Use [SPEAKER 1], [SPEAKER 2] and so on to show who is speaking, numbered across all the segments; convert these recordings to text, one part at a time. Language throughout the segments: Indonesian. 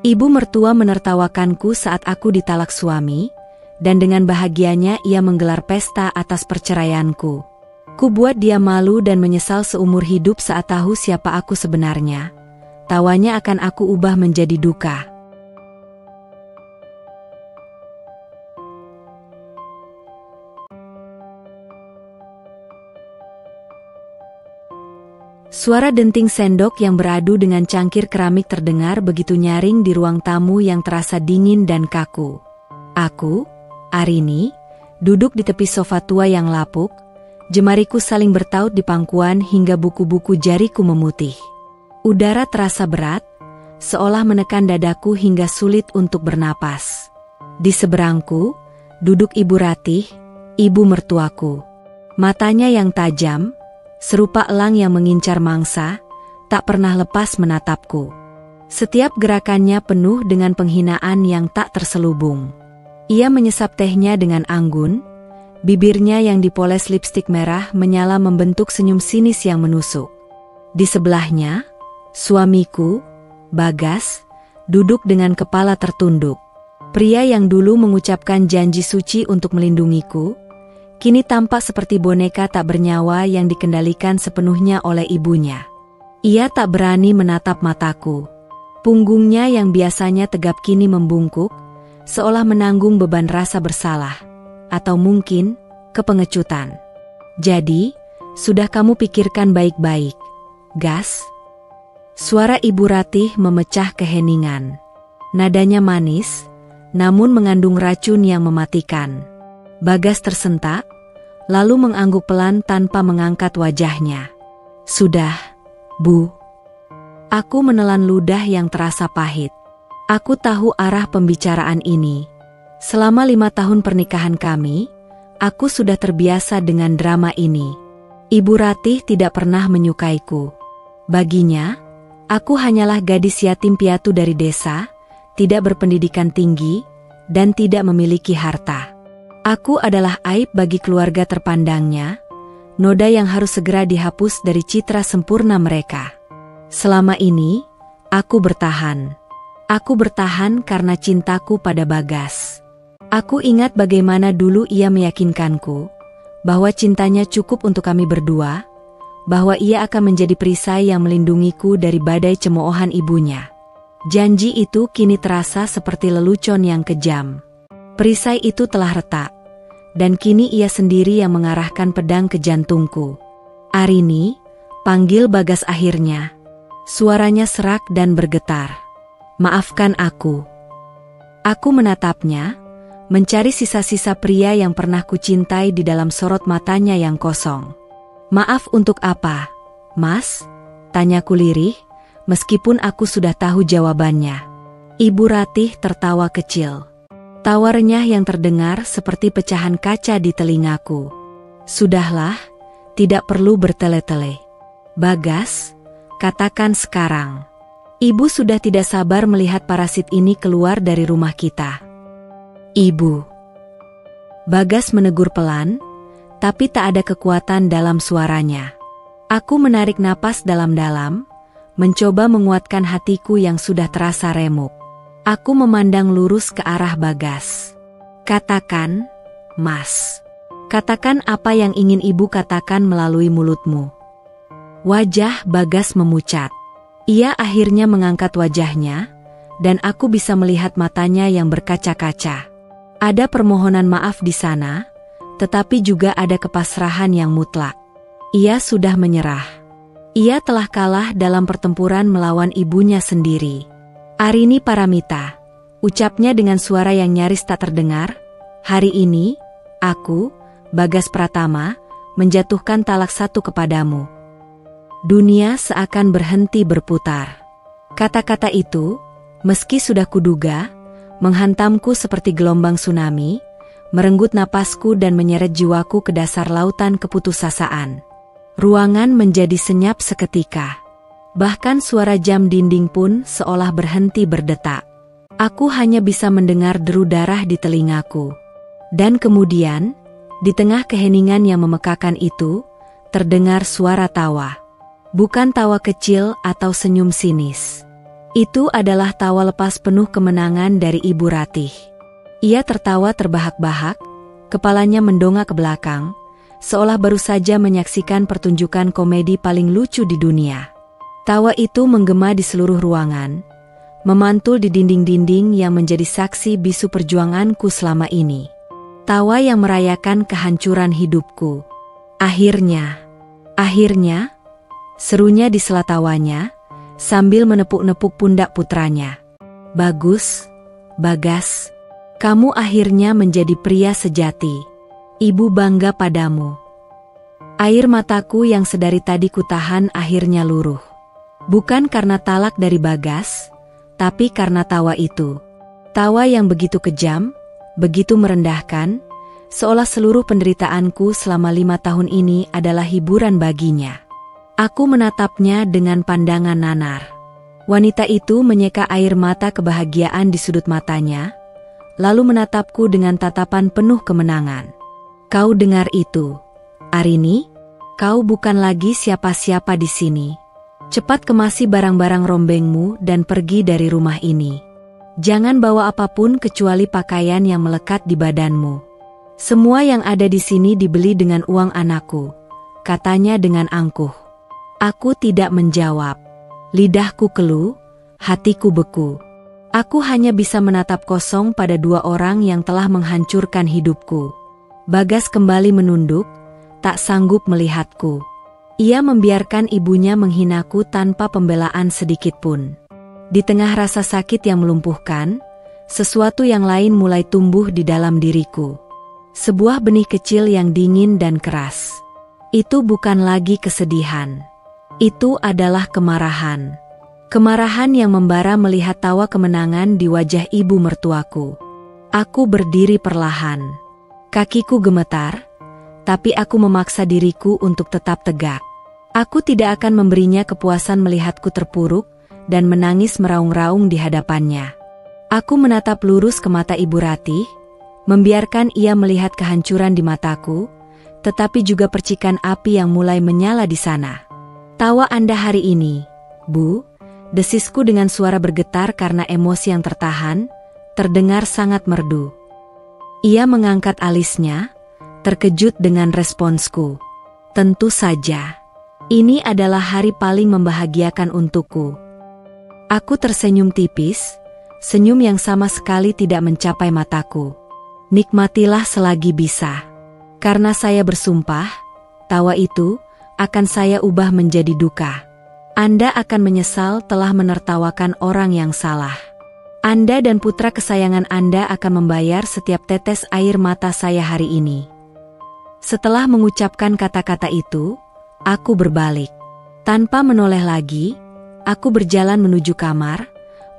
[SPEAKER 1] Ibu mertua menertawakanku saat aku ditalak suami, dan dengan bahagianya ia menggelar pesta atas perceraianku. Ku buat dia malu dan menyesal seumur hidup saat tahu siapa aku sebenarnya. Tawanya akan aku ubah menjadi duka. Suara denting sendok yang beradu dengan cangkir keramik terdengar begitu nyaring di ruang tamu yang terasa dingin dan kaku. Aku, Arini, duduk di tepi sofa tua yang lapuk, jemariku saling bertaut di pangkuan hingga buku-buku jariku memutih. Udara terasa berat, seolah menekan dadaku hingga sulit untuk bernapas. Di seberangku, duduk Ibu Ratih, ibu mertuaku. Matanya yang tajam, serupa elang yang mengincar mangsa, tak pernah lepas menatapku. Setiap gerakannya penuh dengan penghinaan yang tak terselubung. Ia menyesap tehnya dengan anggun, bibirnya yang dipoles lipstik merah menyala membentuk senyum sinis yang menusuk. Di sebelahnya, suamiku, Bagas, duduk dengan kepala tertunduk. Pria yang dulu mengucapkan janji suci untuk melindungiku, kini tampak seperti boneka tak bernyawa yang dikendalikan sepenuhnya oleh ibunya. Ia tak berani menatap mataku. Punggungnya yang biasanya tegap kini membungkuk, seolah menanggung beban rasa bersalah. Atau mungkin, kepengecutan. Jadi, sudah kamu pikirkan baik-baik, Gas? Suara Ibu Ratih memecah keheningan. Nadanya manis, namun mengandung racun yang mematikan. Bagas tersentak, lalu mengangguk pelan tanpa mengangkat wajahnya. Sudah, Bu. Aku menelan ludah yang terasa pahit. Aku tahu arah pembicaraan ini. Selama 5 tahun pernikahan kami, aku sudah terbiasa dengan drama ini. Ibu Ratih tidak pernah menyukaiku. Baginya, aku hanyalah gadis yatim piatu dari desa, tidak berpendidikan tinggi, dan tidak memiliki harta. Aku adalah aib bagi keluarga terpandangnya, noda yang harus segera dihapus dari citra sempurna mereka. Selama ini, aku bertahan. Aku bertahan karena cintaku pada Bagas. Aku ingat bagaimana dulu ia meyakinkanku, bahwa cintanya cukup untuk kami berdua, bahwa ia akan menjadi perisai yang melindungiku dari badai cemoohan ibunya. Janji itu kini terasa seperti lelucon yang kejam. Perisai itu telah retak, dan kini ia sendiri yang mengarahkan pedang ke jantungku. Arini, panggil Bagas akhirnya. Suaranya serak dan bergetar. Maafkan aku. Aku menatapnya, mencari sisa-sisa pria yang pernah kucintai di dalam sorot matanya yang kosong. Maaf untuk apa, Mas? Tanyaku lirih, meskipun aku sudah tahu jawabannya. Ibu Ratih tertawa kecil. Tawa renyah yang terdengar seperti pecahan kaca di telingaku. Sudahlah, tidak perlu bertele-tele. Bagas, katakan sekarang. Ibu sudah tidak sabar melihat parasit ini keluar dari rumah kita. Ibu. Bagas menegur pelan, tapi tak ada kekuatan dalam suaranya. Aku menarik napas dalam-dalam, mencoba menguatkan hatiku yang sudah terasa remuk. Aku memandang lurus ke arah Bagas. Katakan, Mas. Katakan apa yang ingin ibu katakan melalui mulutmu. Wajah Bagas memucat. Ia akhirnya mengangkat wajahnya, dan aku bisa melihat matanya yang berkaca-kaca. Ada permohonan maaf di sana, tetapi juga ada kepasrahan yang mutlak. Ia sudah menyerah. Ia telah kalah dalam pertempuran melawan ibunya sendiri. Arini Paramita, ucapnya dengan suara yang nyaris tak terdengar, hari ini, aku, Bagas Pratama, menjatuhkan talak 1 kepadamu. Dunia seakan berhenti berputar. Kata-kata itu, meski sudah kuduga, menghantamku seperti gelombang tsunami, merenggut napasku dan menyeret jiwaku ke dasar lautan keputusasaan. Ruangan menjadi senyap seketika. Bahkan suara jam dinding pun seolah berhenti berdetak. Aku hanya bisa mendengar deru darah di telingaku. Dan kemudian, di tengah keheningan yang memekakan itu, terdengar suara tawa. Bukan tawa kecil atau senyum sinis. Itu adalah tawa lepas penuh kemenangan dari Ibu Ratih. Ia tertawa terbahak-bahak, kepalanya mendongak ke belakang, seolah baru saja menyaksikan pertunjukan komedi paling lucu di dunia. Tawa itu menggema di seluruh ruangan, memantul di dinding-dinding yang menjadi saksi bisu perjuanganku selama ini. Tawa yang merayakan kehancuran hidupku. Akhirnya, serunya di sela tawanya, sambil menepuk-nepuk pundak putranya. Bagus, Bagas, kamu akhirnya menjadi pria sejati. Ibu bangga padamu. Air mataku yang sedari tadi kutahan akhirnya luruh. Bukan karena talak dari Bagas, tapi karena tawa itu. Tawa yang begitu kejam, begitu merendahkan, seolah seluruh penderitaanku selama 5 tahun ini adalah hiburan baginya. Aku menatapnya dengan pandangan nanar. Wanita itu menyeka air mata kebahagiaan di sudut matanya, lalu menatapku dengan tatapan penuh kemenangan. Kau dengar itu, Arini? Kau bukan lagi siapa-siapa di sini. Cepat kemasi barang-barang rombengmu dan pergi dari rumah ini. Jangan bawa apapun kecuali pakaian yang melekat di badanmu. Semua yang ada di sini dibeli dengan uang anakku, katanya dengan angkuh. Aku tidak menjawab. Lidahku keluh, hatiku beku. Aku hanya bisa menatap kosong pada 2 orang yang telah menghancurkan hidupku. Bagas kembali menunduk, tak sanggup melihatku. Ia membiarkan ibunya menghinaku tanpa pembelaan sedikitpun. Di tengah rasa sakit yang melumpuhkan, sesuatu yang lain mulai tumbuh di dalam diriku. Sebuah benih kecil yang dingin dan keras. Itu bukan lagi kesedihan. Itu adalah kemarahan. Kemarahan yang membara melihat tawa kemenangan di wajah ibu mertuaku. Aku berdiri perlahan. Kakiku gemetar, tapi aku memaksa diriku untuk tetap tegak. Aku tidak akan memberinya kepuasan melihatku terpuruk dan menangis meraung-raung di hadapannya. Aku menatap lurus ke mata Ibu Ratih, membiarkan ia melihat kehancuran di mataku, tetapi juga percikan api yang mulai menyala di sana. Tawa Anda hari ini, Bu, desisku dengan suara bergetar karena emosi yang tertahan, terdengar sangat merdu. Ia mengangkat alisnya, terkejut dengan responsku. Tentu saja, ini adalah hari paling membahagiakan untukku. Aku tersenyum tipis, senyum yang sama sekali tidak mencapai mataku. Nikmatilah selagi bisa. Karena saya bersumpah, tawa itu akan saya ubah menjadi duka. Anda akan menyesal telah menertawakan orang yang salah. Anda dan putra kesayangan Anda akan membayar setiap tetes air mata saya hari ini. Setelah mengucapkan kata-kata itu, aku berbalik. Tanpa menoleh lagi, aku berjalan menuju kamar,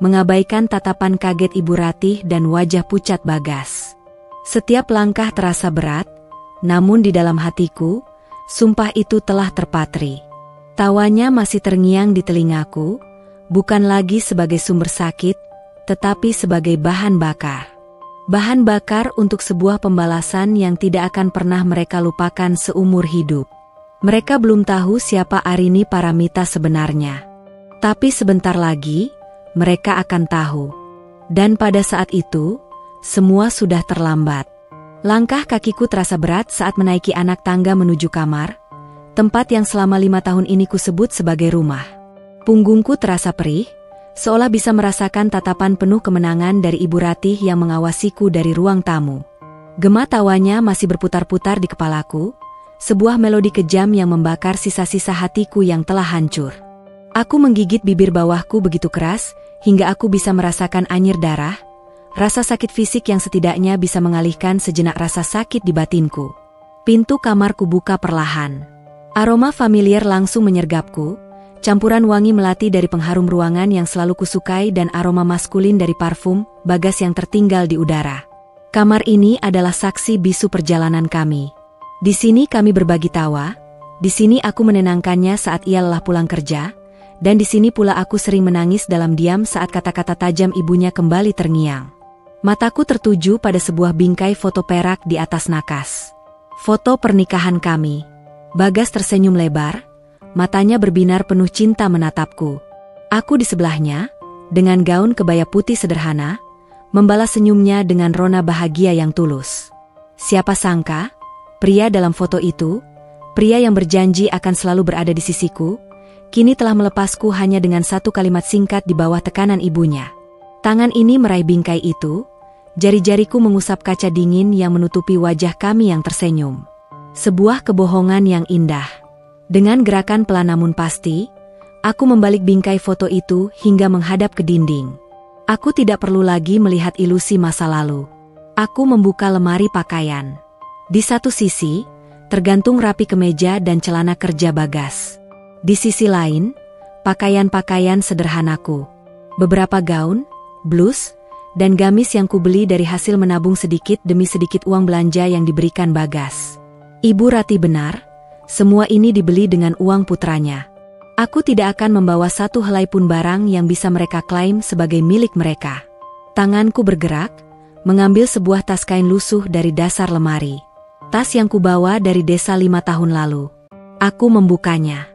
[SPEAKER 1] mengabaikan tatapan kaget Ibu Ratih dan wajah pucat Bagas. Setiap langkah terasa berat, namun di dalam hatiku, sumpah itu telah terpatri. Tawanya masih terngiang di telingaku, bukan lagi sebagai sumber sakit, tetapi sebagai bahan bakar. Bahan bakar untuk sebuah pembalasan yang tidak akan pernah mereka lupakan seumur hidup. Mereka belum tahu siapa Arini Paramita sebenarnya. Tapi sebentar lagi, mereka akan tahu. Dan pada saat itu, semua sudah terlambat. Langkah kakiku terasa berat saat menaiki anak tangga menuju kamar, tempat yang selama 5 tahun ini kusebut sebagai rumah. Punggungku terasa perih, seolah bisa merasakan tatapan penuh kemenangan dari Ibu Ratih yang mengawasiku dari ruang tamu. Gema tawanya masih berputar-putar di kepalaku, sebuah melodi kejam yang membakar sisa-sisa hatiku yang telah hancur. Aku menggigit bibir bawahku begitu keras, hingga aku bisa merasakan anyir darah, rasa sakit fisik yang setidaknya bisa mengalihkan sejenak rasa sakit di batinku. Pintu kamarku buka perlahan. Aroma familiar langsung menyergapku, campuran wangi melati dari pengharum ruangan yang selalu kusukai dan aroma maskulin dari parfum Bagas yang tertinggal di udara. Kamar ini adalah saksi bisu perjalanan kami. Di sini kami berbagi tawa, di sini aku menenangkannya saat ia lelah pulang kerja, dan di sini pula aku sering menangis dalam diam saat kata-kata tajam ibunya kembali terngiang. Mataku tertuju pada sebuah bingkai foto perak di atas nakas. Foto pernikahan kami. Bagas tersenyum lebar, matanya berbinar penuh cinta menatapku. Aku di sebelahnya, dengan gaun kebaya putih sederhana, membalas senyumnya dengan rona bahagia yang tulus. Siapa sangka, pria dalam foto itu, pria yang berjanji akan selalu berada di sisiku, kini telah melepasku hanya dengan satu kalimat singkat di bawah tekanan ibunya. Tangan ini meraih bingkai itu, jari-jariku mengusap kaca dingin yang menutupi wajah kami yang tersenyum. Sebuah kebohongan yang indah. Dengan gerakan pelan namun pasti, aku membalik bingkai foto itu hingga menghadap ke dinding. Aku tidak perlu lagi melihat ilusi masa lalu. Aku membuka lemari pakaian. Di satu sisi, tergantung rapi kemeja dan celana kerja Bagas. Di sisi lain, pakaian-pakaian sederhanaku. Beberapa gaun, blus, dan gamis yang kubeli dari hasil menabung sedikit demi sedikit uang belanja yang diberikan Bagas. Ibu Rati benar, semua ini dibeli dengan uang putranya. Aku tidak akan membawa satu helai pun barang yang bisa mereka klaim sebagai milik mereka. Tanganku bergerak, mengambil sebuah tas kain lusuh dari dasar lemari. Tas yang kubawa dari desa 5 tahun lalu. Aku membukanya.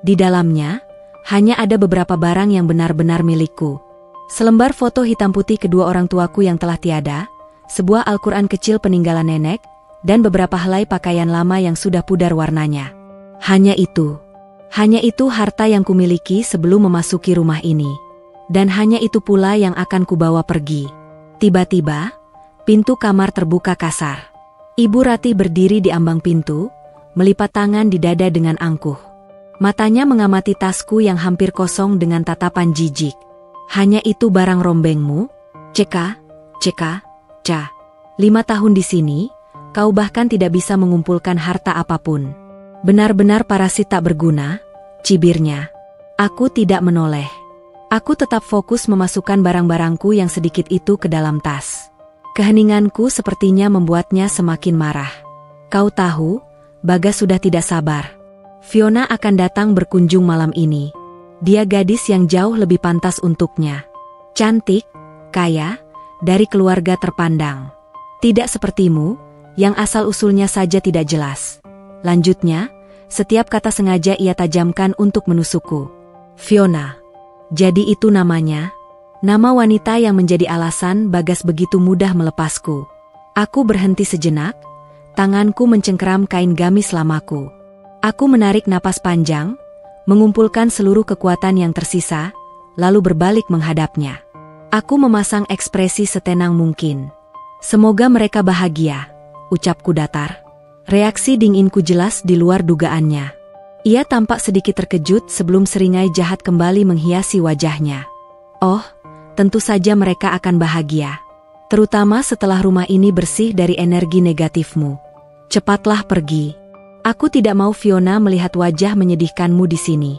[SPEAKER 1] Di dalamnya, hanya ada beberapa barang yang benar-benar milikku. Selembar foto hitam putih kedua orang tuaku yang telah tiada, sebuah Al-Quran kecil peninggalan nenek, dan beberapa helai pakaian lama yang sudah pudar warnanya. Hanya itu. Hanya itu harta yang kumiliki sebelum memasuki rumah ini. Dan hanya itu pula yang akan kubawa pergi. Tiba-tiba, pintu kamar terbuka kasar. Ibu Rati berdiri di ambang pintu, melipat tangan di dada dengan angkuh. Matanya mengamati tasku yang hampir kosong dengan tatapan jijik. Hanya itu barang rombengmu? Ceka, Ca. 5 tahun di sini, kau bahkan tidak bisa mengumpulkan harta apapun. Benar-benar parasit tak berguna, cibirnya. Aku tidak menoleh. Aku tetap fokus memasukkan barang-barangku yang sedikit itu ke dalam tas. Keheninganku sepertinya membuatnya semakin marah. Kau tahu, Bagas sudah tidak sabar. Fiona akan datang berkunjung malam ini. Dia gadis yang jauh lebih pantas untuknya. Cantik, kaya, dari keluarga terpandang. Tidak sepertimu, yang asal-usulnya saja tidak jelas. Lanjutnya, setiap kata sengaja ia tajamkan untuk menusukku. Fiona. Jadi itu namanya? Nama wanita yang menjadi alasan Bagas begitu mudah melepasku. Aku berhenti sejenak, tanganku mencengkeram kain gamis lamaku. Aku menarik napas panjang, mengumpulkan seluruh kekuatan yang tersisa, lalu berbalik menghadapnya. Aku memasang ekspresi setenang mungkin. Semoga mereka bahagia, ucapku datar. Reaksi dinginku jelas di luar dugaannya. Ia tampak sedikit terkejut sebelum seringai jahat kembali menghiasi wajahnya. Oh, tentu saja mereka akan bahagia. Terutama setelah rumah ini bersih dari energi negatifmu. Cepatlah pergi. Aku tidak mau Fiona melihat wajah menyedihkanmu di sini.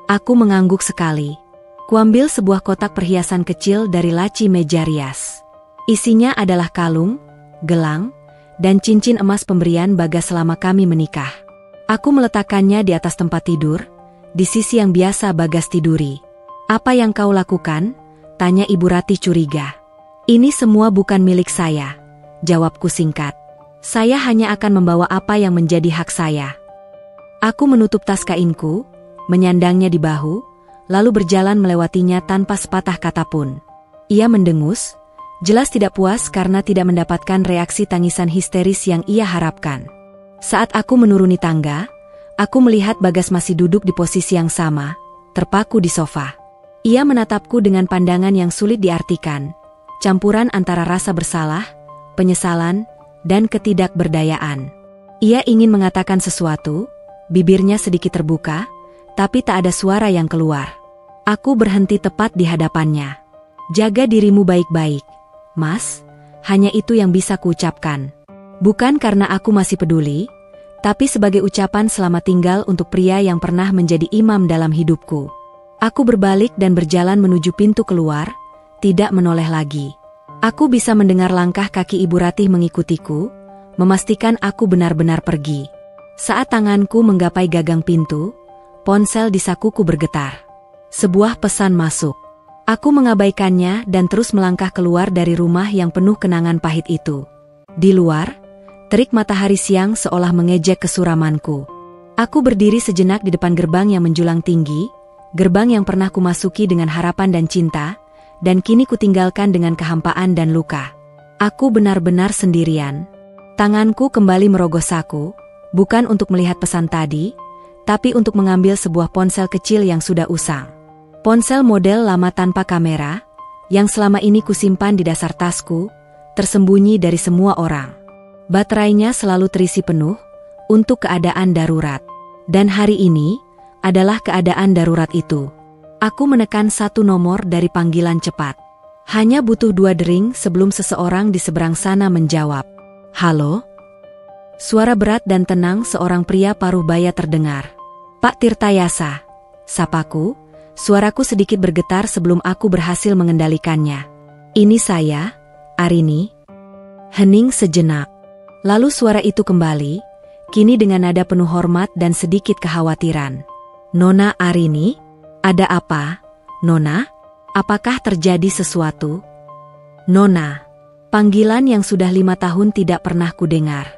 [SPEAKER 1] Aku mengangguk sekali. Kuambil sebuah kotak perhiasan kecil dari laci meja rias. Isinya adalah kalung, gelang, dan cincin emas pemberian Bagas selama kami menikah. Aku meletakkannya di atas tempat tidur, di sisi yang biasa Bagas tiduri. Apa yang kau lakukan? Tanya Ibu Rati curiga. Ini semua bukan milik saya, jawabku singkat. Saya hanya akan membawa apa yang menjadi hak saya. Aku menutup tas kainku, menyandangnya di bahu, lalu berjalan melewatinya tanpa sepatah kata pun. Ia mendengus, jelas tidak puas karena tidak mendapatkan reaksi tangisan histeris yang ia harapkan. Saat aku menuruni tangga, aku melihat Bagas masih duduk di posisi yang sama, terpaku di sofa. Ia menatapku dengan pandangan yang sulit diartikan, campuran antara rasa bersalah, penyesalan, dan ketidakberdayaan. Ia ingin mengatakan sesuatu, bibirnya sedikit terbuka, tapi tak ada suara yang keluar. Aku berhenti tepat di hadapannya. Jaga dirimu baik-baik, Mas, hanya itu yang bisa kuucapkan. Bukan karena aku masih peduli, tapi sebagai ucapan selamat tinggal untuk pria yang pernah menjadi imam dalam hidupku. Aku berbalik dan berjalan menuju pintu keluar, tidak menoleh lagi. Aku bisa mendengar langkah kaki Ibu Ratih mengikutiku, memastikan aku benar-benar pergi. Saat tanganku menggapai gagang pintu, ponsel di sakuku bergetar. Sebuah pesan masuk. Aku mengabaikannya dan terus melangkah keluar dari rumah yang penuh kenangan pahit itu. Di luar, terik matahari siang seolah mengejek kesuramanku. Aku berdiri sejenak di depan gerbang yang menjulang tinggi, gerbang yang pernah kumasuki dengan harapan dan cinta, dan kini kutinggalkan dengan kehampaan dan luka. Aku benar-benar sendirian. Tanganku kembali merogoh saku, bukan untuk melihat pesan tadi, tapi untuk mengambil sebuah ponsel kecil yang sudah usang. Ponsel model lama tanpa kamera, yang selama ini kusimpan di dasar tasku, tersembunyi dari semua orang. Baterainya selalu terisi penuh, untuk keadaan darurat. Dan hari ini, adalah keadaan darurat itu. Aku menekan satu nomor dari panggilan cepat. Hanya butuh 2 dering sebelum seseorang di seberang sana menjawab. Halo? Suara berat dan tenang seorang pria paruh baya terdengar. Pak Tirtayasa, sapaku, suaraku sedikit bergetar sebelum aku berhasil mengendalikannya. Ini saya, Arini. Hening sejenak. Lalu suara itu kembali, kini dengan nada penuh hormat dan sedikit kekhawatiran. Nona Arini? Ada apa, Nona? Apakah terjadi sesuatu? Nona. Panggilan yang sudah 5 tahun tidak pernah kudengar.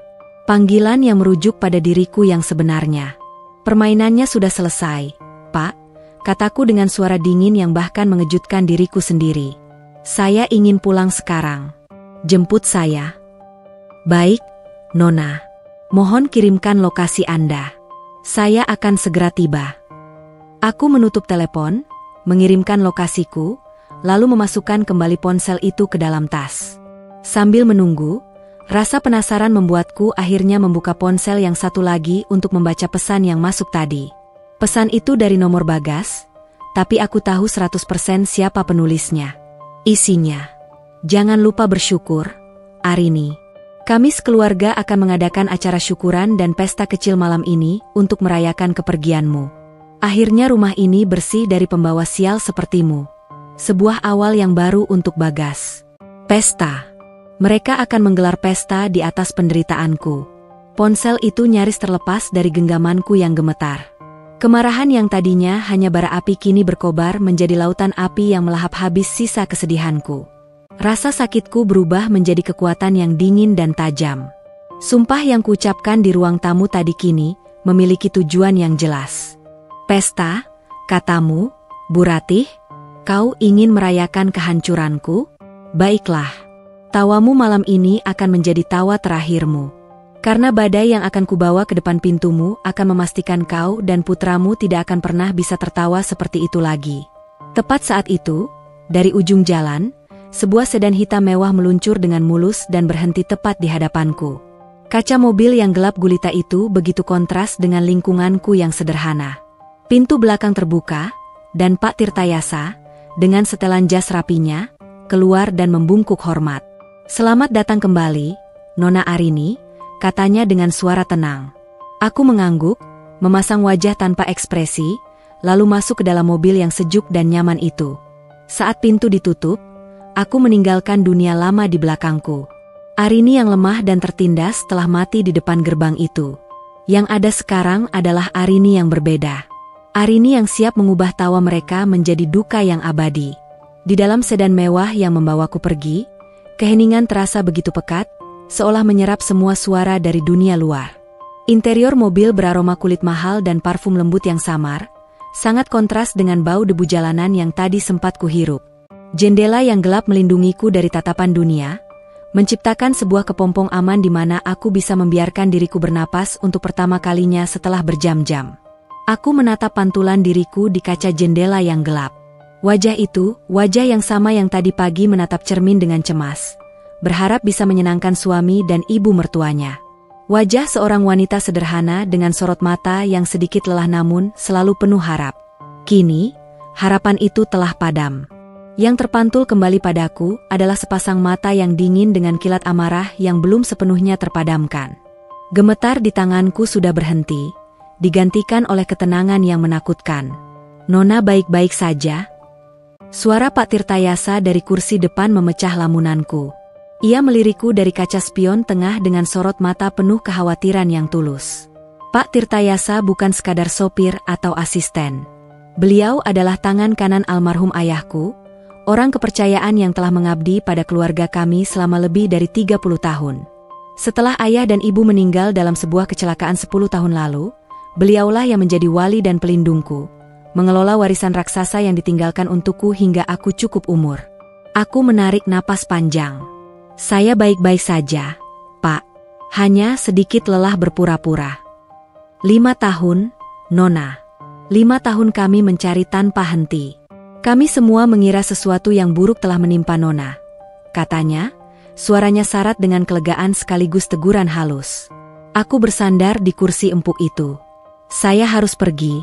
[SPEAKER 1] Panggilan yang merujuk pada diriku yang sebenarnya. Permainannya sudah selesai, Pak, kataku dengan suara dingin yang bahkan mengejutkan diriku sendiri. Saya ingin pulang sekarang. Jemput saya. Baik, Nona. Mohon kirimkan lokasi Anda. Saya akan segera tiba. Aku menutup telepon, mengirimkan lokasiku, lalu memasukkan kembali ponsel itu ke dalam tas. Sambil menunggu, rasa penasaran membuatku akhirnya membuka ponsel yang satu lagi untuk membaca pesan yang masuk tadi. Pesan itu dari nomor Bagas, tapi aku tahu 100% siapa penulisnya. Isinya, jangan lupa bersyukur, Arini. Kami sekeluarga akan mengadakan acara syukuran dan pesta kecil malam ini untuk merayakan kepergianmu. Akhirnya rumah ini bersih dari pembawa sial sepertimu. Sebuah awal yang baru untuk Bagas. Pesta. Mereka akan menggelar pesta di atas penderitaanku. Ponsel itu nyaris terlepas dari genggamanku yang gemetar. Kemarahan yang tadinya hanya bara api kini berkobar menjadi lautan api yang melahap habis sisa kesedihanku. Rasa sakitku berubah menjadi kekuatan yang dingin dan tajam. Sumpah yang kuucapkan di ruang tamu tadi kini memiliki tujuan yang jelas. Pesta, katamu, Bu Ratih, kau ingin merayakan kehancuranku? Baiklah, tawamu malam ini akan menjadi tawa terakhirmu. Karena badai yang akan kubawa ke depan pintumu akan memastikan kau dan putramu tidak akan pernah bisa tertawa seperti itu lagi. Tepat saat itu, dari ujung jalan, sebuah sedan hitam mewah meluncur dengan mulus dan berhenti tepat di hadapanku. Kaca mobil yang gelap gulita itu begitu kontras dengan lingkunganku yang sederhana. Pintu belakang terbuka, dan Pak Tirtayasa, dengan setelan jas rapinya, keluar dan membungkuk hormat. Selamat datang kembali, Nona Arini, katanya dengan suara tenang. Aku mengangguk, memasang wajah tanpa ekspresi, lalu masuk ke dalam mobil yang sejuk dan nyaman itu. Saat pintu ditutup, aku meninggalkan dunia lama di belakangku. Arini yang lemah dan tertindas telah mati di depan gerbang itu. Yang ada sekarang adalah Arini yang berbeda. Arini yang siap mengubah tawa mereka menjadi duka yang abadi. Di dalam sedan mewah yang membawaku pergi, keheningan terasa begitu pekat, seolah menyerap semua suara dari dunia luar. Interior mobil beraroma kulit mahal dan parfum lembut yang samar, sangat kontras dengan bau debu jalanan yang tadi sempat kuhirup. Jendela yang gelap melindungiku dari tatapan dunia, menciptakan sebuah kepompong aman di mana aku bisa membiarkan diriku bernapas untuk pertama kalinya setelah berjam-jam. Aku menatap pantulan diriku di kaca jendela yang gelap. Wajah itu, wajah yang sama yang tadi pagi menatap cermin dengan cemas, berharap bisa menyenangkan suami dan ibu mertuanya. Wajah seorang wanita sederhana dengan sorot mata yang sedikit lelah namun selalu penuh harap. Kini, harapan itu telah padam. Yang terpantul kembali padaku adalah sepasang mata yang dingin dengan kilat amarah yang belum sepenuhnya terpadamkan. Gemetar di tanganku sudah berhenti, digantikan oleh ketenangan yang menakutkan. Nona baik-baik saja? Suara Pak Tirtayasa dari kursi depan memecah lamunanku. Ia melirikku dari kaca spion tengah dengan sorot mata penuh kekhawatiran yang tulus. Pak Tirtayasa bukan sekadar sopir atau asisten. Beliau adalah tangan kanan almarhum ayahku, orang kepercayaan yang telah mengabdi pada keluarga kami selama lebih dari 30 tahun. Setelah ayah dan ibu meninggal dalam sebuah kecelakaan 10 tahun lalu, beliaulah yang menjadi wali dan pelindungku, mengelola warisan raksasa yang ditinggalkan untukku hingga aku cukup umur. Aku menarik napas panjang. Saya baik-baik saja, Pak. Hanya sedikit lelah berpura-pura. 5 tahun, Nona. 5 tahun kami mencari tanpa henti. Kami semua mengira sesuatu yang buruk telah menimpa Nona. Katanya, suaranya syarat dengan kelegaan sekaligus teguran halus. Aku bersandar di kursi empuk itu. Saya harus pergi,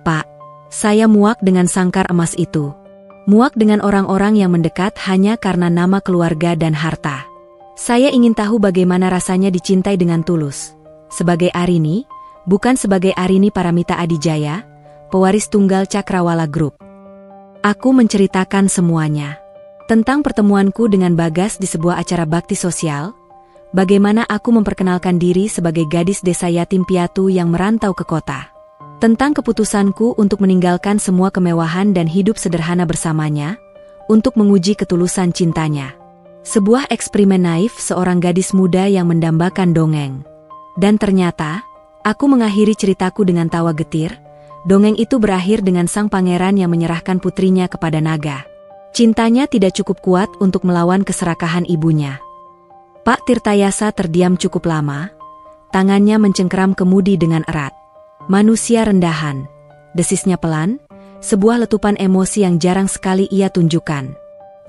[SPEAKER 1] Pak. Saya muak dengan sangkar emas itu. Muak dengan orang-orang yang mendekat hanya karena nama keluarga dan harta. Saya ingin tahu bagaimana rasanya dicintai dengan tulus. Sebagai Arini, bukan sebagai Arini Paramita Adijaya, pewaris tunggal Cakrawala Group. Aku menceritakan semuanya. Tentang pertemuanku dengan Bagas di sebuah acara bakti sosial, bagaimana aku memperkenalkan diri sebagai gadis desa yatim piatu yang merantau ke kota. Tentang keputusanku untuk meninggalkan semua kemewahan dan hidup sederhana bersamanya, untuk menguji ketulusan cintanya. Sebuah eksperimen naif seorang gadis muda yang mendambakan dongeng. Dan ternyata, aku mengakhiri ceritaku dengan tawa getir. Dongeng itu berakhir dengan sang pangeran yang menyerahkan putrinya kepada naga. Cintanya tidak cukup kuat untuk melawan keserakahan ibunya. Pak Tirtayasa terdiam cukup lama, tangannya mencengkeram kemudi dengan erat. Manusia rendahan, desisnya pelan, sebuah letupan emosi yang jarang sekali ia tunjukkan.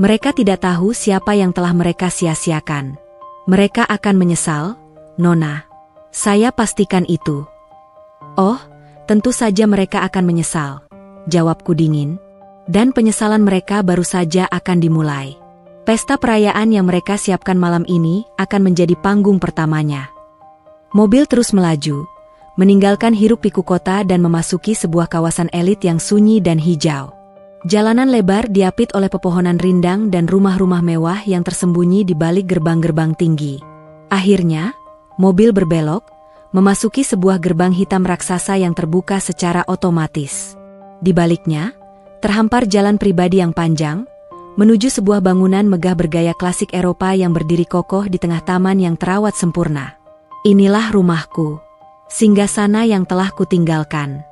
[SPEAKER 1] Mereka tidak tahu siapa yang telah mereka sia-siakan. Mereka akan menyesal, Nona. Saya pastikan itu. Oh, tentu saja mereka akan menyesal, jawabku dingin. Dan penyesalan mereka baru saja akan dimulai. Pesta perayaan yang mereka siapkan malam ini akan menjadi panggung pertamanya. Mobil terus melaju, meninggalkan hiruk-pikuk kota dan memasuki sebuah kawasan elit yang sunyi dan hijau. Jalanan lebar diapit oleh pepohonan rindang dan rumah-rumah mewah yang tersembunyi di balik gerbang-gerbang tinggi. Akhirnya, mobil berbelok, memasuki sebuah gerbang hitam raksasa yang terbuka secara otomatis. Di baliknya, terhampar jalan pribadi yang panjang, menuju sebuah bangunan megah bergaya klasik Eropa yang berdiri kokoh di tengah taman yang terawat sempurna. Inilah rumahku. Singgasana yang telah kutinggalkan.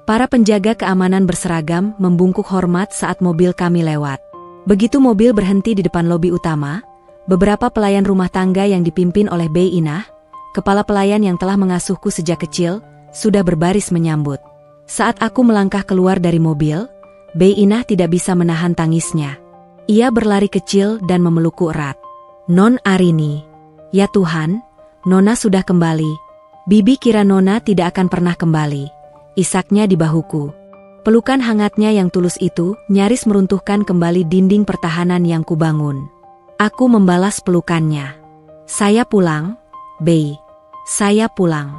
[SPEAKER 1] Para penjaga keamanan berseragam membungkuk hormat saat mobil kami lewat. Begitu mobil berhenti di depan lobi utama, beberapa pelayan rumah tangga yang dipimpin oleh Bei Inah, kepala pelayan yang telah mengasuhku sejak kecil, sudah berbaris menyambut. Saat aku melangkah keluar dari mobil, Bei Inah tidak bisa menahan tangisnya. Ia berlari kecil dan memelukku erat. Non Arini. Ya Tuhan, Nona sudah kembali. Bibi kira Nona tidak akan pernah kembali. Isaknya di bahuku. Pelukan hangatnya yang tulus itu nyaris meruntuhkan kembali dinding pertahanan yang kubangun. Aku membalas pelukannya. Saya pulang, Bei. Saya pulang.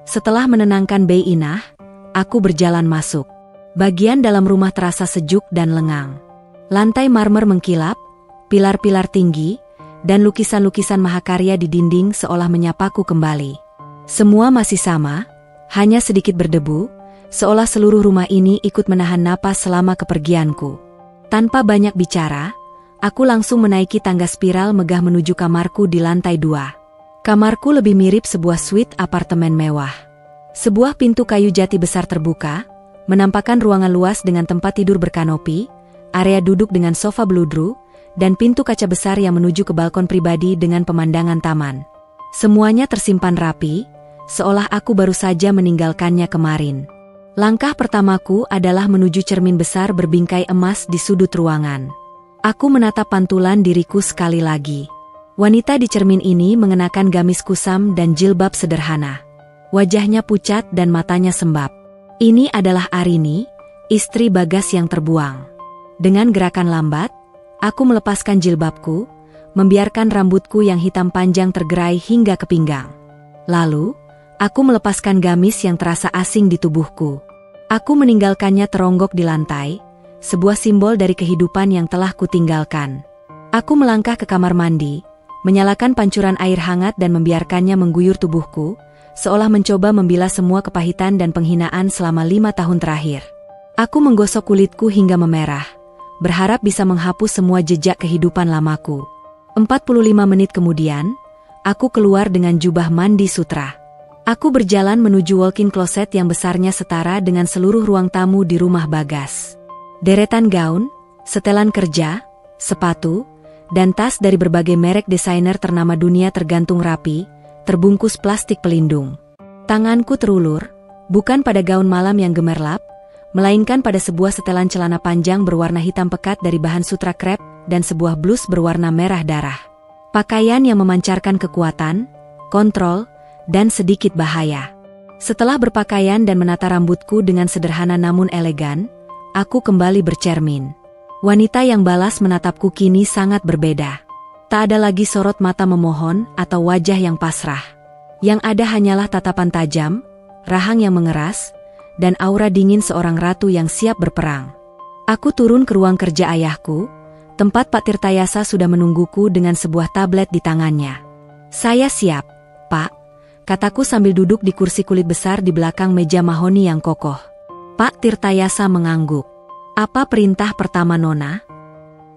[SPEAKER 1] Setelah menenangkan Bei Inah, aku berjalan masuk. Bagian dalam rumah terasa sejuk dan lengang. Lantai marmer mengkilap, pilar-pilar tinggi, dan lukisan-lukisan mahakarya di dinding seolah menyapaku kembali. Semua masih sama, hanya sedikit berdebu, seolah seluruh rumah ini ikut menahan napas selama kepergianku. Tanpa banyak bicara, aku langsung menaiki tangga spiral megah menuju kamarku di lantai 2. Kamarku lebih mirip sebuah suite apartemen mewah. Sebuah pintu kayu jati besar terbuka, menampakkan ruangan luas dengan tempat tidur berkanopi, area duduk dengan sofa bludru, dan pintu kaca besar yang menuju ke balkon pribadi dengan pemandangan taman. Semuanya tersimpan rapi, seolah aku baru saja meninggalkannya kemarin. Langkah pertamaku adalah menuju cermin besar berbingkai emas di sudut ruangan. Aku menatap pantulan diriku sekali lagi. Wanita di cermin ini mengenakan gamis kusam dan jilbab sederhana. Wajahnya pucat dan matanya sembab. Ini adalah Arini, istri Bagas yang terbuang. Dengan gerakan lambat, aku melepaskan jilbabku, membiarkan rambutku yang hitam panjang tergerai hingga ke pinggang. Lalu, aku melepaskan gamis yang terasa asing di tubuhku. Aku meninggalkannya teronggok di lantai, sebuah simbol dari kehidupan yang telah kutinggalkan. Aku melangkah ke kamar mandi, menyalakan pancuran air hangat dan membiarkannya mengguyur tubuhku, seolah mencoba membilas semua kepahitan dan penghinaan selama 5 tahun terakhir. Aku menggosok kulitku hingga memerah, berharap bisa menghapus semua jejak kehidupan lamaku. 45 menit kemudian, aku keluar dengan jubah mandi sutra. Aku berjalan menuju walk-in closet yang besarnya setara dengan seluruh ruang tamu di rumah Bagas. Deretan gaun, setelan kerja, sepatu, dan tas dari berbagai merek desainer ternama dunia tergantung rapi, terbungkus plastik pelindung. Tanganku terulur, bukan pada gaun malam yang gemerlap, melainkan pada sebuah setelan celana panjang berwarna hitam pekat dari bahan sutra krep dan sebuah blus berwarna merah darah. Pakaian yang memancarkan kekuatan, kontrol, dan sedikit bahaya. Setelah berpakaian dan menata rambutku dengan sederhana namun elegan, aku kembali bercermin. Wanita yang balas menatapku kini sangat berbeda. Tak ada lagi sorot mata memohon atau wajah yang pasrah. Yang ada hanyalah tatapan tajam, rahang yang mengeras, dan aura dingin seorang ratu yang siap berperang. Aku turun ke ruang kerja ayahku, tempat Pak Tirtayasa sudah menungguku dengan sebuah tablet di tangannya. "Saya siap, Pak," kataku sambil duduk di kursi kulit besar di belakang meja mahoni yang kokoh. Pak Tirtayasa mengangguk. "Apa perintah pertama, Nona?"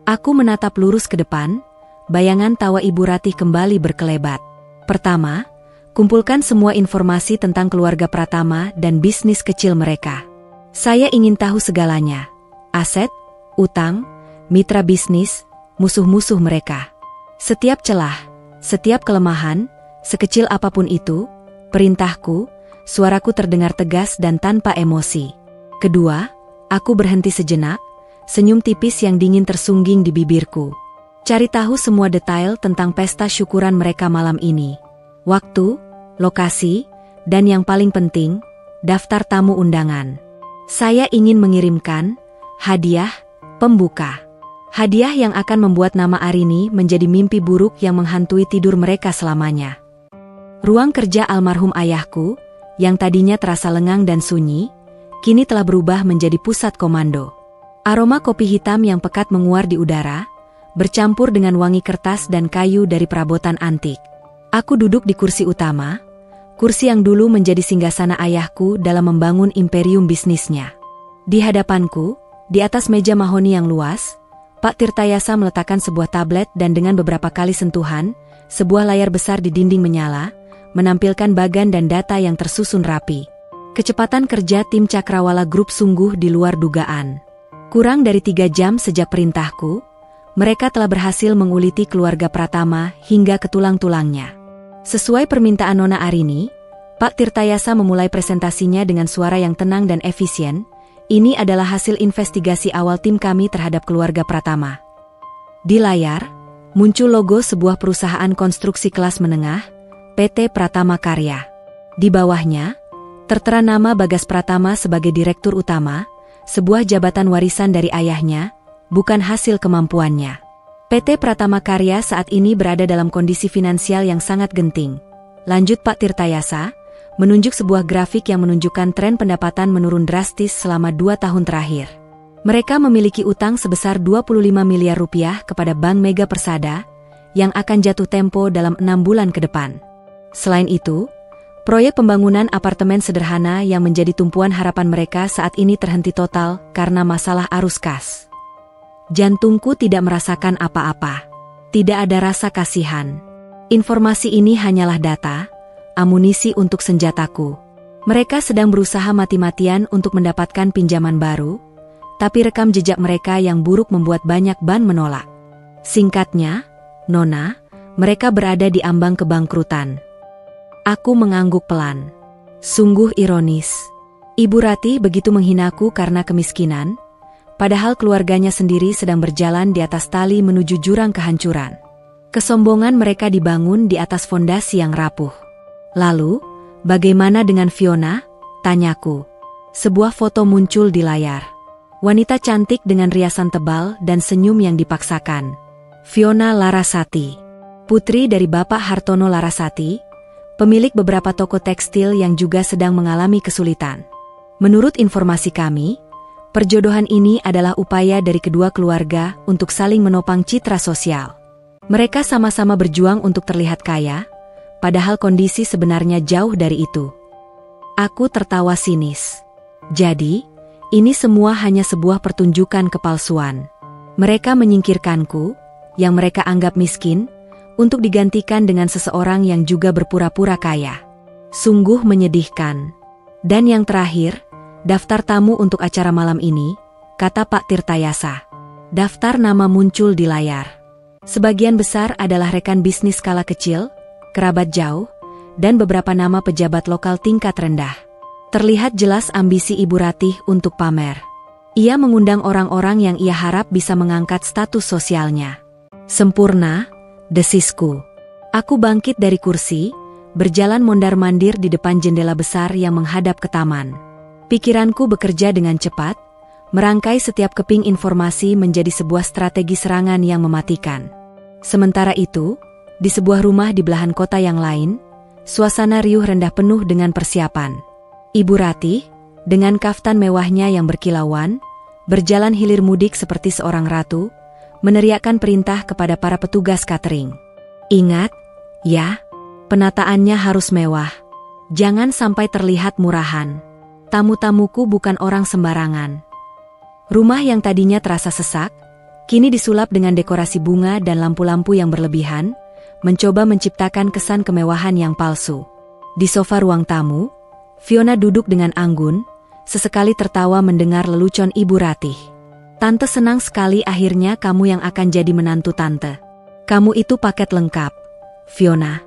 [SPEAKER 1] Aku menatap lurus ke depan, bayangan tawa Ibu Ratih kembali berkelebat. "Pertama, kumpulkan semua informasi tentang keluarga Pratama dan bisnis kecil mereka. Saya ingin tahu segalanya. Aset, utang, mitra bisnis, musuh-musuh mereka. Setiap celah, setiap kelemahan, sekecil apapun itu, perintahku." Suaraku terdengar tegas dan tanpa emosi. Kedua, aku berhenti sejenak, senyum tipis yang dingin tersungging di bibirku. "Cari tahu semua detail tentang pesta syukuran mereka malam ini. Waktu, lokasi, dan yang paling penting, daftar tamu undangan. Saya ingin mengirimkan hadiah pembuka. Hadiah yang akan membuat nama Arini menjadi mimpi buruk yang menghantui tidur mereka selamanya." Ruang kerja almarhum ayahku, yang tadinya terasa lengang dan sunyi, kini telah berubah menjadi pusat komando. Aroma kopi hitam yang pekat menguar di udara, bercampur dengan wangi kertas dan kayu dari perabotan antik. Aku duduk di kursi utama, kursi yang dulu menjadi singgasana ayahku dalam membangun imperium bisnisnya. Di hadapanku, di atas meja mahoni yang luas, Pak Tirtayasa meletakkan sebuah tablet dan dengan beberapa kali sentuhan, sebuah layar besar di dinding menyala, menampilkan bagan dan data yang tersusun rapi. Kecepatan kerja tim Cakrawala Group sungguh di luar dugaan. Kurang dari 3 jam sejak perintahku, mereka telah berhasil menguliti keluarga Pratama hingga ke tulang-tulangnya. Sesuai permintaan Nona Arini, Pak Tirtayasa memulai presentasinya dengan suara yang tenang dan efisien. "Ini adalah hasil investigasi awal tim kami terhadap keluarga Pratama." Di layar, muncul logo sebuah perusahaan konstruksi kelas menengah, PT Pratama Karya. Di bawahnya, tertera nama Bagas Pratama sebagai direktur utama, sebuah jabatan warisan dari ayahnya, bukan hasil kemampuannya. PT Pratama Karya saat ini berada dalam kondisi finansial yang sangat genting. Lanjut Pak Tirtayasa, menunjuk sebuah grafik yang menunjukkan tren pendapatan menurun drastis selama 2 tahun terakhir. Mereka memiliki utang sebesar 25 miliar rupiah kepada Bank Mega Persada, yang akan jatuh tempo dalam 6 bulan ke depan. Selain itu, proyek pembangunan apartemen sederhana yang menjadi tumpuan harapan mereka saat ini terhenti total karena masalah arus kas. Jantungku tidak merasakan apa-apa. Tidak ada rasa kasihan. Informasi ini hanyalah data, amunisi untuk senjataku. Mereka sedang berusaha mati-matian untuk mendapatkan pinjaman baru, tapi rekam jejak mereka yang buruk membuat banyak bank menolak. Singkatnya, Nona, mereka berada di ambang kebangkrutan. Aku mengangguk pelan. Sungguh ironis. Ibu Ratih begitu menghinaku karena kemiskinan, padahal keluarganya sendiri sedang berjalan di atas tali menuju jurang kehancuran. Kesombongan mereka dibangun di atas fondasi yang rapuh. Lalu, bagaimana dengan Fiona? Tanyaku. Sebuah foto muncul di layar. Wanita cantik dengan riasan tebal dan senyum yang dipaksakan. Fiona Larasati, putri dari Bapak Hartono Larasati, pemilik beberapa toko tekstil yang juga sedang mengalami kesulitan. Menurut informasi kami, perjodohan ini adalah upaya dari kedua keluarga untuk saling menopang citra sosial. Mereka sama-sama berjuang untuk terlihat kaya, padahal kondisi sebenarnya jauh dari itu. Aku tertawa sinis. Jadi, ini semua hanya sebuah pertunjukan kepalsuan. Mereka menyingkirkanku, yang mereka anggap miskin, untuk digantikan dengan seseorang yang juga berpura-pura kaya. Sungguh menyedihkan. Dan yang terakhir, daftar tamu untuk acara malam ini, kata Pak Tirtayasa. Daftar nama muncul di layar. Sebagian besar adalah rekan bisnis skala kecil, kerabat jauh, dan beberapa nama pejabat lokal tingkat rendah. Terlihat jelas ambisi Ibu Ratih untuk pamer. Ia mengundang orang-orang yang ia harap bisa mengangkat status sosialnya. Sempurna, desisku. Aku bangkit dari kursi, berjalan mondar-mandir di depan jendela besar yang menghadap ke taman. Pikiranku bekerja dengan cepat, merangkai setiap keping informasi menjadi sebuah strategi serangan yang mematikan. Sementara itu, di sebuah rumah di belahan kota yang lain, suasana riuh rendah penuh dengan persiapan. Ibu Ratih, dengan kaftan mewahnya yang berkilauan, berjalan hilir mudik seperti seorang ratu, meneriakkan perintah kepada para petugas catering. Ingat, ya, penataannya harus mewah. Jangan sampai terlihat murahan. Tamu-tamuku bukan orang sembarangan. Rumah yang tadinya terasa sesak, kini disulap dengan dekorasi bunga dan lampu-lampu yang berlebihan, mencoba menciptakan kesan kemewahan yang palsu. Di sofa ruang tamu, Fiona duduk dengan anggun, sesekali tertawa mendengar lelucon Ibu Ratih. Tante senang sekali akhirnya kamu yang akan jadi menantu tante. Kamu itu paket lengkap, Fiona.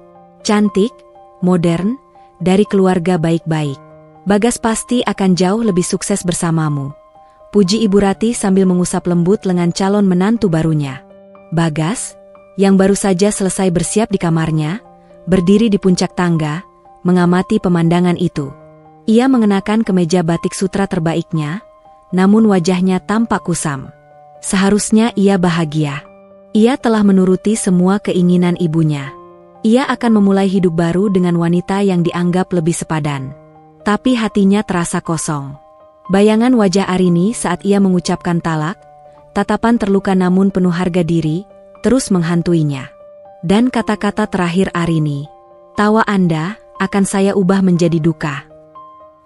[SPEAKER 1] Cantik, modern, dari keluarga baik-baik. Bagas pasti akan jauh lebih sukses bersamamu. Puji Ibu Ratih sambil mengusap lembut lengan calon menantu barunya. Bagas, yang baru saja selesai bersiap di kamarnya, berdiri di puncak tangga, mengamati pemandangan itu. Ia mengenakan kemeja batik sutra terbaiknya, namun wajahnya tampak kusam. Seharusnya ia bahagia. Ia telah menuruti semua keinginan ibunya. Ia akan memulai hidup baru dengan wanita yang dianggap lebih sepadan. Tapi hatinya terasa kosong. Bayangan wajah Arini saat ia mengucapkan talak, tatapan terluka namun penuh harga diri, terus menghantuinya. Dan kata-kata terakhir Arini, tawa Anda akan saya ubah menjadi duka.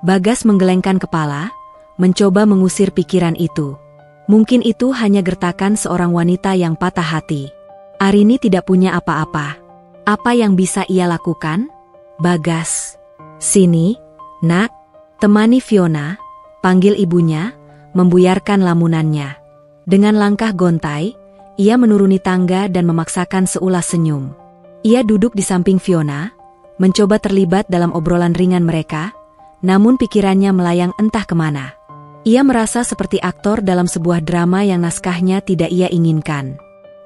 [SPEAKER 1] Bagas menggelengkan kepala, mencoba mengusir pikiran itu. Mungkin itu hanya gertakan seorang wanita yang patah hati. Arini tidak punya apa-apa. Apa yang bisa ia lakukan? Bagas, sini, nak, temani Fiona, panggil ibunya, membuyarkan lamunannya. Dengan langkah gontai, ia menuruni tangga dan memaksakan seulas senyum. Ia duduk di samping Fiona, mencoba terlibat dalam obrolan ringan mereka, namun pikirannya melayang entah kemana. Ia merasa seperti aktor dalam sebuah drama yang naskahnya tidak ia inginkan.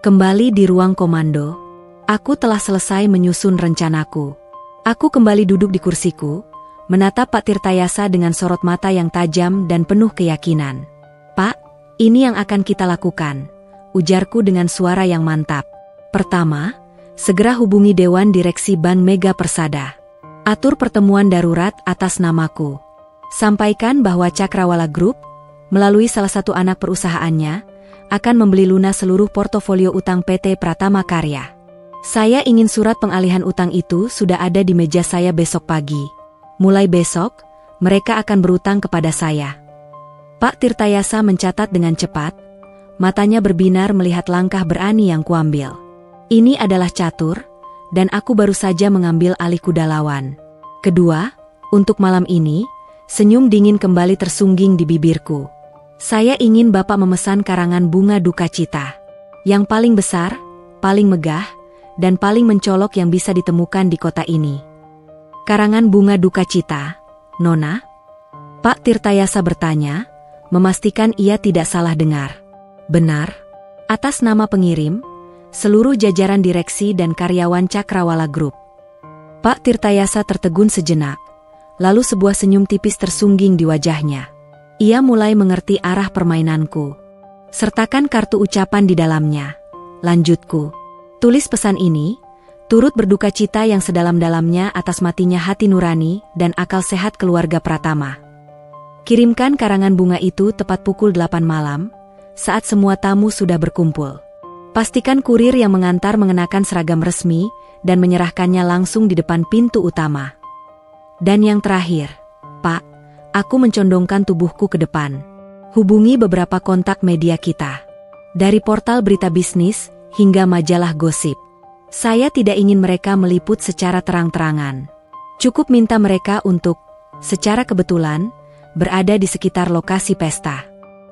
[SPEAKER 1] Kembali di ruang komando, aku telah selesai menyusun rencanaku. Aku kembali duduk di kursiku, menatap Pak Tirtayasa dengan sorot mata yang tajam dan penuh keyakinan. Pak, ini yang akan kita lakukan, ujarku dengan suara yang mantap. Pertama, segera hubungi Dewan Direksi Bank Mega Persada. Atur pertemuan darurat atas namaku. Sampaikan bahwa Cakrawala Group, melalui salah satu anak perusahaannya, akan membeli lunas seluruh portofolio utang PT Pratama Karya. Saya ingin surat pengalihan utang itu sudah ada di meja saya besok pagi. Mulai besok, mereka akan berutang kepada saya. Pak Tirtayasa mencatat dengan cepat, matanya berbinar melihat langkah berani yang kuambil. Ini adalah catur, dan aku baru saja mengambil alih kuda lawan. Kedua, untuk malam ini, senyum dingin kembali tersungging di bibirku. Saya ingin Bapak memesan karangan bunga duka cita. Yang paling besar, paling megah, dan paling mencolok yang bisa ditemukan di kota ini. Karangan bunga duka cita, Nona? Pak Tirtayasa bertanya, memastikan ia tidak salah dengar. Benar. Atas nama pengirim, seluruh jajaran direksi dan karyawan Cakrawala Group. Pak Tirtayasa tertegun sejenak, lalu sebuah senyum tipis tersungging di wajahnya. Ia mulai mengerti arah permainanku. Sertakan kartu ucapan di dalamnya. Lanjutku. Tulis pesan ini, turut berduka cita yang sedalam-dalamnya atas matinya hati nurani dan akal sehat keluarga Pratama. Kirimkan karangan bunga itu tepat pukul 8 malam, saat semua tamu sudah berkumpul. Pastikan kurir yang mengantar mengenakan seragam resmi dan menyerahkannya langsung di depan pintu utama. Dan yang terakhir, Pak, aku mencondongkan tubuhku ke depan. Hubungi beberapa kontak media kita. Dari portal berita bisnis hingga majalah gosip. Saya tidak ingin mereka meliput secara terang-terangan. Cukup minta mereka untuk, secara kebetulan, berada di sekitar lokasi pesta.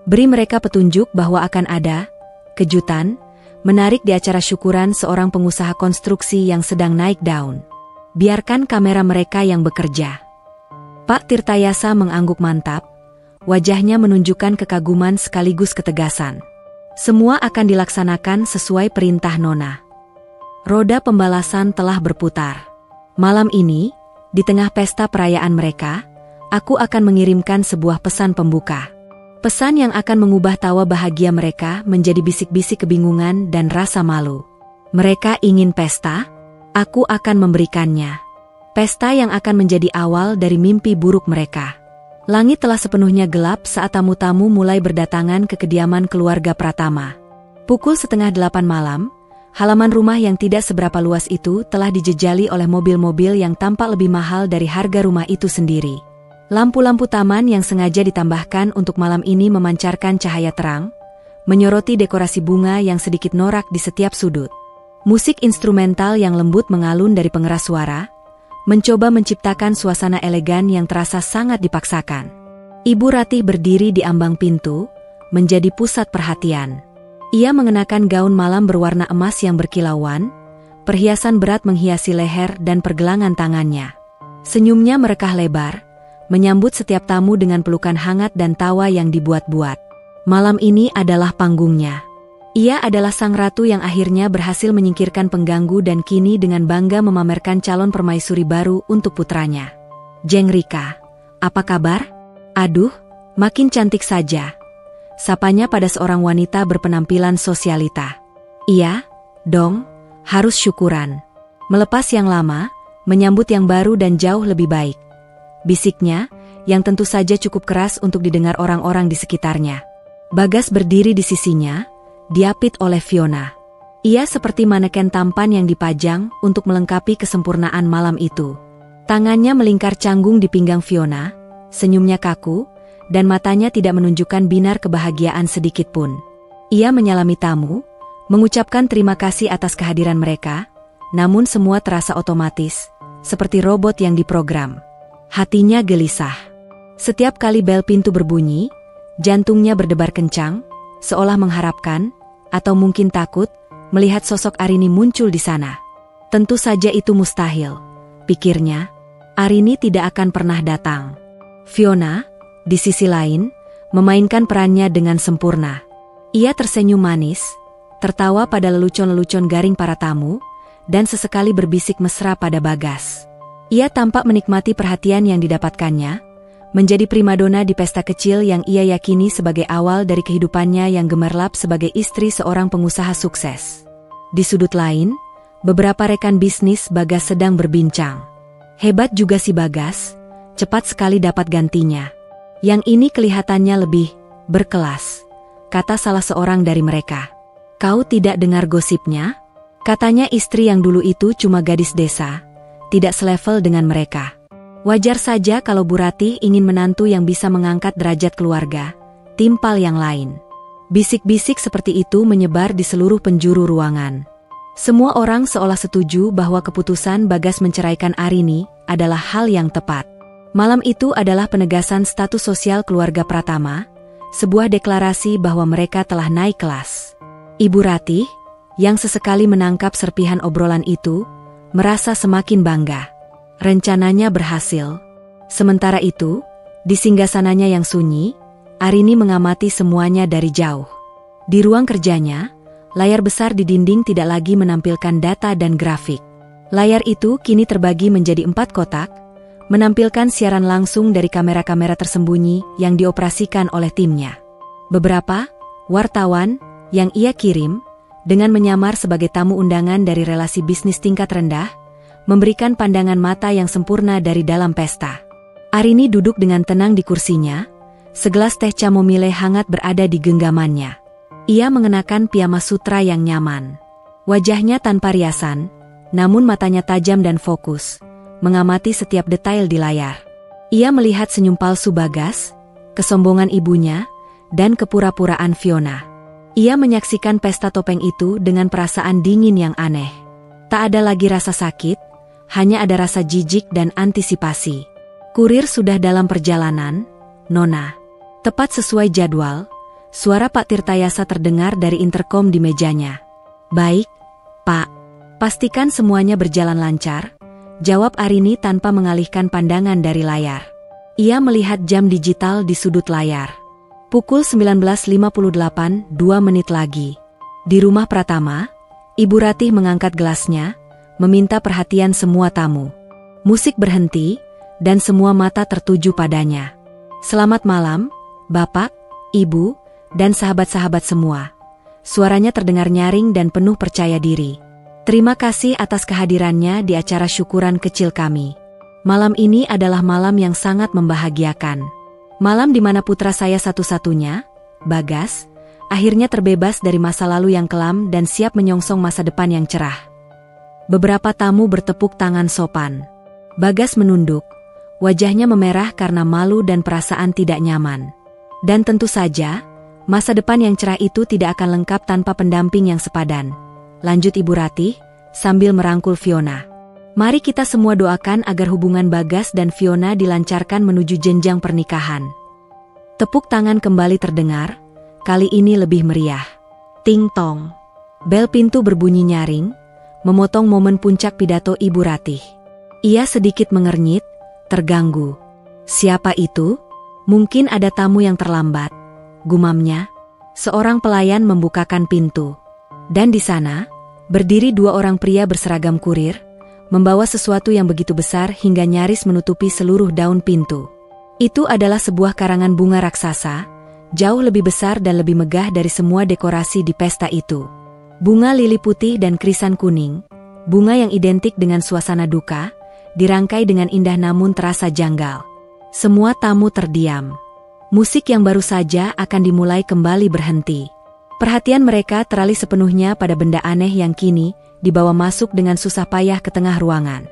[SPEAKER 1] Beri mereka petunjuk bahwa akan ada kejutan menarik di acara syukuran seorang pengusaha konstruksi yang sedang naik daun. Biarkan kamera mereka yang bekerja. Pak Tirtayasa mengangguk mantap, wajahnya menunjukkan kekaguman sekaligus ketegasan. Semua akan dilaksanakan sesuai perintah Nona. Roda pembalasan telah berputar. Malam ini, di tengah pesta perayaan mereka, aku akan mengirimkan sebuah pesan pembuka. Pesan yang akan mengubah tawa bahagia mereka menjadi bisik-bisik kebingungan dan rasa malu. Mereka ingin pesta, aku akan memberikannya. Pesta yang akan menjadi awal dari mimpi buruk mereka. Langit telah sepenuhnya gelap saat tamu-tamu mulai berdatangan ke kediaman keluarga Pratama. Pukul 7:30 malam, halaman rumah yang tidak seberapa luas itu telah dijejali oleh mobil-mobil yang tampak lebih mahal dari harga rumah itu sendiri. Lampu-lampu taman yang sengaja ditambahkan untuk malam ini memancarkan cahaya terang, menyoroti dekorasi bunga yang sedikit norak di setiap sudut. Musik instrumental yang lembut mengalun dari pengeras suara, mencoba menciptakan suasana elegan yang terasa sangat dipaksakan. Ibu Ratih berdiri di ambang pintu, menjadi pusat perhatian. Ia mengenakan gaun malam berwarna emas yang berkilauan, perhiasan berat menghiasi leher dan pergelangan tangannya. Senyumnya merekah lebar, menyambut setiap tamu dengan pelukan hangat dan tawa yang dibuat-buat. Malam ini adalah panggungnya. Ia adalah sang ratu yang akhirnya berhasil menyingkirkan pengganggu dan kini dengan bangga memamerkan calon permaisuri baru untuk putranya. Jeng Rika, apa kabar? Aduh, makin cantik saja. Sapanya pada seorang wanita berpenampilan sosialita. Iya, dong, harus syukuran. Melepas yang lama, menyambut yang baru dan jauh lebih baik. Bisiknya, yang tentu saja cukup keras untuk didengar orang-orang di sekitarnya. Bagas berdiri di sisinya, diapit oleh Fiona. Ia seperti maneken tampan yang dipajang untuk melengkapi kesempurnaan malam itu. Tangannya melingkar canggung di pinggang Fiona, senyumnya kaku, dan matanya tidak menunjukkan binar kebahagiaan sedikitpun. Ia menyalami tamu, mengucapkan terima kasih atas kehadiran mereka, namun semua terasa otomatis, seperti robot yang diprogram. Hatinya gelisah. Setiap kali bel pintu berbunyi, jantungnya berdebar kencang, seolah mengharapkan, atau mungkin takut, melihat sosok Arini muncul di sana. Tentu saja itu mustahil, pikirnya. Arini tidak akan pernah datang. Fiona, di sisi lain, memainkan perannya dengan sempurna. Ia tersenyum manis, tertawa pada lelucon-lelucon garing para tamu, dan sesekali berbisik mesra pada Bagas. Ia tampak menikmati perhatian yang didapatkannya, menjadi primadona di pesta kecil yang ia yakini sebagai awal dari kehidupannya yang gemerlap sebagai istri seorang pengusaha sukses. Di sudut lain, beberapa rekan bisnis Bagas sedang berbincang. Hebat juga si Bagas, cepat sekali dapat gantinya. Yang ini kelihatannya lebih berkelas, kata salah seorang dari mereka. Kau tidak dengar gosipnya? Katanya istri yang dulu itu cuma gadis desa, tidak selevel dengan mereka. Wajar saja kalau Bu Ratih ingin menantu yang bisa mengangkat derajat keluarga, timpal yang lain. Bisik-bisik seperti itu menyebar di seluruh penjuru ruangan. Semua orang seolah setuju bahwa keputusan Bagas menceraikan Arini adalah hal yang tepat. Malam itu adalah penegasan status sosial keluarga Pratama, sebuah deklarasi bahwa mereka telah naik kelas. Ibu Ratih, yang sesekali menangkap serpihan obrolan itu, merasa semakin bangga. Rencananya berhasil. Sementara itu, di singgasananya yang sunyi, Arini mengamati semuanya dari jauh. Di ruang kerjanya, layar besar di dinding tidak lagi menampilkan data dan grafik. Layar itu kini terbagi menjadi 4 kotak, menampilkan siaran langsung dari kamera-kamera tersembunyi yang dioperasikan oleh timnya. Beberapa wartawan yang ia kirim, dengan menyamar sebagai tamu undangan dari relasi bisnis tingkat rendah, memberikan pandangan mata yang sempurna dari dalam pesta. Arini duduk dengan tenang di kursinya, segelas teh chamomile hangat berada di genggamannya. Ia mengenakan piyama sutra yang nyaman. Wajahnya tanpa riasan, namun matanya tajam dan fokus, mengamati setiap detail di layar. Ia melihat senyum palsu Bagas, kesombongan ibunya, dan kepura-puraan Fiona. Ia menyaksikan pesta topeng itu dengan perasaan dingin yang aneh. Tak ada lagi rasa sakit, hanya ada rasa jijik dan antisipasi. Kurir sudah dalam perjalanan, Nona. Tepat sesuai jadwal, suara Pak Tirtayasa terdengar dari interkom di mejanya. Baik, Pak. Pastikan semuanya berjalan lancar, jawab Arini tanpa mengalihkan pandangan dari layar. Ia melihat jam digital di sudut layar. Pukul 19.58, 2 menit lagi. Di rumah Pratama, Ibu Ratih mengangkat gelasnya, meminta perhatian semua tamu. Musik berhenti, dan semua mata tertuju padanya. Selamat malam, Bapak, Ibu, dan sahabat-sahabat semua. Suaranya terdengar nyaring dan penuh percaya diri. Terima kasih atas kehadirannya di acara syukuran kecil kami. Malam ini adalah malam yang sangat membahagiakan. Malam di mana putra saya satu-satunya, Bagas, akhirnya terbebas dari masa lalu yang kelam dan siap menyongsong masa depan yang cerah. Beberapa tamu bertepuk tangan sopan. Bagas menunduk, wajahnya memerah karena malu dan perasaan tidak nyaman. Dan tentu saja, masa depan yang cerah itu tidak akan lengkap tanpa pendamping yang sepadan. Lanjut Ibu Ratih, sambil merangkul Fiona. Mari kita semua doakan agar hubungan Bagas dan Fiona dilancarkan menuju jenjang pernikahan. Tepuk tangan kembali terdengar, kali ini lebih meriah. Ting tong. Bel pintu berbunyi nyaring, memotong momen puncak pidato Ibu Ratih. Ia sedikit mengernyit, terganggu. Siapa itu? Mungkin ada tamu yang terlambat, gumamnya. Seorang pelayan membukakan pintu. Dan di sana, berdiri dua orang pria berseragam kurir, membawa sesuatu yang begitu besar hingga nyaris menutupi seluruh daun pintu. Itu adalah sebuah karangan bunga raksasa, jauh lebih besar dan lebih megah dari semua dekorasi di pesta itu. Bunga lili putih dan krisan kuning, bunga yang identik dengan suasana duka, dirangkai dengan indah namun terasa janggal. Semua tamu terdiam. Musik yang baru saja akan dimulai kembali berhenti. Perhatian mereka teralih sepenuhnya pada benda aneh yang kini dibawa masuk dengan susah payah ke tengah ruangan.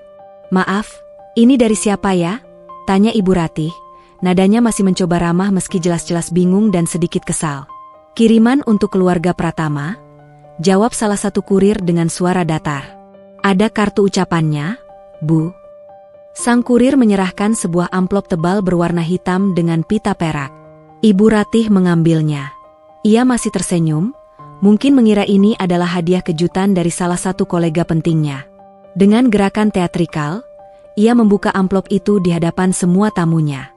[SPEAKER 1] Maaf, ini dari siapa ya? Tanya Ibu Ratih, nadanya masih mencoba ramah meski jelas-jelas bingung dan sedikit kesal. Kiriman untuk keluarga Pratama, jawab salah satu kurir dengan suara datar. Ada kartu ucapannya, Bu. Sang kurir menyerahkan sebuah amplop tebal berwarna hitam dengan pita perak. Ibu Ratih mengambilnya. Ia masih tersenyum, mungkin mengira ini adalah hadiah kejutan dari salah satu kolega pentingnya. Dengan gerakan teatrikal, ia membuka amplop itu di hadapan semua tamunya.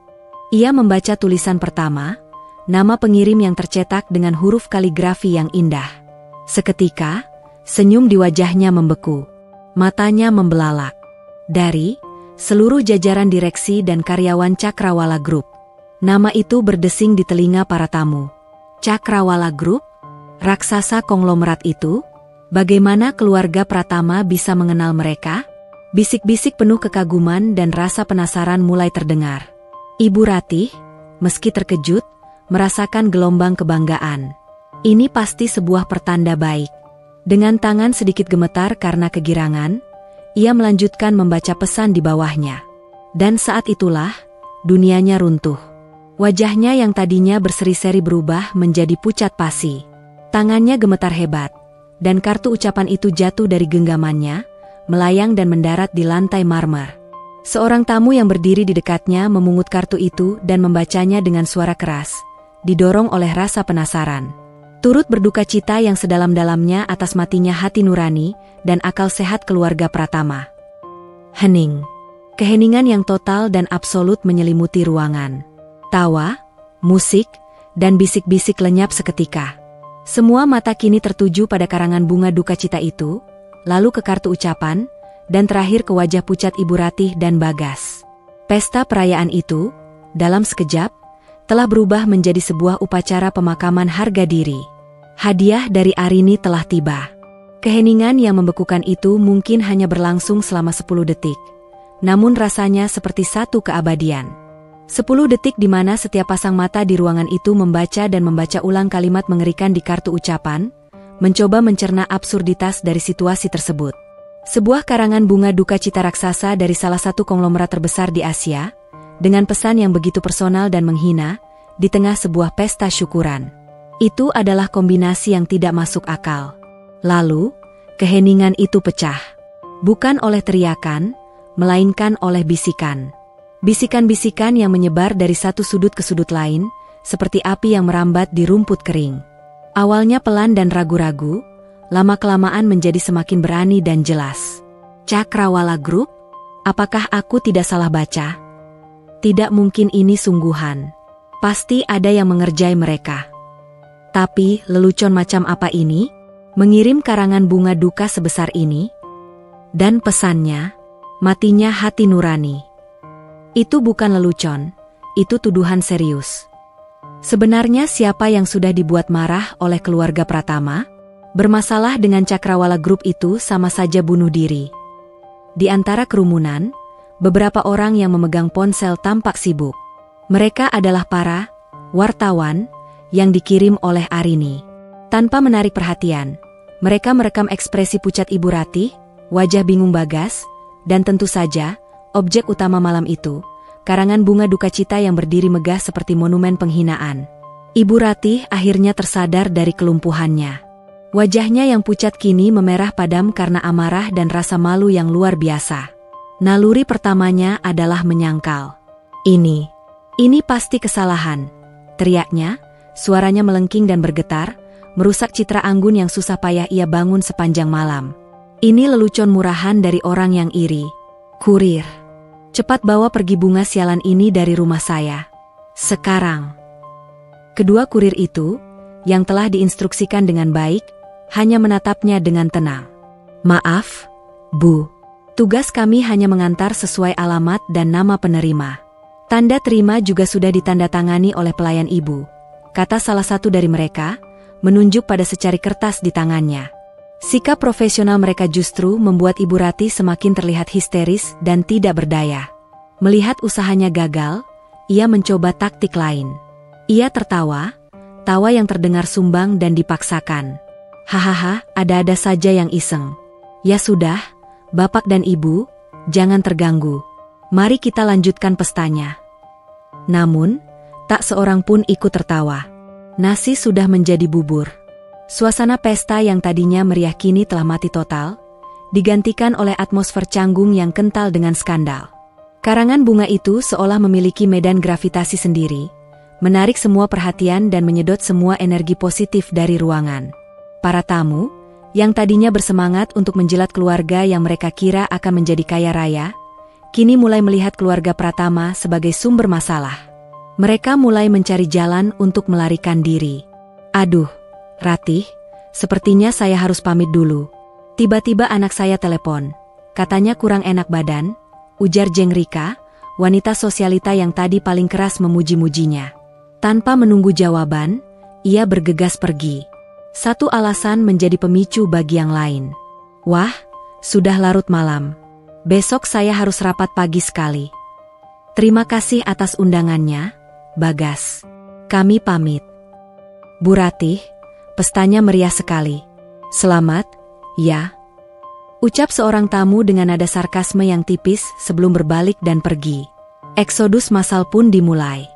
[SPEAKER 1] Ia membaca tulisan pertama, nama pengirim yang tercetak dengan huruf kaligrafi yang indah. Seketika, senyum di wajahnya membeku. Matanya membelalak. Dari seluruh jajaran direksi dan karyawan Cakrawala Group. Nama itu berdesing di telinga para tamu. Cakrawala Group? Raksasa konglomerat itu? Bagaimana keluarga Pratama bisa mengenal mereka? Bisik-bisik penuh kekaguman dan rasa penasaran mulai terdengar. Ibu Ratih, meski terkejut, merasakan gelombang kebanggaan. Ini pasti sebuah pertanda baik. Dengan tangan sedikit gemetar karena kegirangan, ia melanjutkan membaca pesan di bawahnya. Dan saat itulah, dunianya runtuh. Wajahnya yang tadinya berseri-seri berubah menjadi pucat pasi. Tangannya gemetar hebat, dan kartu ucapan itu jatuh dari genggamannya, melayang dan mendarat di lantai marmer. Seorang tamu yang berdiri di dekatnya memungut kartu itu dan membacanya dengan suara keras, didorong oleh rasa penasaran. Turut berduka cita yang sedalam-dalamnya atas matinya hati nurani dan akal sehat keluarga Pratama. Hening. Keheningan yang total dan absolut menyelimuti ruangan. Tawa, musik, dan bisik-bisik lenyap seketika. Semua mata kini tertuju pada karangan bunga duka cita itu, lalu ke kartu ucapan, dan terakhir ke wajah pucat Ibu Ratih dan Bagas. Pesta perayaan itu, dalam sekejap, telah berubah menjadi sebuah upacara pemakaman harga diri. Hadiah dari Arini telah tiba. Keheningan yang membekukan itu mungkin hanya berlangsung selama 10 detik. Namun rasanya seperti satu keabadian. 10 detik di mana setiap pasang mata di ruangan itu membaca dan membaca ulang kalimat mengerikan di kartu ucapan, mencoba mencerna absurditas dari situasi tersebut. Sebuah karangan bunga duka cita raksasa dari salah satu konglomerat terbesar di Asia, dengan pesan yang begitu personal dan menghina, di tengah sebuah pesta syukuran. Itu adalah kombinasi yang tidak masuk akal. Lalu, keheningan itu pecah. Bukan oleh teriakan, melainkan oleh bisikan. Bisikan-bisikan yang menyebar dari satu sudut ke sudut lain, seperti api yang merambat di rumput kering. Awalnya pelan dan ragu-ragu, lama-kelamaan menjadi semakin berani dan jelas. Cakrawala Group? Apakah aku tidak salah baca? Tidak mungkin ini sungguhan. Pasti ada yang mengerjai mereka. Tapi lelucon macam apa ini? Mengirim karangan bunga duka sebesar ini? Dan pesannya, matinya hati nurani. Itu bukan lelucon, itu tuduhan serius. Sebenarnya siapa yang sudah dibuat marah oleh keluarga Pratama? Bermasalah dengan Cakrawala Group itu sama saja bunuh diri. Di antara kerumunan, beberapa orang yang memegang ponsel tampak sibuk. Mereka adalah para wartawan yang dikirim oleh Arini. Tanpa menarik perhatian, mereka merekam ekspresi pucat Ibu Ratih, wajah bingung Bagas, dan tentu saja, objek utama malam itu, karangan bunga duka cita yang berdiri megah seperti monumen penghinaan. Ibu Ratih akhirnya tersadar dari kelumpuhannya. Wajahnya yang pucat kini memerah padam karena amarah dan rasa malu yang luar biasa. Naluri pertamanya adalah menyangkal. Ini pasti kesalahan, teriaknya, suaranya melengking dan bergetar, merusak citra anggun yang susah payah ia bangun sepanjang malam. Ini lelucon murahan dari orang yang iri. Kurir, cepat bawa pergi bunga sialan ini dari rumah saya. Sekarang. Kedua kurir itu, yang telah diinstruksikan dengan baik, hanya menatapnya dengan tenang. Maaf, Bu. Tugas kami hanya mengantar sesuai alamat dan nama penerima. Tanda terima juga sudah ditandatangani oleh pelayan ibu, kata salah satu dari mereka, menunjuk pada secari kertas di tangannya. Sikap profesional mereka justru membuat Ibu Ratih semakin terlihat histeris dan tidak berdaya. Melihat usahanya gagal, ia mencoba taktik lain. Ia tertawa, tawa yang terdengar sumbang dan dipaksakan. Hahaha, ada-ada saja yang iseng. Ya sudah, Bapak dan Ibu, jangan terganggu. Mari kita lanjutkan pestanya. Namun, tak seorang pun ikut tertawa. Nasi sudah menjadi bubur. Suasana pesta yang tadinya meriah kini telah mati total, digantikan oleh atmosfer canggung yang kental dengan skandal. Karangan bunga itu seolah memiliki medan gravitasi sendiri, menarik semua perhatian dan menyedot semua energi positif dari ruangan. Para tamu, yang tadinya bersemangat untuk menjilat keluarga yang mereka kira akan menjadi kaya raya, kini mulai melihat keluarga Pratama sebagai sumber masalah. Mereka mulai mencari jalan untuk melarikan diri. Aduh, Ratih, sepertinya saya harus pamit dulu. Tiba-tiba anak saya telepon. Katanya kurang enak badan, ujar Jeng Rika, wanita sosialita yang tadi paling keras memuji-mujinya. Tanpa menunggu jawaban, ia bergegas pergi. Satu alasan menjadi pemicu bagi yang lain. Wah, sudah larut malam. Besok saya harus rapat pagi sekali. Terima kasih atas undangannya, Bagas. Kami pamit. Bu Ratih, pestanya meriah sekali. Selamat, ya. Ucap seorang tamu dengan nada sarkasme yang tipis sebelum berbalik dan pergi. Eksodus massal pun dimulai.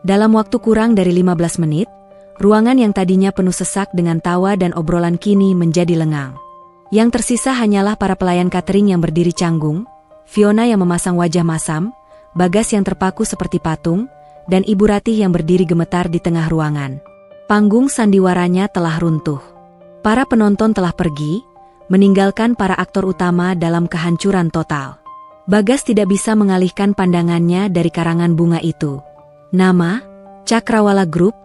[SPEAKER 1] Dalam waktu kurang dari 15 menit, ruangan yang tadinya penuh sesak dengan tawa dan obrolan kini menjadi lengang. Yang tersisa hanyalah para pelayan catering yang berdiri canggung, Fiona yang memasang wajah masam, Bagas yang terpaku seperti patung, dan Ibu Ratih yang berdiri gemetar di tengah ruangan. Panggung sandiwaranya telah runtuh. Para penonton telah pergi, meninggalkan para aktor utama dalam kehancuran total. Bagas tidak bisa mengalihkan pandangannya dari karangan bunga itu. Nama, Cakrawala Group,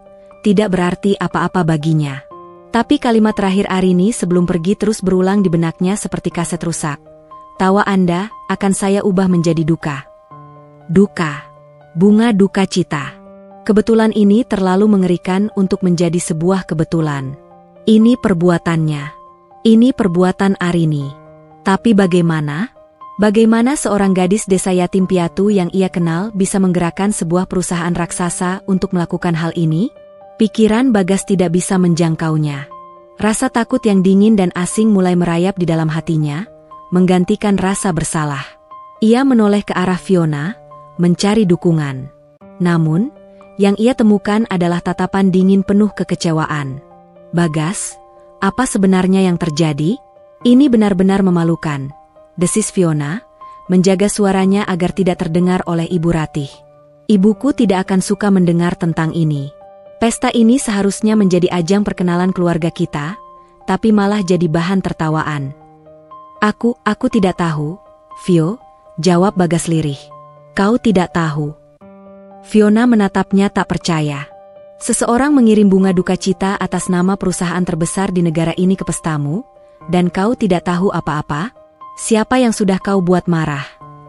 [SPEAKER 1] tidak berarti apa-apa baginya. Tapi kalimat terakhir Arini sebelum pergi terus berulang di benaknya seperti kaset rusak. Tawa Anda akan saya ubah menjadi duka. Duka. Bunga duka cita. Kebetulan ini terlalu mengerikan untuk menjadi sebuah kebetulan. Ini perbuatannya. Ini perbuatan Arini. Tapi bagaimana? Bagaimana seorang gadis desa yatim piatu yang ia kenal bisa menggerakkan sebuah perusahaan raksasa untuk melakukan hal ini? Pikiran Bagas tidak bisa menjangkaunya. Rasa takut yang dingin dan asing mulai merayap di dalam hatinya, menggantikan rasa bersalah. Ia menoleh ke arah Fiona, mencari dukungan. Namun, yang ia temukan adalah tatapan dingin penuh kekecewaan. Bagas, apa sebenarnya yang terjadi? Ini benar-benar memalukan, desis Fiona, menjaga suaranya agar tidak terdengar oleh Ibu Ratih. Ibuku tidak akan suka mendengar tentang ini. Pesta ini seharusnya menjadi ajang perkenalan keluarga kita, tapi malah jadi bahan tertawaan. Aku tidak tahu, Vio, jawab Bagas lirih. Kau tidak tahu. Fiona menatapnya tak percaya. Seseorang mengirim bunga duka cita atas nama perusahaan terbesar di negara ini ke pestamu, dan kau tidak tahu apa-apa? Siapa yang sudah kau buat marah,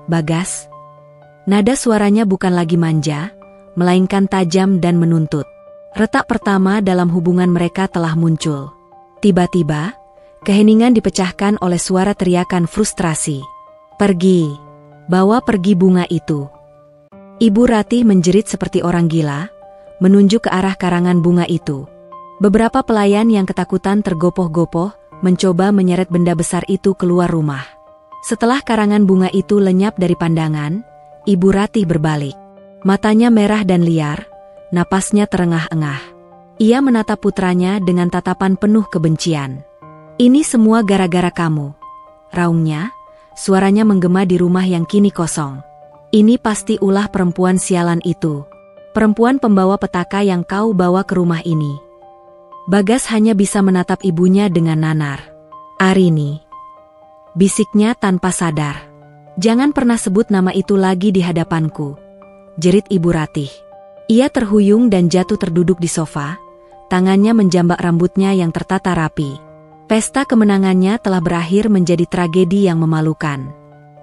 [SPEAKER 1] Bagas? Nada suaranya bukan lagi manja, melainkan tajam dan menuntut. Retak pertama dalam hubungan mereka telah muncul. Tiba-tiba, keheningan dipecahkan oleh suara teriakan frustrasi. Pergi! Bawa pergi bunga itu! Ibu Ratih menjerit seperti orang gila, menunjuk ke arah karangan bunga itu. Beberapa pelayan yang ketakutan tergopoh-gopoh, mencoba menyeret benda besar itu keluar rumah. Setelah karangan bunga itu lenyap dari pandangan, Ibu Ratih berbalik. Matanya merah dan liar, napasnya terengah-engah. Ia menatap putranya dengan tatapan penuh kebencian. Ini semua gara-gara kamu, raungnya, suaranya menggema di rumah yang kini kosong. Ini pasti ulah perempuan sialan itu. Perempuan pembawa petaka yang kau bawa ke rumah ini. Bagas hanya bisa menatap ibunya dengan nanar. Arini, bisiknya tanpa sadar. Jangan pernah sebut nama itu lagi di hadapanku, jerit Ibu Ratih. Ia terhuyung dan jatuh terduduk di sofa, tangannya menjambak rambutnya yang tertata rapi. Pesta kemenangannya telah berakhir menjadi tragedi yang memalukan.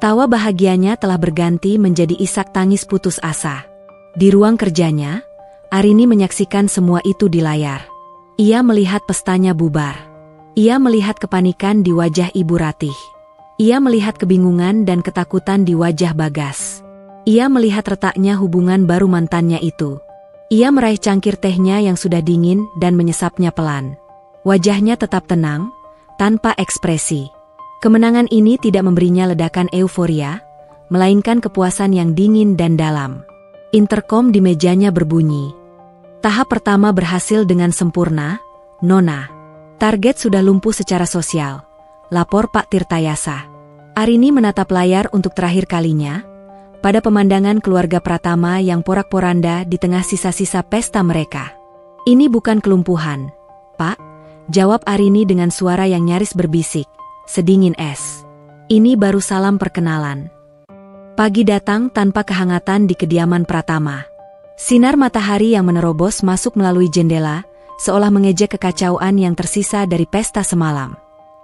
[SPEAKER 1] Tawa bahagianya telah berganti menjadi isak tangis putus asa. Di ruang kerjanya, Arini menyaksikan semua itu di layar. Ia melihat pestanya bubar. Ia melihat kepanikan di wajah Ibu Ratih. Ia melihat kebingungan dan ketakutan di wajah Bagas. Ia melihat retaknya hubungan baru mantannya itu. Ia meraih cangkir tehnya yang sudah dingin dan menyesapnya pelan. Wajahnya tetap tenang, tanpa ekspresi. Kemenangan ini tidak memberinya ledakan euforia, melainkan kepuasan yang dingin dan dalam. Interkom di mejanya berbunyi. Tahap pertama berhasil dengan sempurna, Nona. Target sudah lumpuh secara sosial, lapor Pak Tirtayasa. Arini menatap layar untuk terakhir kalinya, pada pemandangan keluarga Pratama yang porak-poranda di tengah sisa-sisa pesta mereka. Ini bukan kelumpuhan, Pak, jawab Arini dengan suara yang nyaris berbisik, sedingin es. Ini baru salam perkenalan. Pagi datang tanpa kehangatan di kediaman Pratama. Sinar matahari yang menerobos masuk melalui jendela, seolah mengejek kekacauan yang tersisa dari pesta semalam.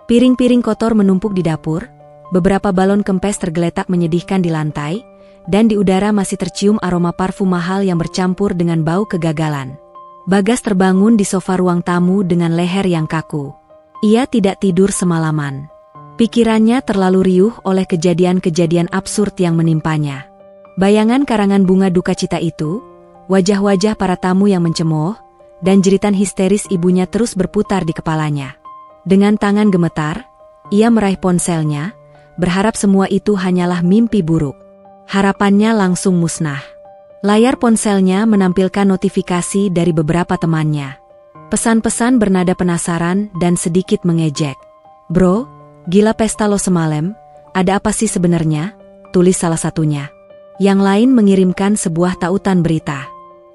[SPEAKER 1] Piring-piring kotor menumpuk di dapur, beberapa balon kempes tergeletak menyedihkan di lantai, dan di udara masih tercium aroma parfum mahal yang bercampur dengan bau kegagalan. Bagas terbangun di sofa ruang tamu dengan leher yang kaku. Ia tidak tidur semalaman. Pikirannya terlalu riuh oleh kejadian-kejadian absurd yang menimpanya. Bayangan karangan bunga duka cita itu, wajah-wajah para tamu yang mencemooh, dan jeritan histeris ibunya terus berputar di kepalanya. Dengan tangan gemetar, ia meraih ponselnya, berharap semua itu hanyalah mimpi buruk. Harapannya langsung musnah. Layar ponselnya menampilkan notifikasi dari beberapa temannya. Pesan-pesan bernada penasaran dan sedikit mengejek. Bro, gila pesta lo semalam, ada apa sih sebenarnya? Tulis salah satunya. Yang lain mengirimkan sebuah tautan berita.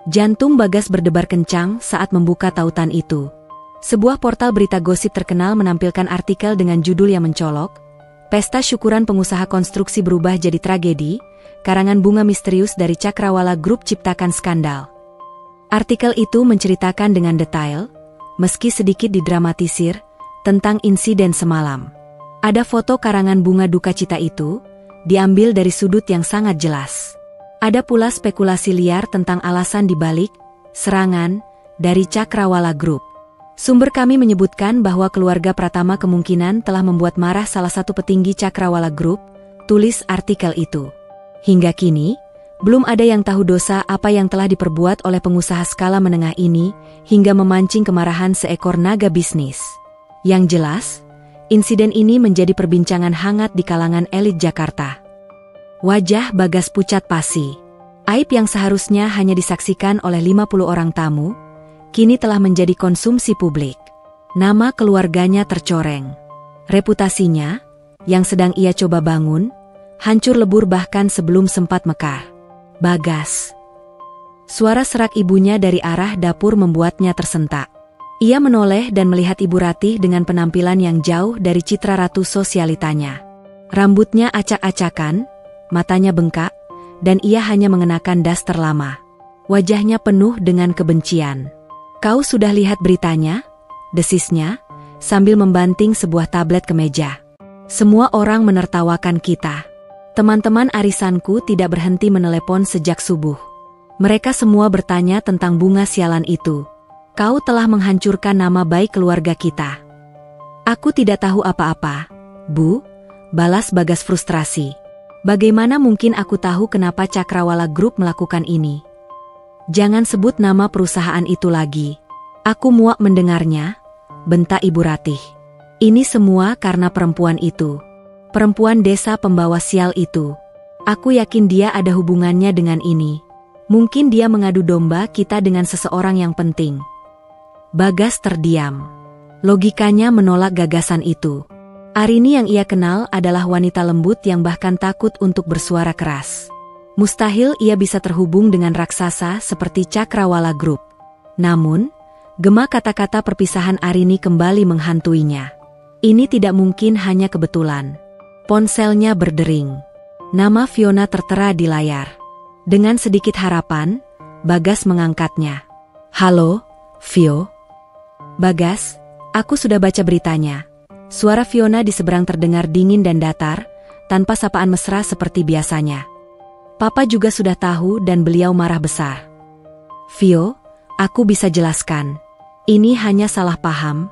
[SPEAKER 1] Jantung Bagas berdebar kencang saat membuka tautan itu. Sebuah portal berita gosip terkenal menampilkan artikel dengan judul yang mencolok, Pesta syukuran pengusaha konstruksi berubah jadi tragedi, karangan bunga misterius dari Cakrawala Group ciptakan skandal. Artikel itu menceritakan dengan detail, meski sedikit didramatisir, tentang insiden semalam. Ada foto karangan bunga duka cita itu, diambil dari sudut yang sangat jelas. Ada pula spekulasi liar tentang alasan dibalik serangan dari Cakrawala Group. Sumber kami menyebutkan bahwa keluarga Pratama kemungkinan telah membuat marah salah satu petinggi Cakrawala Group, tulis artikel itu. Hingga kini, belum ada yang tahu dosa apa yang telah diperbuat oleh pengusaha skala menengah ini, hingga memancing kemarahan seekor naga bisnis. Yang jelas, insiden ini menjadi perbincangan hangat di kalangan elit Jakarta. Wajah Bagas pucat pasi. Aib yang seharusnya hanya disaksikan oleh 50 orang tamu, kini telah menjadi konsumsi publik. Nama keluarganya tercoreng. Reputasinya, yang sedang ia coba bangun, Hancur lebur bahkan sebelum sempat mekar. Bagas. Suara serak ibunya dari arah dapur membuatnya tersentak. Ia menoleh dan melihat Ibu Ratih dengan penampilan yang jauh dari citra ratu sosialitanya. Rambutnya acak-acakan, matanya bengkak, dan ia hanya mengenakan daster lama. Wajahnya penuh dengan kebencian. "Kau sudah lihat beritanya?" desisnya, sambil membanting sebuah tablet ke meja. "Semua orang menertawakan kita. Teman-teman arisanku tidak berhenti menelepon sejak subuh. Mereka semua bertanya tentang bunga sialan itu. Kau telah menghancurkan nama baik keluarga kita." "Aku tidak tahu apa-apa, Bu," balas Bagas frustrasi. "Bagaimana mungkin aku tahu kenapa Cakrawala Group melakukan ini? Jangan sebut nama perusahaan itu lagi. Aku muak mendengarnya," bentak Ibu Ratih. "Ini semua karena perempuan itu. Perempuan desa pembawa sial itu. Aku yakin dia ada hubungannya dengan ini. Mungkin dia mengadu domba kita dengan seseorang yang penting." Bagas terdiam. Logikanya menolak gagasan itu. Arini yang ia kenal adalah wanita lembut yang bahkan takut untuk bersuara keras. Mustahil ia bisa terhubung dengan raksasa seperti Cakrawala Group. Namun, gema kata-kata perpisahan Arini kembali menghantuinya. Ini tidak mungkin hanya kebetulan. Ponselnya berdering. Nama Fiona tertera di layar. Dengan sedikit harapan, Bagas mengangkatnya. "Halo, Vio." "Bagas, aku sudah baca beritanya." Suara Fiona di seberang terdengar dingin dan datar, tanpa sapaan mesra seperti biasanya. "Papa juga sudah tahu dan beliau marah besar." "Vio, aku bisa jelaskan. Ini hanya salah paham."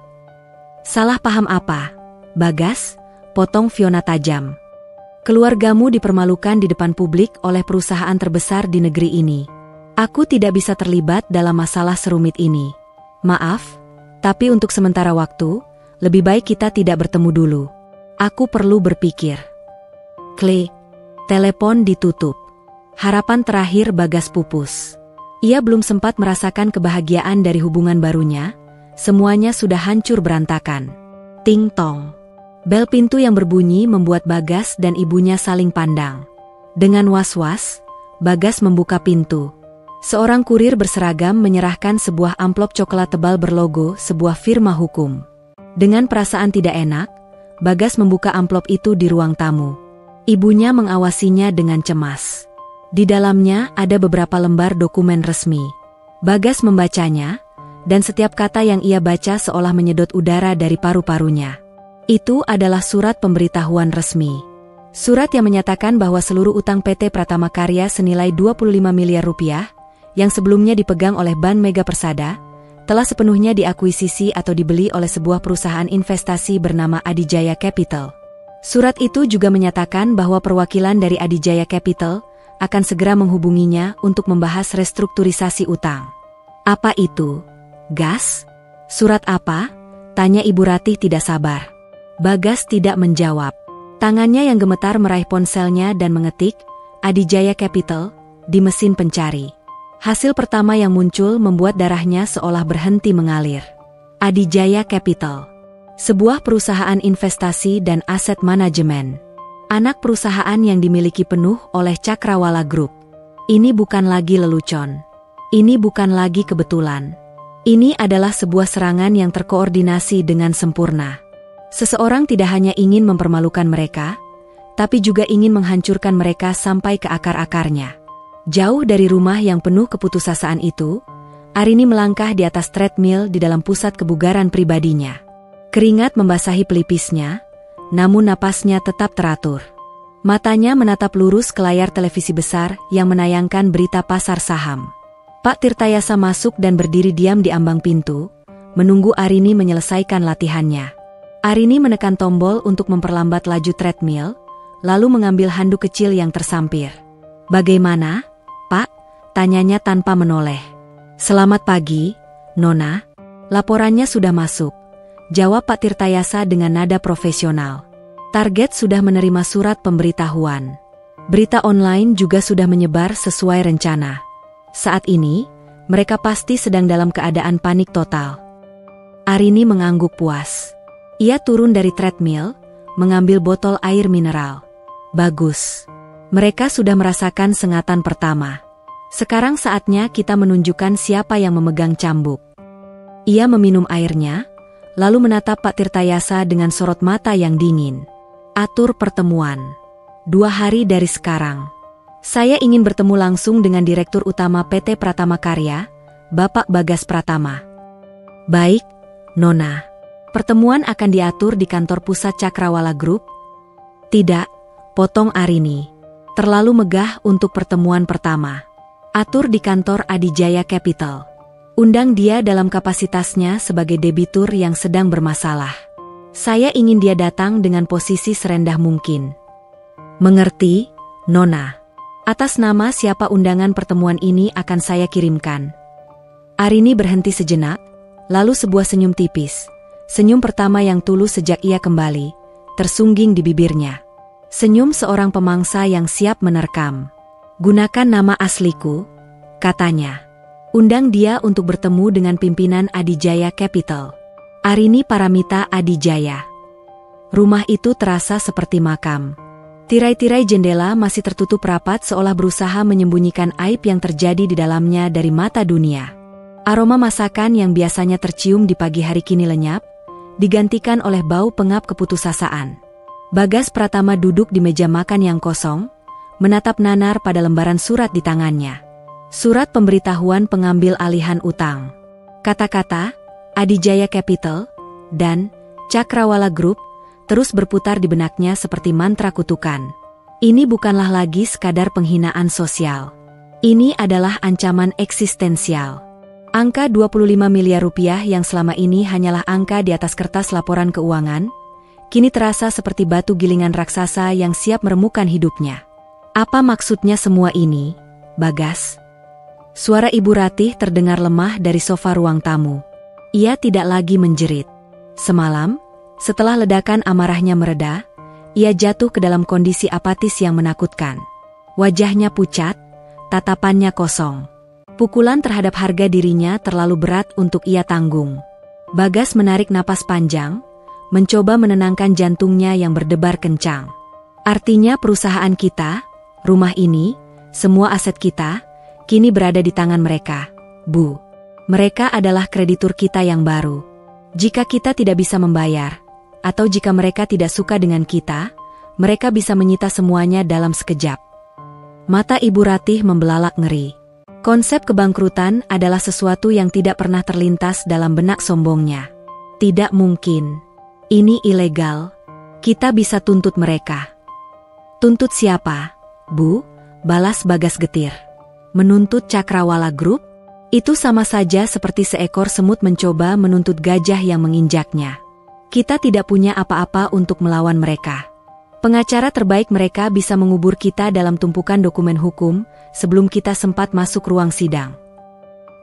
[SPEAKER 1] "Salah paham apa, Bagas?" potong Fiona tajam. "Keluargamu dipermalukan di depan publik oleh perusahaan terbesar di negeri ini. Aku tidak bisa terlibat dalam masalah serumit ini. Maaf, tapi untuk sementara waktu, lebih baik kita tidak bertemu dulu. Aku perlu berpikir." Klik. Telepon ditutup. Harapan terakhir Bagas pupus. Ia belum sempat merasakan kebahagiaan dari hubungan barunya, semuanya sudah hancur berantakan. Ting tong. Bel pintu yang berbunyi membuat Bagas dan ibunya saling pandang. Dengan was-was, Bagas membuka pintu. Seorang kurir berseragam menyerahkan sebuah amplop coklat tebal berlogo sebuah firma hukum. Dengan perasaan tidak enak, Bagas membuka amplop itu di ruang tamu. Ibunya mengawasinya dengan cemas. Di dalamnya ada beberapa lembar dokumen resmi. Bagas membacanya, dan setiap kata yang ia baca seolah menyedot udara dari paru-parunya. Itu adalah surat pemberitahuan resmi. Surat yang menyatakan bahwa seluruh utang PT Pratama Karya senilai 25 miliar rupiah, yang sebelumnya dipegang oleh Bank Mega Persada, telah sepenuhnya diakuisisi atau dibeli oleh sebuah perusahaan investasi bernama Adijaya Capital. Surat itu juga menyatakan bahwa perwakilan dari Adijaya Capital akan segera menghubunginya untuk membahas restrukturisasi utang. "Apa itu, Gas? Surat apa?" tanya Ibu Ratih tidak sabar. Bagas tidak menjawab. Tangannya yang gemetar meraih ponselnya dan mengetik, "Adijaya Capital," di mesin pencari. Hasil pertama yang muncul membuat darahnya seolah berhenti mengalir. Adijaya Capital. Sebuah perusahaan investasi dan aset manajemen. Anak perusahaan yang dimiliki penuh oleh Cakrawala Group. Ini bukan lagi lelucon. Ini bukan lagi kebetulan. Ini adalah sebuah serangan yang terkoordinasi dengan sempurna. Seseorang tidak hanya ingin mempermalukan mereka, tapi juga ingin menghancurkan mereka sampai ke akar-akarnya. Jauh dari rumah yang penuh keputusasaan itu, Arini melangkah di atas treadmill di dalam pusat kebugaran pribadinya. Keringat membasahi pelipisnya, namun napasnya tetap teratur. Matanya menatap lurus ke layar televisi besar yang menayangkan berita pasar saham. Pak Tirtayasa masuk dan berdiri diam di ambang pintu, menunggu Arini menyelesaikan latihannya. Arini menekan tombol untuk memperlambat laju treadmill, lalu mengambil handuk kecil yang tersampir. "Bagaimana, Pak?" tanyanya tanpa menoleh. "Selamat pagi, Nona. Laporannya sudah masuk," jawab Pak Tirtayasa dengan nada profesional. "Target sudah menerima surat pemberitahuan. Berita online juga sudah menyebar sesuai rencana. Saat ini, mereka pasti sedang dalam keadaan panik total." Arini mengangguk puas. Ia turun dari treadmill, mengambil botol air mineral. Bagus. Mereka sudah merasakan sengatan pertama. Sekarang saatnya kita menunjukkan siapa yang memegang cambuk. Ia meminum airnya, lalu menatap Pak Tirtayasa dengan sorot mata yang dingin. Atur pertemuan. 2 hari dari sekarang. Saya ingin bertemu langsung dengan Direktur Utama PT Pratama Karya, Bapak Bagas Pratama. Baik, Nona. Pertemuan akan diatur di kantor pusat Cakrawala Group? Tidak, potong Arini. Terlalu megah untuk pertemuan pertama. Atur di kantor Adijaya Capital. Undang dia dalam kapasitasnya sebagai debitur yang sedang bermasalah. Saya ingin dia datang dengan posisi serendah mungkin. Mengerti, Nona? Atas nama siapa undangan pertemuan ini akan saya kirimkan. Arini berhenti sejenak, lalu sebuah senyum tipis. Senyum pertama yang tulus sejak ia kembali, tersungging di bibirnya. Senyum seorang pemangsa yang siap menerkam. Gunakan nama asliku, katanya. Undang dia untuk bertemu dengan pimpinan Adijaya Capital. Arini Paramita Adijaya. Rumah itu terasa seperti makam. Tirai-tirai jendela masih tertutup rapat seolah berusaha menyembunyikan aib yang terjadi di dalamnya dari mata dunia. Aroma masakan yang biasanya tercium di pagi hari kini lenyap, digantikan oleh bau pengap keputusasaan. Bagas Pratama duduk di meja makan yang kosong, menatap nanar pada lembaran surat di tangannya. Surat pemberitahuan pengambil alihan utang. Kata-kata, Adijaya Capital, dan Cakrawala Group, terus berputar di benaknya seperti mantra kutukan. Ini bukanlah lagi sekadar penghinaan sosial. Ini adalah ancaman eksistensial. Angka 25 miliar rupiah yang selama ini hanyalah angka di atas kertas laporan keuangan, kini terasa seperti batu gilingan raksasa yang siap meremukkan hidupnya. Apa maksudnya semua ini, Bagas? Suara Ibu Ratih terdengar lemah dari sofa ruang tamu. Ia tidak lagi menjerit. Semalam, setelah ledakan amarahnya mereda, ia jatuh ke dalam kondisi apatis yang menakutkan. Wajahnya pucat, tatapannya kosong. Pukulan terhadap harga dirinya terlalu berat untuk ia tanggung. Bagas menarik napas panjang, mencoba menenangkan jantungnya yang berdebar kencang. Artinya perusahaan kita, rumah ini, semua aset kita, kini berada di tangan mereka, Bu. Mereka adalah kreditur kita yang baru. Jika kita tidak bisa membayar, atau jika mereka tidak suka dengan kita, mereka bisa menyita semuanya dalam sekejap. Mata Ibu Ratih membelalak ngeri. Konsep kebangkrutan adalah sesuatu yang tidak pernah terlintas dalam benak sombongnya. Tidak mungkin. Ini ilegal. Kita bisa tuntut mereka. Tuntut siapa, Bu? Balas Bagas getir. Menuntut Cakrawala Group? Itu sama saja seperti seekor semut mencoba menuntut gajah yang menginjaknya. Kita tidak punya apa-apa untuk melawan mereka. Pengacara terbaik mereka bisa mengubur kita dalam tumpukan dokumen hukum sebelum kita sempat masuk ruang sidang.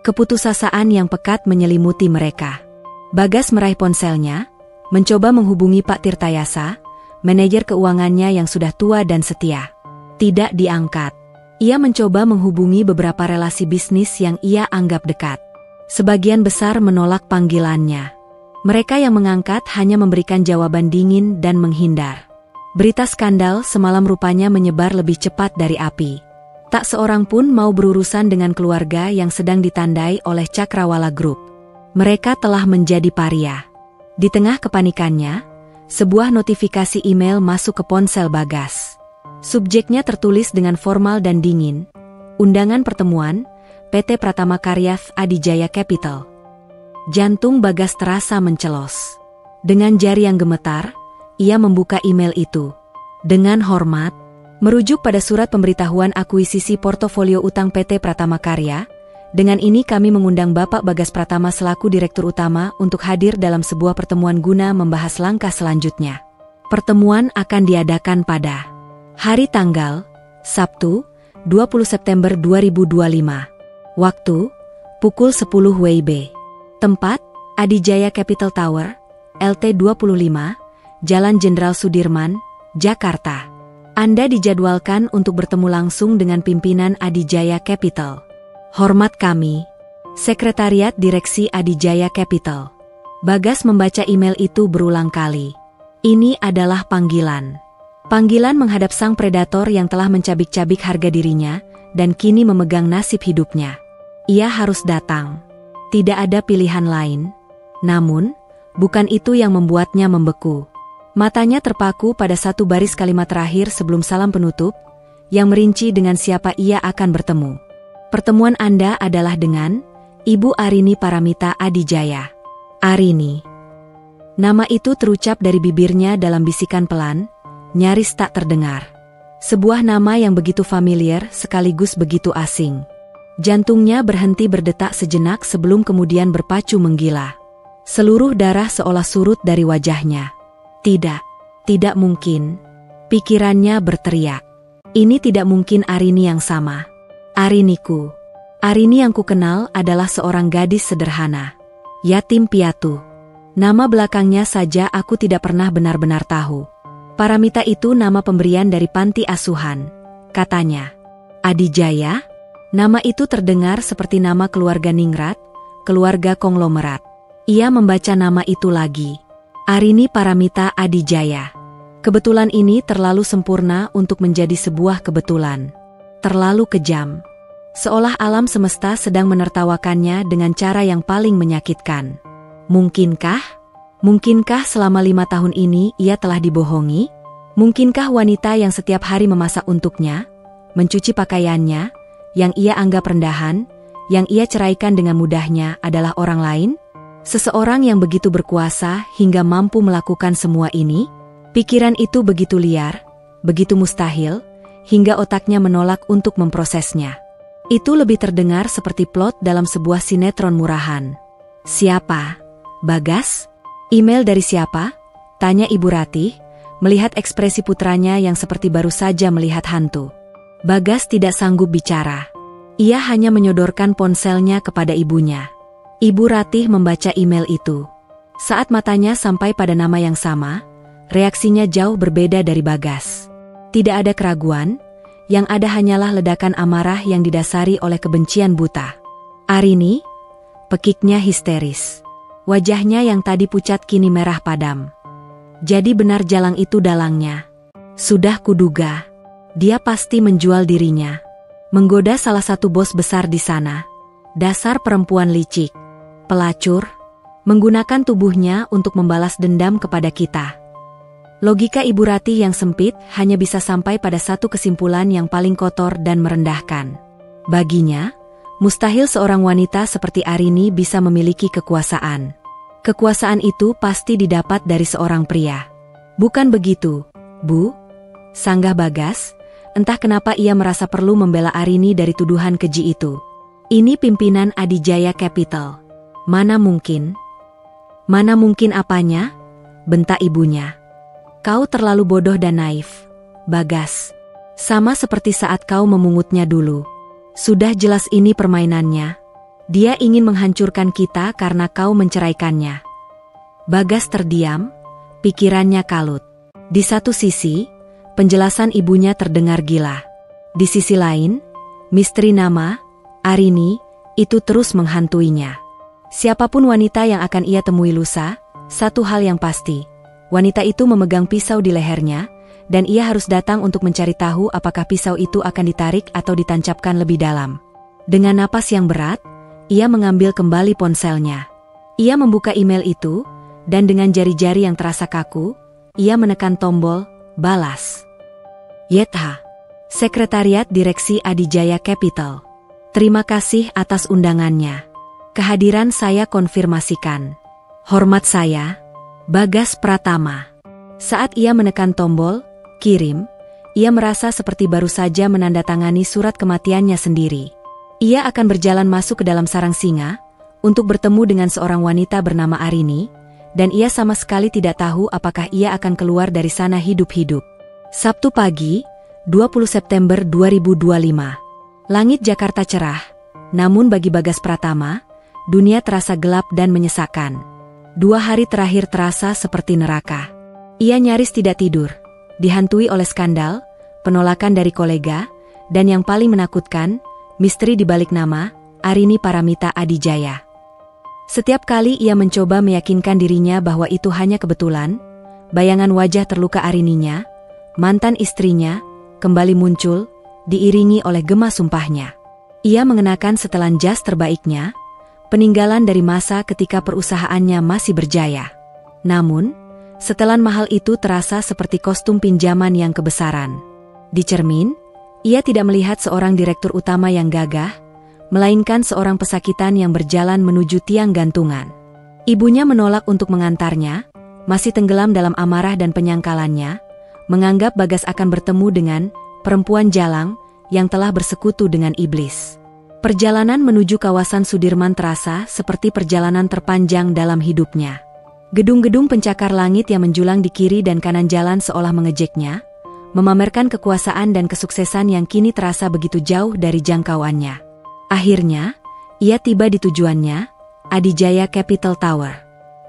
[SPEAKER 1] Keputusasaan yang pekat menyelimuti mereka. Bagas meraih ponselnya, mencoba menghubungi Pak Tirtayasa, manajer keuangannya yang sudah tua dan setia. Tidak diangkat. Ia mencoba menghubungi beberapa relasi bisnis yang ia anggap dekat. Sebagian besar menolak panggilannya. Mereka yang mengangkat hanya memberikan jawaban dingin dan menghindar. Berita skandal semalam rupanya menyebar lebih cepat dari api. Tak seorang pun mau berurusan dengan keluarga yang sedang ditandai oleh Cakrawala Group. Mereka telah menjadi paria. Di tengah kepanikannya, sebuah notifikasi email masuk ke ponsel Bagas. Subjeknya tertulis dengan formal dan dingin. Undangan pertemuan, PT Pratama Karya Adijaya Capital. Jantung Bagas terasa mencelos. Dengan jari yang gemetar, ia membuka email itu. Dengan hormat, merujuk pada surat pemberitahuan akuisisi portofolio utang PT Pratama Karya, dengan ini kami mengundang Bapak Bagas Pratama selaku Direktur Utama untuk hadir dalam sebuah pertemuan guna membahas langkah selanjutnya. Pertemuan akan diadakan pada hari tanggal, Sabtu, 20 September 2025. Waktu, pukul 10 WIB. Tempat, Adijaya Capital Tower, LT 25, Jalan Jenderal Sudirman, Jakarta. Anda dijadwalkan untuk bertemu langsung dengan pimpinan Adijaya Capital. Hormat kami, Sekretariat Direksi Adijaya Capital. Bagas membaca email itu berulang kali. Ini adalah panggilan. Panggilan menghadap sang predator yang telah mencabik-cabik harga dirinya dan kini memegang nasib hidupnya. Ia harus datang. Tidak ada pilihan lain. Namun, bukan itu yang membuatnya membeku. Matanya terpaku pada satu baris kalimat terakhir sebelum salam penutup, yang merinci dengan siapa ia akan bertemu. Pertemuan Anda adalah dengan Ibu Arini Paramita Adijaya. Arini. Nama itu terucap dari bibirnya dalam bisikan pelan, nyaris tak terdengar. Sebuah nama yang begitu familiar sekaligus begitu asing. Jantungnya berhenti berdetak sejenak sebelum kemudian berpacu menggila. Seluruh darah seolah surut dari wajahnya. Tidak mungkin. Pikirannya berteriak. Ini tidak mungkin Arini yang sama. Ariniku. Arini yang kukenal adalah seorang gadis sederhana. Yatim piatu. Nama belakangnya saja aku tidak pernah benar-benar tahu. Paramita itu nama pemberian dari panti asuhan, katanya. Adijaya? Nama itu terdengar seperti nama keluarga ningrat, keluarga konglomerat. Ia membaca nama itu lagi. Arini Paramita Adijaya. Kebetulan ini terlalu sempurna untuk menjadi sebuah kebetulan. Terlalu kejam. Seolah alam semesta sedang menertawakannya dengan cara yang paling menyakitkan. Mungkinkah? Mungkinkah selama 5 tahun ini ia telah dibohongi? Mungkinkah wanita yang setiap hari memasak untuknya, mencuci pakaiannya, yang ia anggap rendahan, yang ia ceraikan dengan mudahnya adalah orang lain? Seseorang yang begitu berkuasa hingga mampu melakukan semua ini? Pikiran itu begitu liar, begitu mustahil, hingga otaknya menolak untuk memprosesnya. Itu lebih terdengar seperti plot dalam sebuah sinetron murahan. Siapa? Bagas? Email dari siapa? Tanya Ibu Ratih, melihat ekspresi putranya yang seperti baru saja melihat hantu. Bagas tidak sanggup bicara. Ia hanya menyodorkan ponselnya kepada ibunya. Ibu Ratih membaca email itu. Saat matanya sampai pada nama yang sama, reaksinya jauh berbeda dari Bagas. Tidak ada keraguan, yang ada hanyalah ledakan amarah yang didasari oleh kebencian buta. Arini? Pekiknya histeris. Wajahnya yang tadi pucat kini merah padam. Jadi benar jalang itu dalangnya. Sudah kuduga. Dia pasti menjual dirinya. Menggoda salah satu bos besar di sana. Dasar perempuan licik. Pelacur. Menggunakan tubuhnya untuk membalas dendam kepada kita. Logika Ibu Ratih yang sempit hanya bisa sampai pada satu kesimpulan yang paling kotor dan merendahkan. Baginya, mustahil seorang wanita seperti Arini bisa memiliki kekuasaan. Kekuasaan itu pasti didapat dari seorang pria. Bukan begitu, Bu? Sanggah Bagas, entah kenapa ia merasa perlu membela Arini dari tuduhan keji itu. Ini pimpinan Adijaya Capital. Mana mungkin? Mana mungkin apanya? Bentak ibunya. Kau terlalu bodoh dan naif, Bagas. Sama seperti saat kau memungutnya dulu. Sudah jelas ini permainannya. Dia ingin menghancurkan kita karena kau menceraikannya. Bagas terdiam, pikirannya kalut. Di satu sisi, penjelasan ibunya terdengar gila. Di sisi lain, misteri nama, Arini, itu terus menghantuinya. Siapapun wanita yang akan ia temui lusa, satu hal yang pasti, wanita itu memegang pisau di lehernya, dan ia harus datang untuk mencari tahu apakah pisau itu akan ditarik atau ditancapkan lebih dalam. Dengan napas yang berat, ia mengambil kembali ponselnya. Ia membuka email itu, dan dengan jari-jari yang terasa kaku, ia menekan tombol balas. Yetha, Sekretariat Direksi Adijaya Capital. Terima kasih atas undangannya. Kehadiran saya konfirmasikan. Hormat saya, Bagas Pratama. Saat ia menekan tombol kirim, ia merasa seperti baru saja menandatangani surat kematiannya sendiri. Ia akan berjalan masuk ke dalam sarang singa, untuk bertemu dengan seorang wanita bernama Arini, dan ia sama sekali tidak tahu apakah ia akan keluar dari sana hidup-hidup. Sabtu pagi, 20 September 2025. Langit Jakarta cerah, namun bagi Bagas Pratama, dunia terasa gelap dan menyesakkan. 2 hari terakhir terasa seperti neraka. Ia nyaris tidak tidur, dihantui oleh skandal, penolakan dari kolega, dan yang paling menakutkan, misteri di balik nama, Arini Paramita Adijaya. Setiap kali ia mencoba meyakinkan dirinya bahwa itu hanya kebetulan, bayangan wajah terluka Arininya, mantan istrinya, kembali muncul, diiringi oleh gema sumpahnya. Ia mengenakan setelan jas terbaiknya, peninggalan dari masa ketika perusahaannya masih berjaya. Namun, setelan mahal itu terasa seperti kostum pinjaman yang kebesaran. Di cermin, ia tidak melihat seorang direktur utama yang gagah, melainkan seorang pesakitan yang berjalan menuju tiang gantungan. Ibunya menolak untuk mengantarnya, masih tenggelam dalam amarah dan penyangkalannya, menganggap Bagas akan bertemu dengan perempuan jalang yang telah bersekutu dengan iblis. Perjalanan menuju kawasan Sudirman terasa seperti perjalanan terpanjang dalam hidupnya. Gedung-gedung pencakar langit yang menjulang di kiri dan kanan jalan seolah mengejeknya, memamerkan kekuasaan dan kesuksesan yang kini terasa begitu jauh dari jangkauannya. Akhirnya, ia tiba di tujuannya, Adijaya Capital Tower.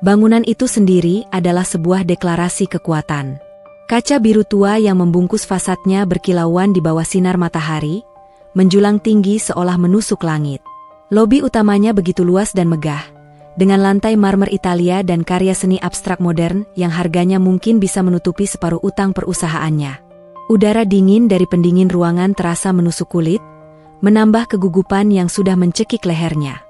[SPEAKER 1] Bangunan itu sendiri adalah sebuah deklarasi kekuatan. Kaca biru tua yang membungkus fasadnya berkilauan di bawah sinar matahari, menjulang tinggi seolah menusuk langit. Lobi utamanya begitu luas dan megah, dengan lantai marmer Italia dan karya seni abstrak modern yang harganya mungkin bisa menutupi separuh utang perusahaannya. Udara dingin dari pendingin ruangan terasa menusuk kulit, menambah kegugupan yang sudah mencekik lehernya.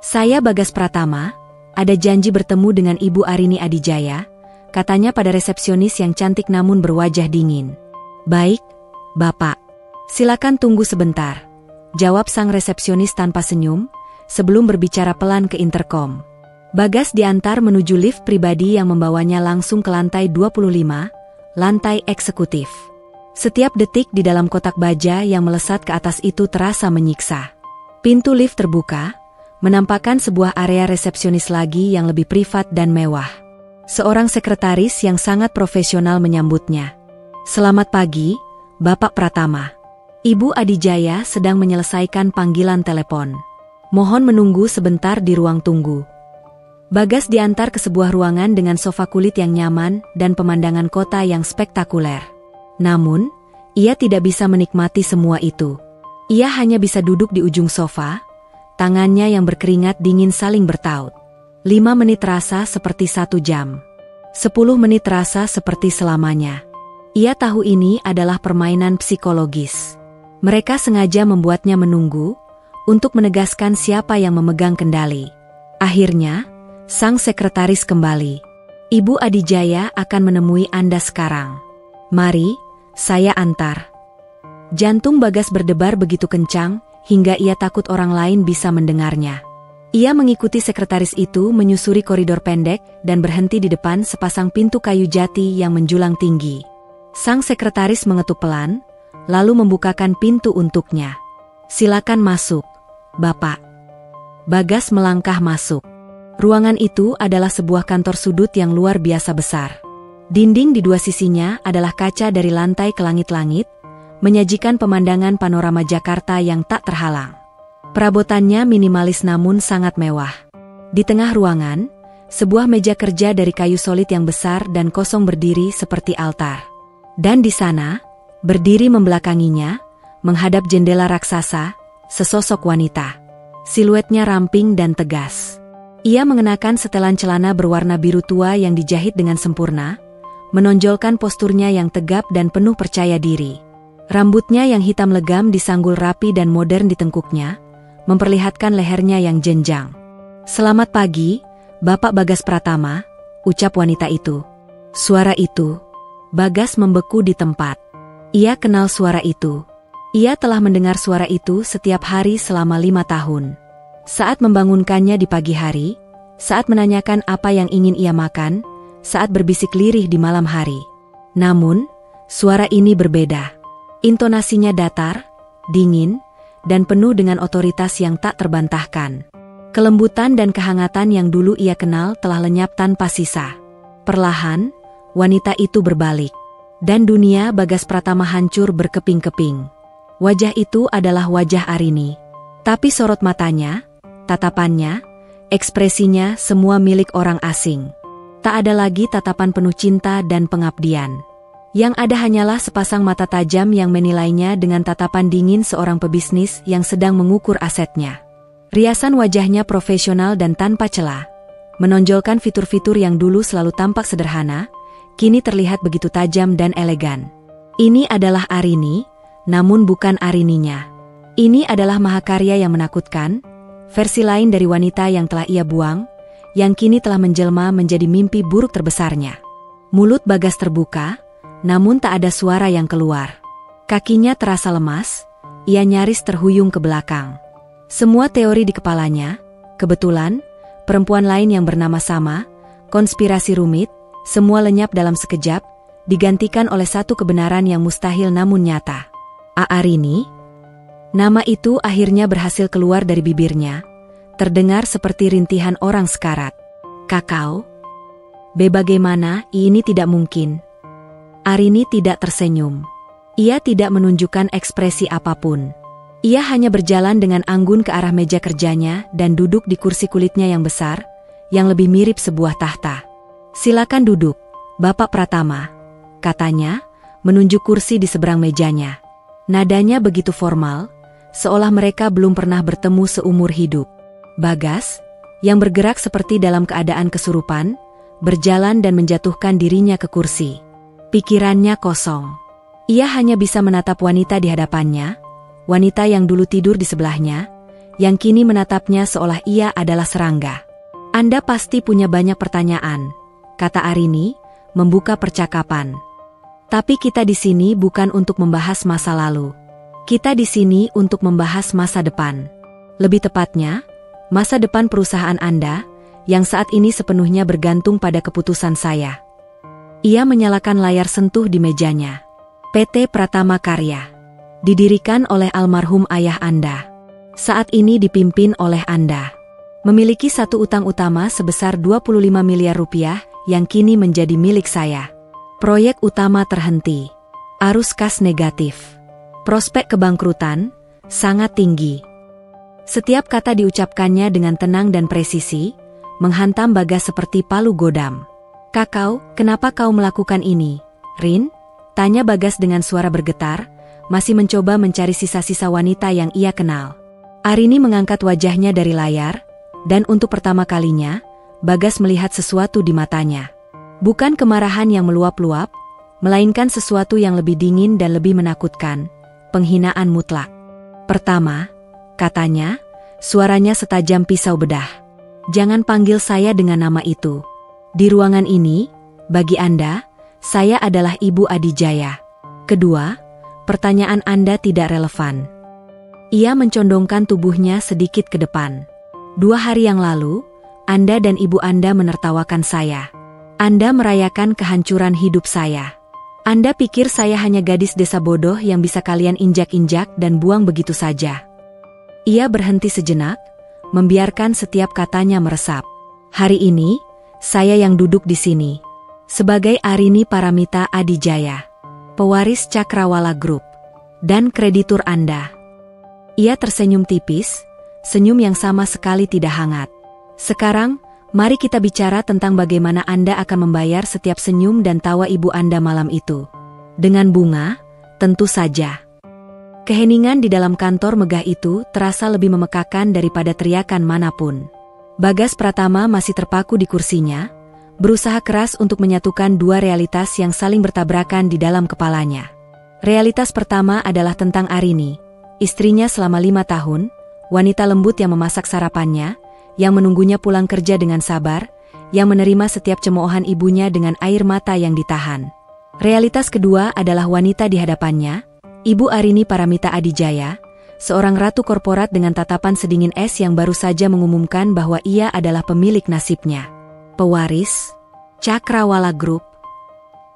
[SPEAKER 1] "Saya Bagas Pratama, ada janji bertemu dengan Ibu Arini Adijaya," katanya pada resepsionis yang cantik namun berwajah dingin. "Baik, Bapak. Silakan tunggu sebentar," jawab sang resepsionis tanpa senyum, sebelum berbicara pelan ke interkom. Bagas diantar menuju lift pribadi yang membawanya langsung ke lantai 25, lantai eksekutif. Setiap detik di dalam kotak baja yang melesat ke atas itu terasa menyiksa. Pintu lift terbuka, menampakkan sebuah area resepsionis lagi yang lebih privat dan mewah. Seorang sekretaris yang sangat profesional menyambutnya. "Selamat pagi, Bapak Pratama. Ibu Adijaya sedang menyelesaikan panggilan telepon. Mohon menunggu sebentar di ruang tunggu." Bagas diantar ke sebuah ruangan dengan sofa kulit yang nyaman dan pemandangan kota yang spektakuler. Namun, ia tidak bisa menikmati semua itu. Ia hanya bisa duduk di ujung sofa, tangannya yang berkeringat dingin saling bertaut. 5 menit terasa seperti 1 jam. 10 menit terasa seperti selamanya. Ia tahu ini adalah permainan psikologis. Mereka sengaja membuatnya menunggu, untuk menegaskan siapa yang memegang kendali. Akhirnya, sang sekretaris kembali. "Ibu Adijaya akan menemui Anda sekarang. Mari, saya antar." Jantung Bagas berdebar begitu kencang, hingga ia takut orang lain bisa mendengarnya. Ia mengikuti sekretaris itu menyusuri koridor pendek dan berhenti di depan sepasang pintu kayu jati yang menjulang tinggi. Sang sekretaris mengetuk pelan, lalu membukakan pintu untuknya. "Silakan masuk, Bapak." Bagas melangkah masuk. Ruangan itu adalah sebuah kantor sudut yang luar biasa besar. Dinding di dua sisinya adalah kaca dari lantai ke langit-langit, menyajikan pemandangan panorama Jakarta yang tak terhalang. Perabotannya minimalis namun sangat mewah. Di tengah ruangan, sebuah meja kerja dari kayu solid yang besar dan kosong berdiri seperti altar. Dan di sana, berdiri membelakanginya, menghadap jendela raksasa, sesosok wanita. Siluetnya ramping dan tegas. Ia mengenakan setelan celana berwarna biru tua yang dijahit dengan sempurna, menonjolkan posturnya yang tegap dan penuh percaya diri. Rambutnya yang hitam legam disanggul rapi dan modern di tengkuknya, memperlihatkan lehernya yang jenjang. "Selamat pagi, Bapak Bagas Pratama," ucap wanita itu. Suara itu, Bagas membeku di tempat. Ia kenal suara itu. Ia telah mendengar suara itu setiap hari selama 5 tahun. Saat membangunkannya di pagi hari, saat menanyakan apa yang ingin ia makan, saat berbisik lirih di malam hari. Namun, suara ini berbeda. Intonasinya datar, dingin, dan penuh dengan otoritas yang tak terbantahkan. Kelembutan dan kehangatan yang dulu ia kenal telah lenyap tanpa sisa. Perlahan, wanita itu berbalik. Dan dunia Bagas Pratama hancur berkeping-keping. Wajah itu adalah wajah Arini. Tapi sorot matanya, tatapannya, ekspresinya semua milik orang asing. Tak ada lagi tatapan penuh cinta dan pengabdian. Yang ada hanyalah sepasang mata tajam yang menilainya dengan tatapan dingin seorang pebisnis yang sedang mengukur asetnya. Riasan wajahnya profesional dan tanpa celah, menonjolkan fitur-fitur yang dulu selalu tampak sederhana, kini terlihat begitu tajam dan elegan. Ini adalah Arini, namun bukan Arininya. Ini adalah mahakarya yang menakutkan, versi lain dari wanita yang telah ia buang, yang kini telah menjelma menjadi mimpi buruk terbesarnya. Mulut Bagas terbuka, namun tak ada suara yang keluar. Kakinya terasa lemas, ia nyaris terhuyung ke belakang. Semua teori di kepalanya, kebetulan, perempuan lain yang bernama sama, konspirasi rumit, semua lenyap dalam sekejap, digantikan oleh satu kebenaran yang mustahil namun nyata. Arini? Nama itu akhirnya berhasil keluar dari bibirnya, terdengar seperti rintihan orang sekarat. Kakao? Bagaimana, ini tidak mungkin. Arini tidak tersenyum. Ia tidak menunjukkan ekspresi apapun. Ia hanya berjalan dengan anggun ke arah meja kerjanya dan duduk di kursi kulitnya yang besar, yang lebih mirip sebuah tahta. Silakan duduk, Bapak Pratama, katanya, menunjuk kursi di seberang mejanya. Nadanya begitu formal, seolah mereka belum pernah bertemu seumur hidup. Bagas, yang bergerak seperti dalam keadaan kesurupan, berjalan dan menjatuhkan dirinya ke kursi. Pikirannya kosong. Ia hanya bisa menatap wanita di hadapannya, wanita yang dulu tidur di sebelahnya, yang kini menatapnya seolah ia adalah serangga. Anda pasti punya banyak pertanyaan, kata Arini, membuka percakapan. Tapi kita di sini bukan untuk membahas masa lalu. Kita di sini untuk membahas masa depan. Lebih tepatnya, masa depan perusahaan Anda, yang saat ini sepenuhnya bergantung pada keputusan saya. Ia menyalakan layar sentuh di mejanya. PT Pratama Karya. Didirikan oleh almarhum ayah Anda. Saat ini dipimpin oleh Anda. Memiliki satu utang utama sebesar 25 miliar rupiah yang kini menjadi milik saya. Proyek utama terhenti. Arus kas negatif. Prospek kebangkrutan sangat tinggi. Setiap kata diucapkannya dengan tenang dan presisi, menghantam Bagas seperti palu godam. Kakao, kenapa kau melakukan ini, Rin? Tanya Bagas dengan suara bergetar, masih mencoba mencari sisa-sisa wanita yang ia kenal. Arini mengangkat wajahnya dari layar, dan untuk pertama kalinya, Bagas melihat sesuatu di matanya. Bukan kemarahan yang meluap-luap, melainkan sesuatu yang lebih dingin dan lebih menakutkan, penghinaan mutlak. Pertama, katanya, suaranya setajam pisau bedah. Jangan panggil saya dengan nama itu. Di ruangan ini, bagi Anda, saya adalah Ibu Adijaya. Kedua, pertanyaan Anda tidak relevan. Ia mencondongkan tubuhnya sedikit ke depan. 2 hari yang lalu, Anda dan ibu Anda menertawakan saya. Anda merayakan kehancuran hidup saya. Anda pikir saya hanya gadis desa bodoh yang bisa kalian injak-injak dan buang begitu saja. Ia berhenti sejenak, membiarkan setiap katanya meresap. Hari ini, saya yang duduk di sini. Sebagai Arini Paramita Adijaya, pewaris Cakrawala Group, dan kreditur Anda. Ia tersenyum tipis, senyum yang sama sekali tidak hangat. Sekarang, mari kita bicara tentang bagaimana Anda akan membayar setiap senyum dan tawa ibu Anda malam itu. Dengan bunga, tentu saja. Keheningan di dalam kantor megah itu terasa lebih memekakan daripada teriakan manapun. Bagas Pratama masih terpaku di kursinya, berusaha keras untuk menyatukan dua realitas yang saling bertabrakan di dalam kepalanya. Realitas pertama adalah tentang Arini, istrinya selama 5 tahun, wanita lembut yang memasak sarapannya, yang menunggunya pulang kerja dengan sabar, yang menerima setiap cemoohan ibunya dengan air mata yang ditahan. Realitas kedua adalah wanita di hadapannya, Ibu Arini Paramita Adijaya, seorang ratu korporat dengan tatapan sedingin es yang baru saja mengumumkan bahwa ia adalah pemilik nasibnya. Pewaris Cakrawala Group.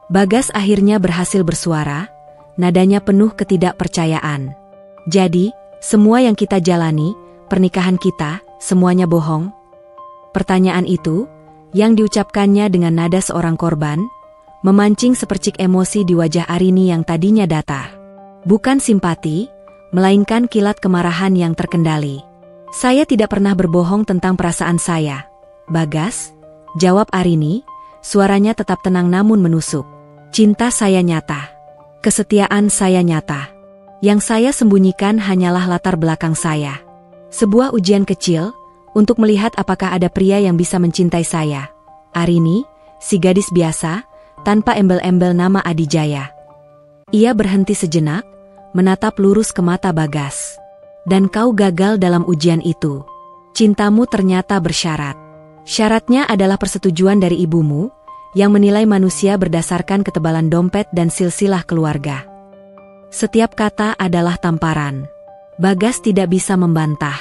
[SPEAKER 1] Bagas akhirnya berhasil bersuara, nadanya penuh ketidakpercayaan. Jadi, semua yang kita jalani, pernikahan kita, semuanya bohong? Pertanyaan itu, yang diucapkannya dengan nada seorang korban, memancing sepercik emosi di wajah Arini yang tadinya datar. Bukan simpati, melainkan kilat kemarahan yang terkendali. Saya tidak pernah berbohong tentang perasaan saya, Bagas, jawab Arini, suaranya tetap tenang namun menusuk. Cinta saya nyata. Kesetiaan saya nyata. Yang saya sembunyikan hanyalah latar belakang saya. Sebuah ujian kecil, untuk melihat apakah ada pria yang bisa mencintai saya. Arini, si gadis biasa, tanpa embel-embel nama Adijaya. Ia berhenti sejenak, menatap lurus ke mata Bagas. Dan kau gagal dalam ujian itu. Cintamu ternyata bersyarat. Syaratnya adalah persetujuan dari ibumu, yang menilai manusia berdasarkan ketebalan dompet dan silsilah keluarga. Setiap kata adalah tamparan. Bagas tidak bisa membantah.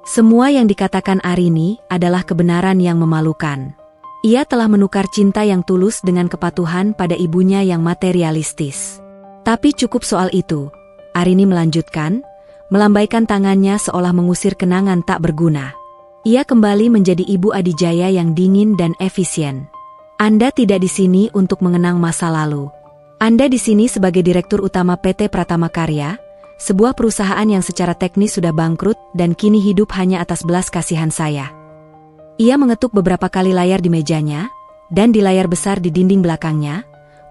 [SPEAKER 1] Semua yang dikatakan Arini adalah kebenaran yang memalukan. Ia telah menukar cinta yang tulus dengan kepatuhan pada ibunya yang materialistis. Tapi cukup soal itu. Arini melanjutkan, melambaikan tangannya seolah mengusir kenangan tak berguna. Ia kembali menjadi ibu adijaya yang dingin dan efisien. Anda tidak di sini untuk mengenang masa lalu. Anda di sini sebagai Direktur Utama PT Pratama Karya, sebuah perusahaan yang secara teknis sudah bangkrut dan kini hidup hanya atas belas kasihan saya. Ia mengetuk beberapa kali layar di mejanya, dan di layar besar di dinding belakangnya,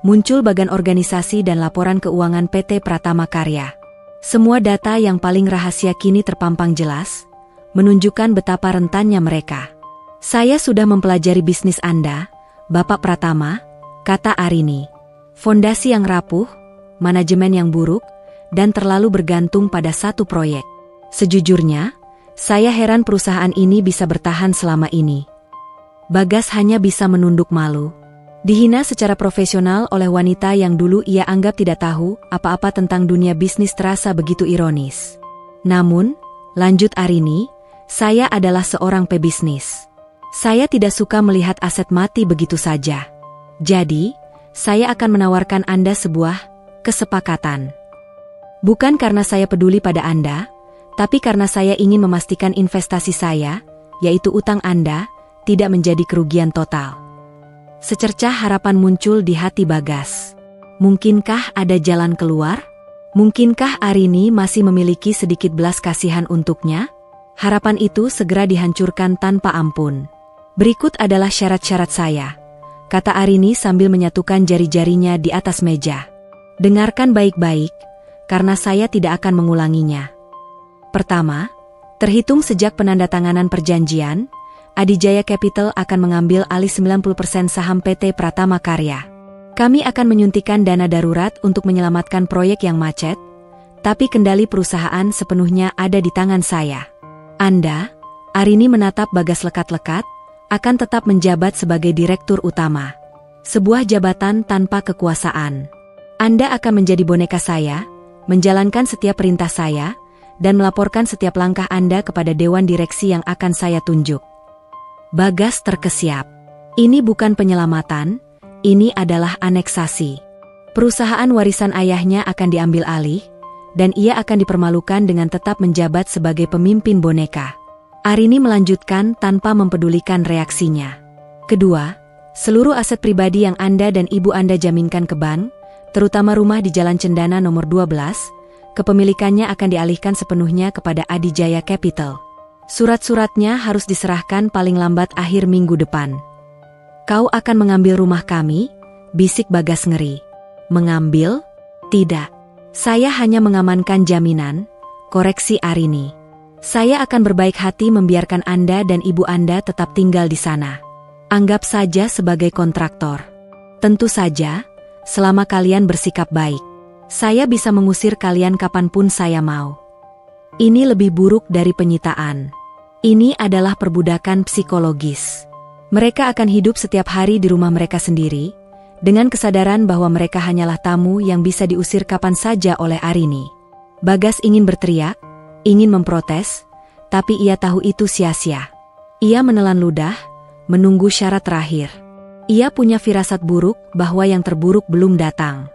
[SPEAKER 1] muncul bagan organisasi dan laporan keuangan PT Pratama Karya. Semua data yang paling rahasia kini terpampang jelas, menunjukkan betapa rentannya mereka. Saya sudah mempelajari bisnis Anda, Bapak Pratama, kata Arini. Fondasi yang rapuh, manajemen yang buruk, dan terlalu bergantung pada satu proyek. Sejujurnya, saya heran perusahaan ini bisa bertahan selama ini. Bagas hanya bisa menunduk malu. Dihina secara profesional oleh wanita yang dulu ia anggap tidak tahu apa-apa tentang dunia bisnis terasa begitu ironis. Namun, lanjut Arini, saya adalah seorang pebisnis. Saya tidak suka melihat aset mati begitu saja. Jadi, saya akan menawarkan Anda sebuah kesepakatan. Bukan karena saya peduli pada Anda, tapi karena saya ingin memastikan investasi saya, yaitu utang Anda, tidak menjadi kerugian total. Secercah harapan muncul di hati Bagas. Mungkinkah ada jalan keluar? Mungkinkah Arini masih memiliki sedikit belas kasihan untuknya? Harapan itu segera dihancurkan tanpa ampun. Berikut adalah syarat-syarat saya, kata Arini sambil menyatukan jari-jarinya di atas meja. Dengarkan baik-baik, karena saya tidak akan mengulanginya. Pertama, terhitung sejak penandatanganan perjanjian, Adijaya Capital akan mengambil alih 90% saham PT Pratama Karya. Kami akan menyuntikkan dana darurat untuk menyelamatkan proyek yang macet, tapi kendali perusahaan sepenuhnya ada di tangan saya. Anda, Arini menatap Bagas lekat-lekat, akan tetap menjabat sebagai Direktur Utama. Sebuah jabatan tanpa kekuasaan. Anda akan menjadi boneka saya, menjalankan setiap perintah saya, dan melaporkan setiap langkah Anda kepada Dewan Direksi yang akan saya tunjuk. Bagas terkesiap. Ini bukan penyelamatan, ini adalah aneksasi. Perusahaan warisan ayahnya akan diambil alih, dan ia akan dipermalukan dengan tetap menjabat sebagai pemimpin boneka. Arini melanjutkan tanpa mempedulikan reaksinya. Kedua, seluruh aset pribadi yang Anda dan ibu Anda jaminkan ke bank, terutama rumah di Jalan Cendana nomor 12, kepemilikannya akan dialihkan sepenuhnya kepada Adijaya Capital. Surat-suratnya harus diserahkan paling lambat akhir minggu depan. Kau akan mengambil rumah kami? Bisik Bagas ngeri. Mengambil? Tidak. Saya hanya mengamankan jaminan, koreksi Arini. Saya akan berbaik hati membiarkan Anda dan ibu Anda tetap tinggal di sana. Anggap saja sebagai kontraktor. Tentu saja, selama kalian bersikap baik. Saya bisa mengusir kalian kapanpun saya mau. Ini lebih buruk dari penyitaan. Ini adalah perbudakan psikologis. Mereka akan hidup setiap hari di rumah mereka sendiri, dengan kesadaran bahwa mereka hanyalah tamu yang bisa diusir kapan saja oleh Arini. Bagas ingin berteriak, ingin memprotes, tapi ia tahu itu sia-sia. Ia menelan ludah, menunggu syarat terakhir. Ia punya firasat buruk bahwa yang terburuk belum datang.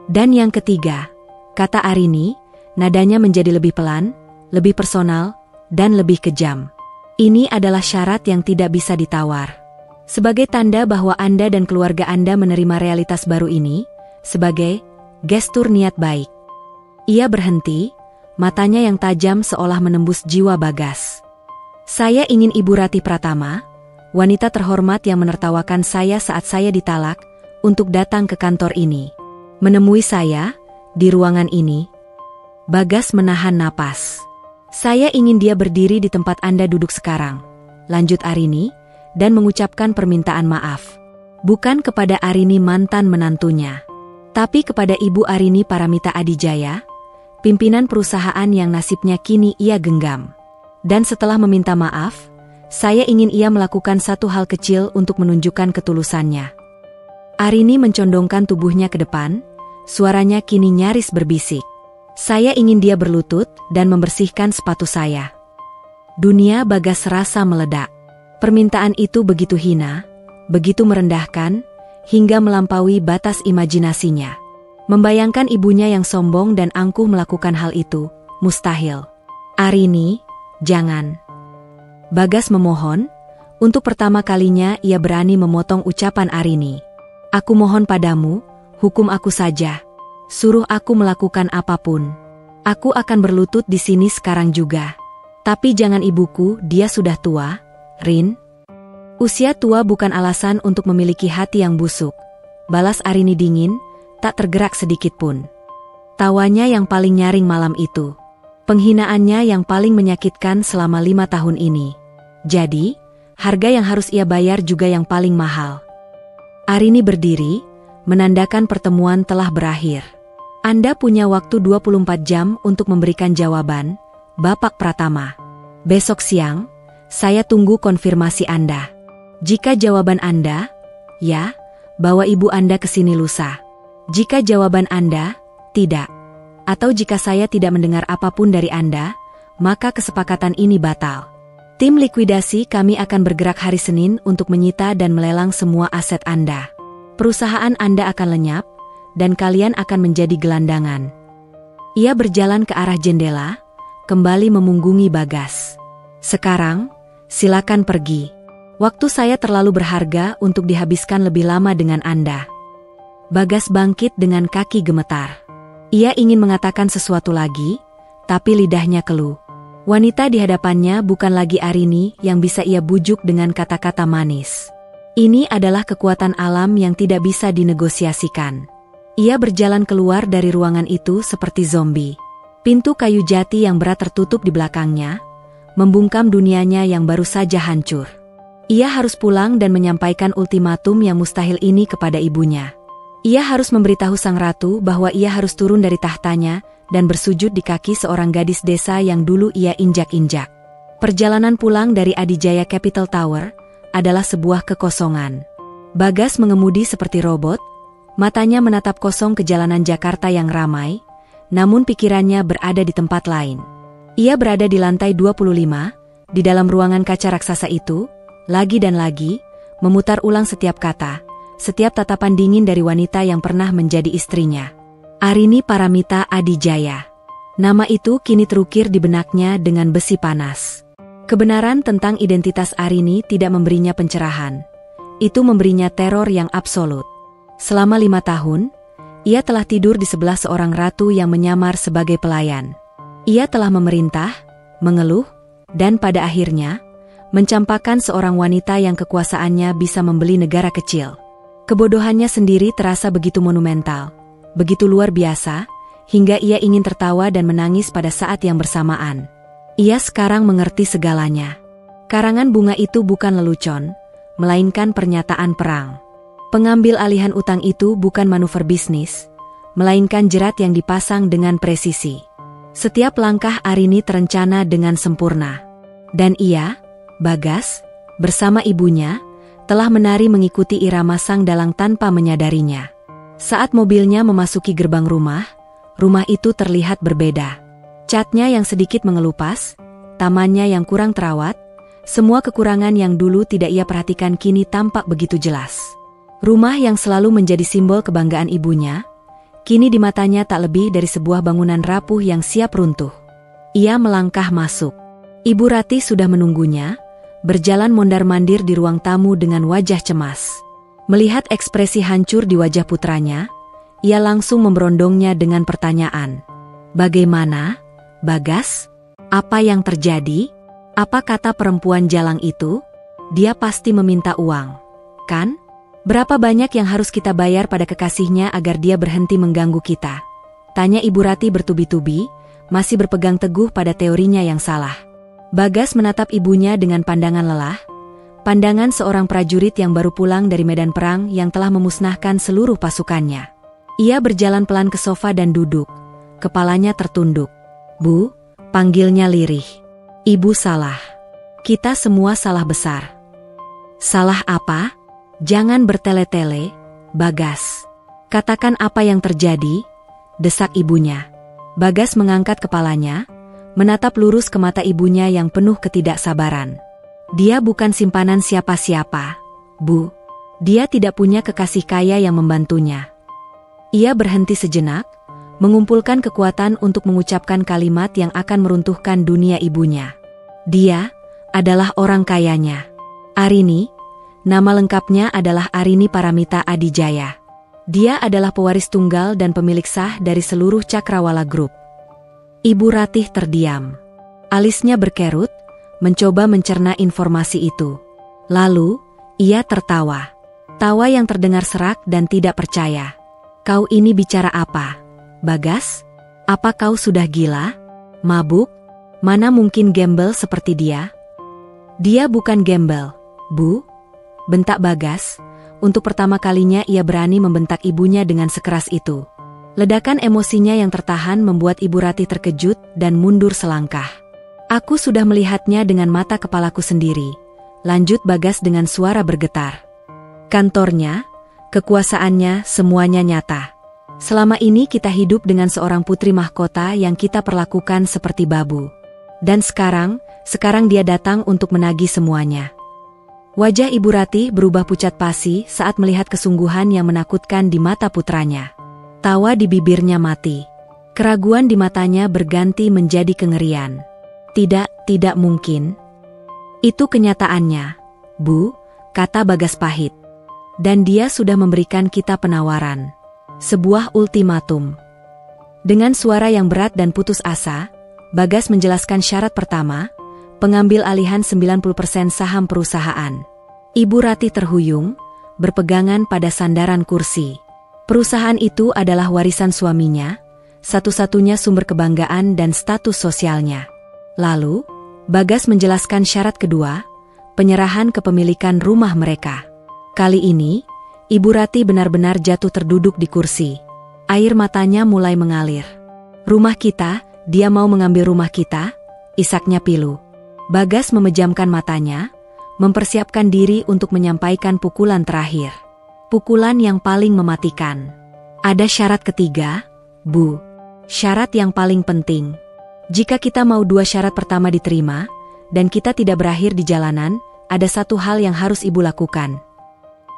[SPEAKER 1] Dan yang ketiga, kata Arini, nadanya menjadi lebih pelan, lebih personal, dan lebih kejam. Ini adalah syarat yang tidak bisa ditawar. Sebagai tanda bahwa Anda dan keluarga Anda menerima realitas baru ini, sebagai gestur niat baik. Ia berhenti, matanya yang tajam seolah menembus jiwa Bagas. Saya ingin Ibu Ratih Pratama, wanita terhormat yang menertawakan saya saat saya ditalak, untuk datang ke kantor ini. Menemui saya, di ruangan ini. Bagas menahan napas. Saya ingin dia berdiri di tempat Anda duduk sekarang, lanjut Arini, dan mengucapkan permintaan maaf. Bukan kepada Arini mantan menantunya. Tapi kepada Ibu Arini Paramita Adijaya, pimpinan perusahaan yang nasibnya kini ia genggam. Dan setelah meminta maaf, saya ingin ia melakukan satu hal kecil untuk menunjukkan ketulusannya. Arini mencondongkan tubuhnya ke depan, suaranya kini nyaris berbisik. Saya ingin dia berlutut dan membersihkan sepatu saya. Dunia Bagas serasa meledak. Permintaan itu begitu hina, begitu merendahkan, hingga melampaui batas imajinasinya. Membayangkan ibunya yang sombong dan angkuh melakukan hal itu, mustahil. Arini, jangan. Bagas memohon, untuk pertama kalinya ia berani memotong ucapan Arini. Aku mohon padamu, hukum aku saja. Suruh aku melakukan apapun. Aku akan berlutut di sini sekarang juga. Tapi jangan ibuku, dia sudah tua, Rin. Usia tua bukan alasan untuk memiliki hati yang busuk. Balas Arini dingin, tak tergerak sedikit pun. Tawanya yang paling nyaring malam itu. Penghinaannya yang paling menyakitkan selama 5 tahun ini. Jadi, harga yang harus ia bayar juga yang paling mahal. Arini berdiri, menandakan pertemuan telah berakhir. Anda punya waktu 24 jam untuk memberikan jawaban, Bapak Pratama. Besok siang, saya tunggu konfirmasi Anda. Jika jawaban Anda, ya, bawa ibu Anda ke sini lusa. Jika jawaban Anda, tidak. Atau jika saya tidak mendengar apapun dari Anda, maka kesepakatan ini batal. Tim likuidasi kami akan bergerak hari Senin untuk menyita dan melelang semua aset Anda. Perusahaan Anda akan lenyap, dan kalian akan menjadi gelandangan. Ia berjalan ke arah jendela, kembali memunggungi Bagas. Sekarang, silakan pergi. Waktu saya terlalu berharga untuk dihabiskan lebih lama dengan Anda. Bagas bangkit dengan kaki gemetar. Ia ingin mengatakan sesuatu lagi, tapi lidahnya keluh. Wanita di hadapannya bukan lagi Arini yang bisa ia bujuk dengan kata-kata manis. Ini adalah kekuatan alam yang tidak bisa dinegosiasikan. Ia berjalan keluar dari ruangan itu seperti zombie. Pintu kayu jati yang berat tertutup di belakangnya, membungkam dunianya yang baru saja hancur. Ia harus pulang dan menyampaikan ultimatum yang mustahil ini kepada ibunya. Ia harus memberitahu sang ratu bahwa ia harus turun dari tahtanya dan bersujud di kaki seorang gadis desa yang dulu ia injak-injak. Perjalanan pulang dari Adijaya Capital Tower adalah sebuah kekosongan. Bagas mengemudi seperti robot, matanya menatap kosong ke jalanan Jakarta yang ramai, namun pikirannya berada di tempat lain. Ia berada di lantai 25, di dalam ruangan kaca raksasa itu, lagi dan lagi, memutar ulang setiap kata, setiap tatapan dingin dari wanita yang pernah menjadi istrinya. Arini Paramita Adijaya. Nama itu kini terukir di benaknya dengan besi panas. Kebenaran tentang identitas Arini tidak memberinya pencerahan. Itu memberinya teror yang absolut. Selama 5 tahun, ia telah tidur di sebelah seorang ratu yang menyamar sebagai pelayan. Ia telah memerintah, mengeluh, dan pada akhirnya, mencampakkan seorang wanita yang kekuasaannya bisa membeli negara kecil. Kebodohannya sendiri terasa begitu monumental, begitu luar biasa, hingga ia ingin tertawa dan menangis pada saat yang bersamaan. Ia sekarang mengerti segalanya. Karangan bunga itu bukan lelucon, melainkan pernyataan perang. Pengambil alihan utang itu bukan manuver bisnis, melainkan jerat yang dipasang dengan presisi. Setiap langkah Arini terencana dengan sempurna. Dan ia, Bagas, bersama ibunya, telah menari mengikuti irama sang dalang tanpa menyadarinya. Saat mobilnya memasuki gerbang rumah itu terlihat berbeda. Catnya yang sedikit mengelupas, tamannya yang kurang terawat, semua kekurangan yang dulu tidak ia perhatikan kini tampak begitu jelas. Rumah yang selalu menjadi simbol kebanggaan ibunya, kini di matanya tak lebih dari sebuah bangunan rapuh yang siap runtuh. Ia melangkah masuk. Ibu Rati sudah menunggunya, berjalan mondar-mandir di ruang tamu dengan wajah cemas. Melihat ekspresi hancur di wajah putranya, ia langsung memberondongnya dengan pertanyaan. Bagaimana, Bagas? Apa yang terjadi? Apa kata perempuan jalang itu? Dia pasti meminta uang, kan? Berapa banyak yang harus kita bayar pada kekasihnya agar dia berhenti mengganggu kita? Tanya Ibu Rati bertubi-tubi, masih berpegang teguh pada teorinya yang salah. Bagas menatap ibunya dengan pandangan lelah, pandangan seorang prajurit yang baru pulang dari medan perang yang telah memusnahkan seluruh pasukannya. Ia berjalan pelan ke sofa dan duduk. Kepalanya tertunduk. "Bu," panggilnya lirih. "Ibu salah. Kita semua salah besar." "Salah apa? Jangan bertele-tele, Bagas. Katakan apa yang terjadi," desak ibunya. Bagas mengangkat kepalanya, menatap lurus ke mata ibunya yang penuh ketidaksabaran. "Dia bukan simpanan siapa-siapa, Bu. Dia tidak punya kekasih kaya yang membantunya." Ia berhenti sejenak, mengumpulkan kekuatan untuk mengucapkan kalimat yang akan meruntuhkan dunia ibunya. "Dia adalah orang kayanya. Arini, nama lengkapnya adalah Arini Paramita Adijaya. Dia adalah pewaris tunggal dan pemilik sah dari seluruh Cakrawala Group." Ibu Ratih terdiam. Alisnya berkerut, mencoba mencerna informasi itu. Lalu, ia tertawa. Tawa yang terdengar serak dan tidak percaya. "Kau ini bicara apa, Bagas? Apa kau sudah gila? Mabuk? Mana mungkin gembel seperti dia?" "Dia bukan gembel, Bu," bentak Bagas. Untuk pertama kalinya ia berani membentak ibunya dengan sekeras itu. Ledakan emosinya yang tertahan membuat Ibu Ratih terkejut dan mundur selangkah. "Aku sudah melihatnya dengan mata kepalaku sendiri," lanjut Bagas dengan suara bergetar. "Kantornya, kekuasaannya, semuanya nyata. Selama ini kita hidup dengan seorang putri mahkota yang kita perlakukan seperti babu. Dan sekarang dia datang untuk menagih semuanya." Wajah Ibu Ratih berubah pucat pasi saat melihat kesungguhan yang menakutkan di mata putranya. Tawa di bibirnya mati. Keraguan di matanya berganti menjadi kengerian. Tidak mungkin. "Itu kenyataannya, Bu," kata Bagas pahit. "Dan dia sudah memberikan kita penawaran. Sebuah ultimatum." Dengan suara yang berat dan putus asa, Bagas menjelaskan syarat pertama, pengambil alihan 90% saham perusahaan. Ibu Ratih terhuyung, berpegangan pada sandaran kursi. Perusahaan itu adalah warisan suaminya, satu-satunya sumber kebanggaan dan status sosialnya. Lalu, Bagas menjelaskan syarat kedua, penyerahan kepemilikan rumah mereka. Kali ini, Ibu Ratih benar-benar jatuh terduduk di kursi. Air matanya mulai mengalir. "Rumah kita, dia mau mengambil rumah kita?" isaknya pilu. Bagas memejamkan matanya, mempersiapkan diri untuk menyampaikan pukulan terakhir. Pukulan yang paling mematikan. "Ada syarat ketiga, Bu. Syarat yang paling penting. Jika kita mau dua syarat pertama diterima, dan kita tidak berakhir di jalanan, ada satu hal yang harus Ibu lakukan."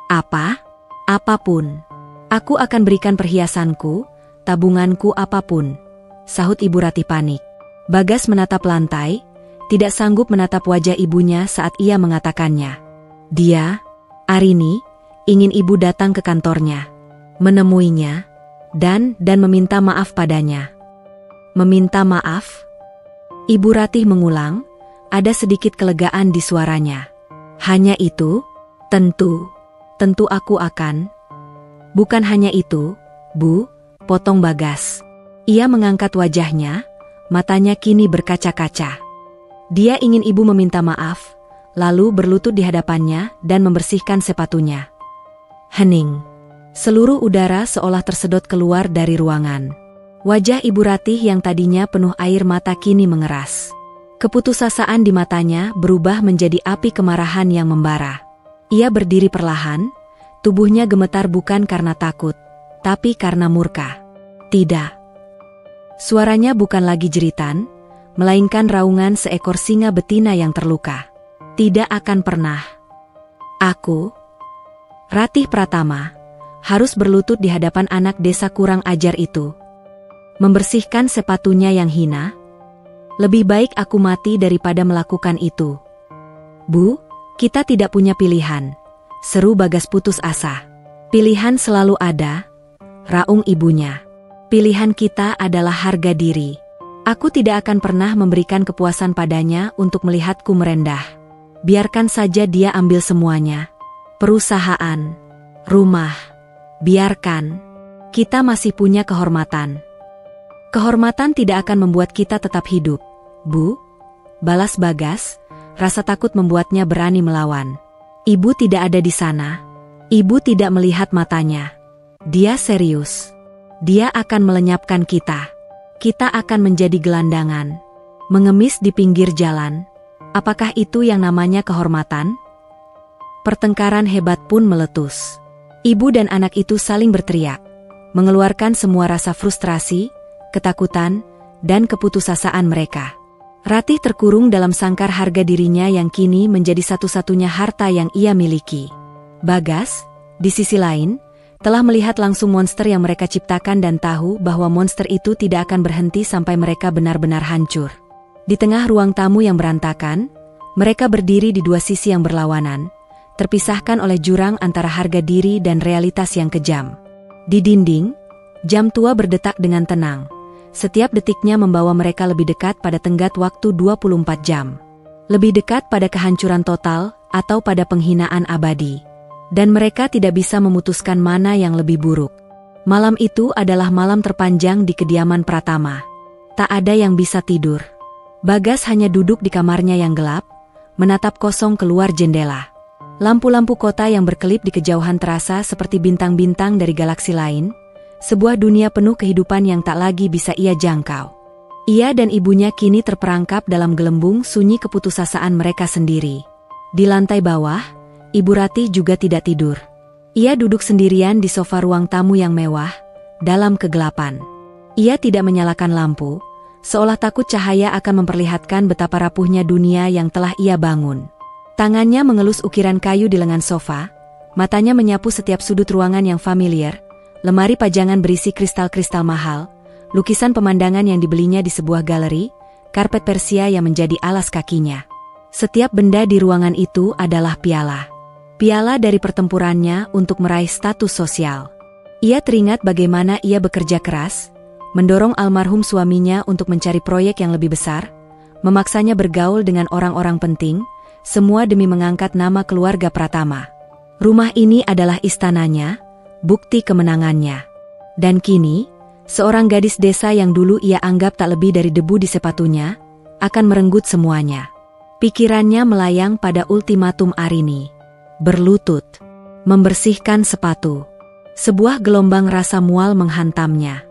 [SPEAKER 1] "Apa?" "Apapun. Aku akan berikan perhiasanku, tabunganku apapun," sahut Ibu Ratih panik. Bagas menatap lantai, tidak sanggup menatap wajah ibunya saat ia mengatakannya. Dia, Arini, ingin Ibu datang ke kantornya, menemuinya, dan meminta maaf padanya. "Meminta maaf?" Ibu Ratih mengulang, ada sedikit kelegaan di suaranya. "Hanya itu? Tentu aku akan." "Bukan hanya itu, Bu," potong Bagas. Ia mengangkat wajahnya, matanya kini berkaca-kaca. Dia ingin Ibu meminta maaf, lalu berlutut di hadapannya dan membersihkan sepatunya. Hening. Seluruh udara seolah tersedot keluar dari ruangan. Wajah Ibu Ratih yang tadinya penuh air mata kini mengeras. Keputusasaan di matanya berubah menjadi api kemarahan yang membara. Ia berdiri perlahan, tubuhnya gemetar bukan karena takut, tapi karena murka. "Tidak." Suaranya bukan lagi jeritan, melainkan raungan seekor singa betina yang terluka. "Tidak akan pernah. Aku, Ratih Pratama, harus berlutut di hadapan anak desa kurang ajar itu. Membersihkan sepatunya yang hina. Lebih baik aku mati daripada melakukan itu." "Bu, kita tidak punya pilihan," seru Bagas putus asa. "Pilihan selalu ada," raung ibunya. "Pilihan kita adalah harga diri. Aku tidak akan pernah memberikan kepuasan padanya untuk melihatku merendah. Biarkan saja dia ambil semuanya. Perusahaan, rumah, biarkan. Kita masih punya kehormatan." "Kehormatan tidak akan membuat kita tetap hidup, Bu," balas Bagas, rasa takut membuatnya berani melawan. "Ibu tidak ada di sana. Ibu tidak melihat matanya. Dia serius. Dia akan melenyapkan kita. Kita akan menjadi gelandangan, mengemis di pinggir jalan. Apakah itu yang namanya kehormatan? Pertengkaran hebat pun meletus. Ibu dan anak itu saling berteriak, mengeluarkan semua rasa frustrasi, ketakutan, dan keputusasaan mereka. Ratih terkurung dalam sangkar harga dirinya yang kini menjadi satu-satunya harta yang ia miliki. Bagas, di sisi lain, telah melihat langsung monster yang mereka ciptakan dan tahu bahwa monster itu tidak akan berhenti sampai mereka benar-benar hancur. Di tengah ruang tamu yang berantakan, mereka berdiri di dua sisi yang berlawanan, terpisahkan oleh jurang antara harga diri dan realitas yang kejam. Di dinding, jam tua berdetak dengan tenang. Setiap detiknya membawa mereka lebih dekat pada tenggat waktu 24 jam. Lebih dekat pada kehancuran total atau pada penghinaan abadi. Dan mereka tidak bisa memutuskan mana yang lebih buruk. Malam itu adalah malam terpanjang di kediaman Pratama. Tak ada yang bisa tidur. Bagas hanya duduk di kamarnya yang gelap, menatap kosong keluar jendela. Lampu-lampu kota yang berkelip di kejauhan terasa seperti bintang-bintang dari galaksi lain, sebuah dunia penuh kehidupan yang tak lagi bisa ia jangkau. Ia dan ibunya kini terperangkap dalam gelembung sunyi keputusasaan mereka sendiri. Di lantai bawah, Ibu Ratih juga tidak tidur. Ia duduk sendirian di sofa ruang tamu yang mewah, dalam kegelapan. Ia tidak menyalakan lampu, seolah takut cahaya akan memperlihatkan betapa rapuhnya dunia yang telah ia bangun. Tangannya mengelus ukiran kayu di lengan sofa, matanya menyapu setiap sudut ruangan yang familiar, lemari pajangan berisi kristal-kristal mahal, lukisan pemandangan yang dibelinya di sebuah galeri, karpet Persia yang menjadi alas kakinya. Setiap benda di ruangan itu adalah piala. Piala dari pertempurannya untuk meraih status sosial. Ia teringat bagaimana ia bekerja keras, mendorong almarhum suaminya untuk mencari proyek yang lebih besar, memaksanya bergaul dengan orang-orang penting, semua demi mengangkat nama keluarga Pratama. Rumah ini adalah istananya, bukti kemenangannya. Dan kini, seorang gadis desa yang dulu ia anggap tak lebih dari debu di sepatunya, akan merenggut semuanya. Pikirannya melayang pada ultimatum Arini. Berlutut, membersihkan sepatu. Sebuah gelombang rasa mual menghantamnya.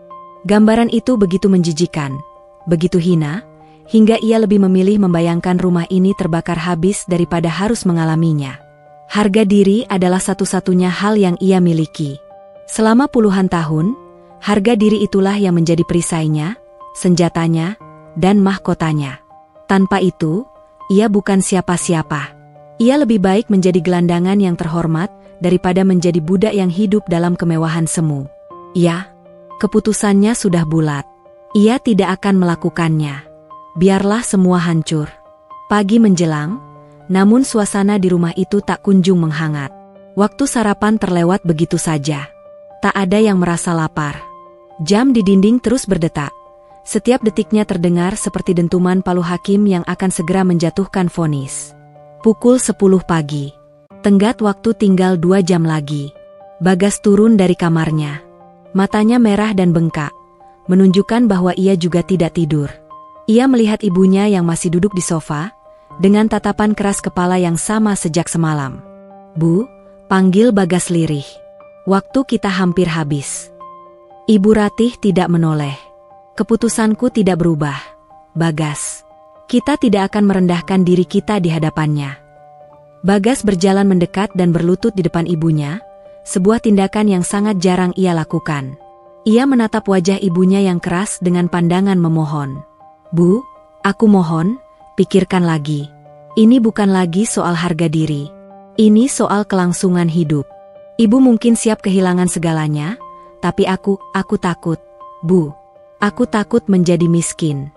[SPEAKER 1] Gambaran itu begitu menjijikan, begitu hina, hingga ia lebih memilih membayangkan rumah ini terbakar habis daripada harus mengalaminya. Harga diri adalah satu-satunya hal yang ia miliki. Selama puluhan tahun, harga diri itulah yang menjadi perisainya, senjatanya, dan mahkotanya. Tanpa itu, ia bukan siapa-siapa. Ia lebih baik menjadi gelandangan yang terhormat daripada menjadi budak yang hidup dalam kemewahan semu. Ya, keputusannya sudah bulat. Ia tidak akan melakukannya. Biarlah semua hancur. Pagi menjelang, namun suasana di rumah itu tak kunjung menghangat. Waktu sarapan terlewat begitu saja. Tak ada yang merasa lapar. Jam di dinding terus berdetak. Setiap detiknya terdengar seperti dentuman palu hakim yang akan segera menjatuhkan vonis. Pukul 10 pagi. Tenggat waktu tinggal 2 jam lagi. Bagas turun dari kamarnya. Matanya merah dan bengkak, menunjukkan bahwa ia juga tidak tidur. Ia melihat ibunya yang masih duduk di sofa, dengan tatapan keras kepala yang sama sejak semalam. "Bu," panggil Bagas lirih. "Waktu kita hampir habis." Ibu Ratih tidak menoleh. "Keputusanku tidak berubah, Bagas. Kita tidak akan merendahkan diri kita di hadapannya." Bagas berjalan mendekat dan berlutut di depan ibunya, sebuah tindakan yang sangat jarang ia lakukan. Ia menatap wajah ibunya yang keras dengan pandangan memohon. "Bu, aku mohon, pikirkan lagi. Ini bukan lagi soal harga diri. Ini soal kelangsungan hidup. Ibu mungkin siap kehilangan segalanya, tapi aku takut, Bu. Aku takut menjadi miskin.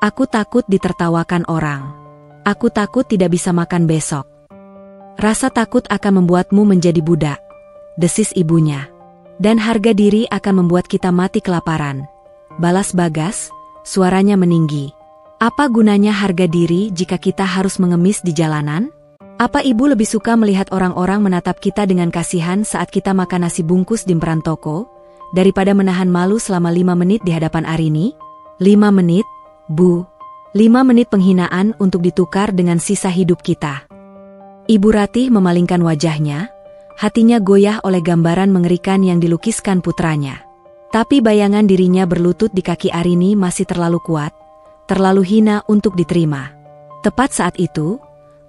[SPEAKER 1] Aku takut ditertawakan orang. Aku takut tidak bisa makan besok. Rasa takut akan membuatmu menjadi budak," desis ibunya. "Dan harga diri akan membuat kita mati kelaparan," balas Bagas, suaranya meninggi. "Apa gunanya harga diri jika kita harus mengemis di jalanan? Apa ibu lebih suka melihat orang-orang menatap kita dengan kasihan saat kita makan nasi bungkus di emperan toko, daripada menahan malu selama 5 menit di hadapan Arini? 5 menit, Bu. 5 menit penghinaan untuk ditukar dengan sisa hidup kita." Ibu Ratih memalingkan wajahnya, hatinya goyah oleh gambaran mengerikan yang dilukiskan putranya. Tapi bayangan dirinya berlutut di kaki Arini masih terlalu kuat, terlalu hina untuk diterima. Tepat saat itu,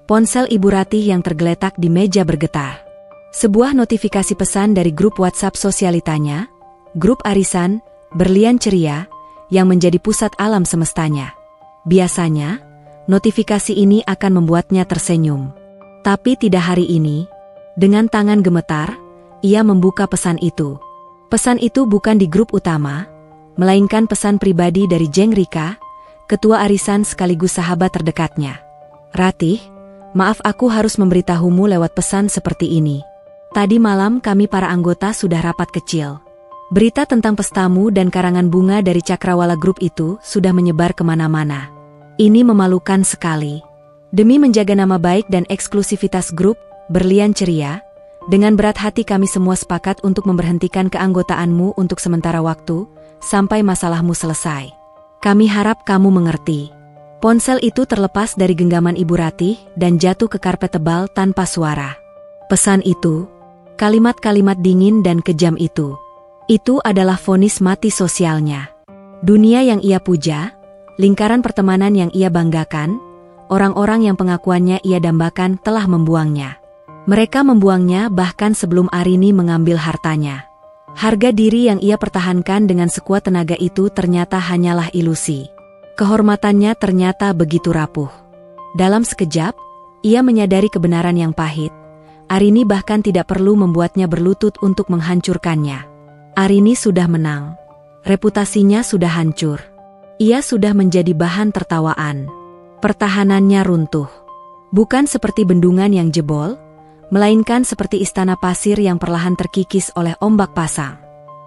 [SPEAKER 1] ponsel Ibu Ratih yang tergeletak di meja bergetar. Sebuah notifikasi pesan dari grup WhatsApp sosialitanya, grup arisan, berlian ceria, yang menjadi pusat alam semestanya. Biasanya, notifikasi ini akan membuatnya tersenyum. Tapi tidak hari ini. Dengan tangan gemetar, ia membuka pesan itu. Pesan itu bukan di grup utama, melainkan pesan pribadi dari Jeng Rika, ketua arisan sekaligus sahabat terdekatnya. Ratih, maaf aku harus memberitahumu lewat pesan seperti ini. Tadi malam kami para anggota sudah rapat kecil. Berita tentang pestamu dan karangan bunga dari Cakrawala Group itu sudah menyebar kemana-mana. Ini memalukan sekali. Demi menjaga nama baik dan eksklusivitas grup Berlian Ceria, dengan berat hati kami semua sepakat untuk memberhentikan keanggotaanmu untuk sementara waktu, sampai masalahmu selesai. Kami harap kamu mengerti. Ponsel itu terlepas dari genggaman Ibu Ratih dan jatuh ke karpet tebal tanpa suara. Pesan itu, kalimat-kalimat dingin dan kejam itu adalah vonis mati sosialnya. Dunia yang ia puja, lingkaran pertemanan yang ia banggakan, orang-orang yang pengakuannya ia dambakan telah membuangnya. Mereka membuangnya bahkan sebelum Arini mengambil hartanya. Harga diri yang ia pertahankan dengan sekuat tenaga itu ternyata hanyalah ilusi. Kehormatannya ternyata begitu rapuh. Dalam sekejap, ia menyadari kebenaran yang pahit. Arini bahkan tidak perlu membuatnya berlutut untuk menghancurkannya. Arini sudah menang. Reputasinya sudah hancur. Ia sudah menjadi bahan tertawaan. Pertahanannya runtuh. Bukan seperti bendungan yang jebol, melainkan seperti istana pasir yang perlahan terkikis oleh ombak pasang.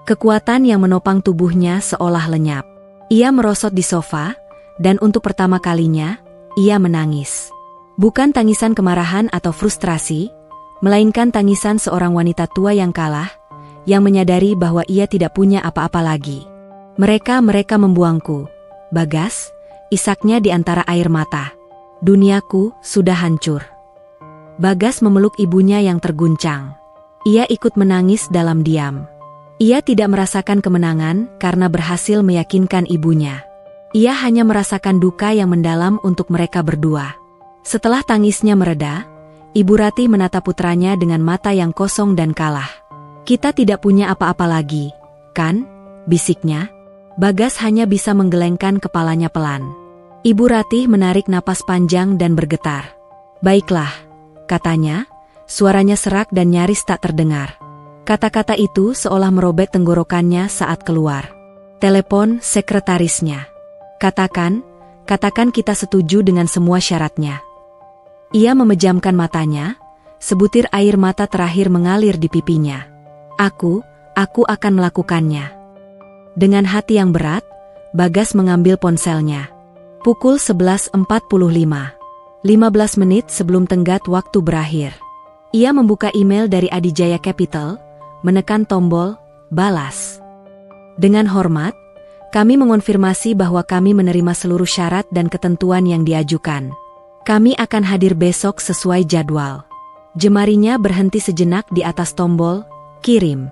[SPEAKER 1] Kekuatan yang menopang tubuhnya seolah lenyap. Ia merosot di sofa, dan untuk pertama kalinya, ia menangis. Bukan tangisan kemarahan atau frustrasi, melainkan tangisan seorang wanita tua yang kalah, yang menyadari bahwa ia tidak punya apa-apa lagi. Mereka membuangku, Bagas, isaknya di antara air mata. Duniaku sudah hancur. Bagas memeluk ibunya yang terguncang. Ia ikut menangis dalam diam. Ia tidak merasakan kemenangan karena berhasil meyakinkan ibunya. Ia hanya merasakan duka yang mendalam untuk mereka berdua. Setelah tangisnya mereda, Ibu Ratih menatap putranya dengan mata yang kosong dan kalah. Kita tidak punya apa-apa lagi, kan? Bisiknya. Bagas hanya bisa menggelengkan kepalanya pelan. Ibu Ratih menarik napas panjang dan bergetar. Baiklah, katanya, suaranya serak dan nyaris tak terdengar. Kata-kata itu seolah merobek tenggorokannya saat keluar. Telepon sekretarisnya. Katakan kita setuju dengan semua syaratnya. Ia memejamkan matanya, sebutir air mata terakhir mengalir di pipinya. Aku akan melakukannya. Dengan hati yang berat, Bagas mengambil ponselnya. Pukul 11.45. 15 menit sebelum tenggat waktu berakhir. Ia membuka email dari Adijaya Capital, menekan tombol balas. Dengan hormat, kami mengonfirmasi bahwa kami menerima seluruh syarat dan ketentuan yang diajukan. Kami akan hadir besok sesuai jadwal. Jemarinya berhenti sejenak di atas tombol kirim.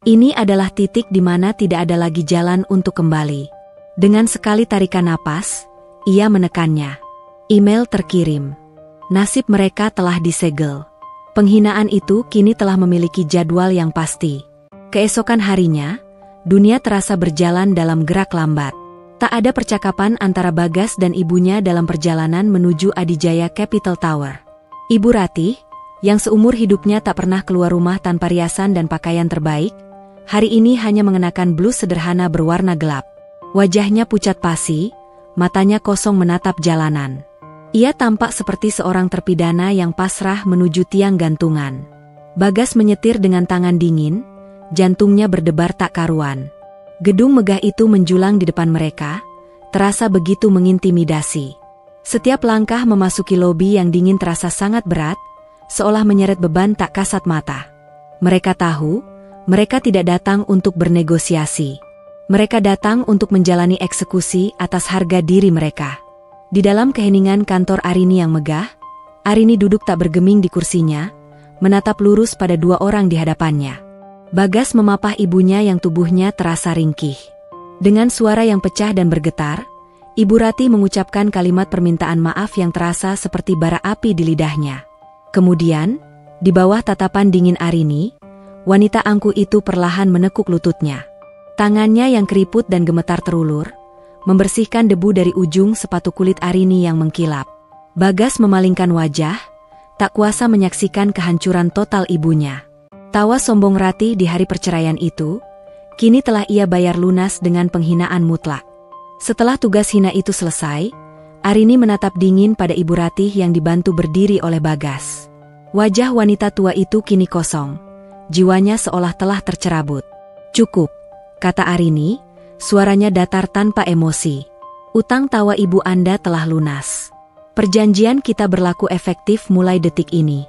[SPEAKER 1] Ini adalah titik di mana tidak ada lagi jalan untuk kembali. Dengan sekali tarikan napas, ia menekannya. Email terkirim. Nasib mereka telah disegel. Penghinaan itu kini telah memiliki jadwal yang pasti. Keesokan harinya, dunia terasa berjalan dalam gerak lambat. Tak ada percakapan antara Bagas dan ibunya dalam perjalanan menuju Adijaya Capital Tower. Ibu Ratih, yang seumur hidupnya tak pernah keluar rumah tanpa riasan dan pakaian terbaik, hari ini hanya mengenakan blus sederhana berwarna gelap. Wajahnya pucat pasi, matanya kosong menatap jalanan. Ia tampak seperti seorang terpidana yang pasrah menuju tiang gantungan. Bagas menyetir dengan tangan dingin, jantungnya berdebar tak karuan. Gedung megah itu menjulang di depan mereka, terasa begitu mengintimidasi. Setiap langkah memasuki lobi yang dingin terasa sangat berat, seolah menyeret beban tak kasat mata. Mereka tahu, mereka tidak datang untuk bernegosiasi. Mereka datang untuk menjalani eksekusi atas harga diri mereka. Di dalam keheningan kantor Arini yang megah, Arini duduk tak bergeming di kursinya, menatap lurus pada dua orang di hadapannya. Bagas memapah ibunya yang tubuhnya terasa ringkih. Dengan suara yang pecah dan bergetar, Ibu Ratih mengucapkan kalimat permintaan maaf yang terasa seperti bara api di lidahnya. Kemudian, di bawah tatapan dingin Arini, wanita angkuh itu perlahan menekuk lututnya. Tangannya yang keriput dan gemetar terulur, membersihkan debu dari ujung sepatu kulit Arini yang mengkilap. Bagas memalingkan wajah, tak kuasa menyaksikan kehancuran total ibunya. Tawa sombong Ratih di hari perceraian itu, kini telah ia bayar lunas dengan penghinaan mutlak. Setelah tugas hina itu selesai, Arini menatap dingin pada Ibu Ratih yang dibantu berdiri oleh Bagas. Wajah wanita tua itu kini kosong, jiwanya seolah telah tercerabut. "Cukup," kata Arini, suaranya datar tanpa emosi. "Utang tawa ibu Anda telah lunas. Perjanjian kita berlaku efektif mulai detik ini."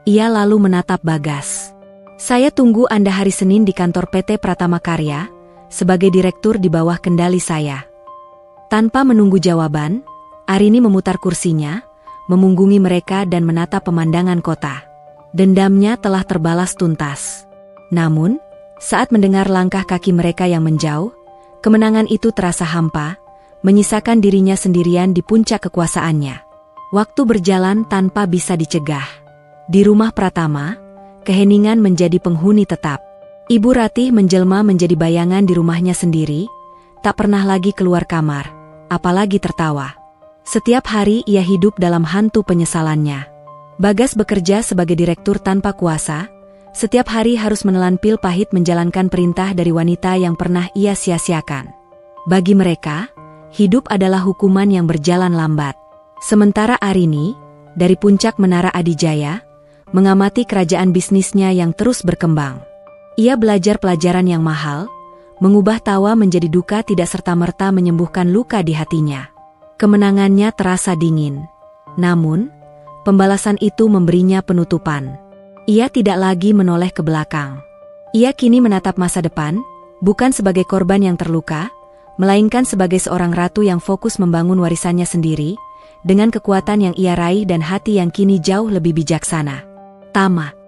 [SPEAKER 1] Ia lalu menatap Bagas. "Saya tunggu Anda hari Senin di kantor PT Pratama Karya, sebagai direktur di bawah kendali saya." Tanpa menunggu jawaban, Arini memutar kursinya, memunggungi mereka dan menatap pemandangan kota. Dendamnya telah terbalas tuntas. Namun, saat mendengar langkah kaki mereka yang menjauh, kemenangan itu terasa hampa, menyisakan dirinya sendirian di puncak kekuasaannya. Waktu berjalan tanpa bisa dicegah. Di rumah Pratama, keheningan menjadi penghuni tetap. Ibu Ratih menjelma menjadi bayangan di rumahnya sendiri, tak pernah lagi keluar kamar, apalagi tertawa. Setiap hari ia hidup dalam hantu penyesalannya. Bagas bekerja sebagai direktur tanpa kuasa, setiap hari harus menelan pil pahit menjalankan perintah dari wanita yang pernah ia sia-siakan. Bagi mereka, hidup adalah hukuman yang berjalan lambat. Sementara Arini, dari puncak Menara Adijaya, mengamati kerajaan bisnisnya yang terus berkembang. Ia belajar pelajaran yang mahal, mengubah tawa menjadi duka tidak serta-merta menyembuhkan luka di hatinya. Kemenangannya terasa dingin. Namun, pembalasan itu memberinya penutupan. Ia tidak lagi menoleh ke belakang. Ia kini menatap masa depan, bukan sebagai korban yang terluka, melainkan sebagai seorang ratu yang fokus membangun warisannya sendiri, dengan kekuatan yang ia raih dan hati yang kini jauh lebih bijaksana. Tamat.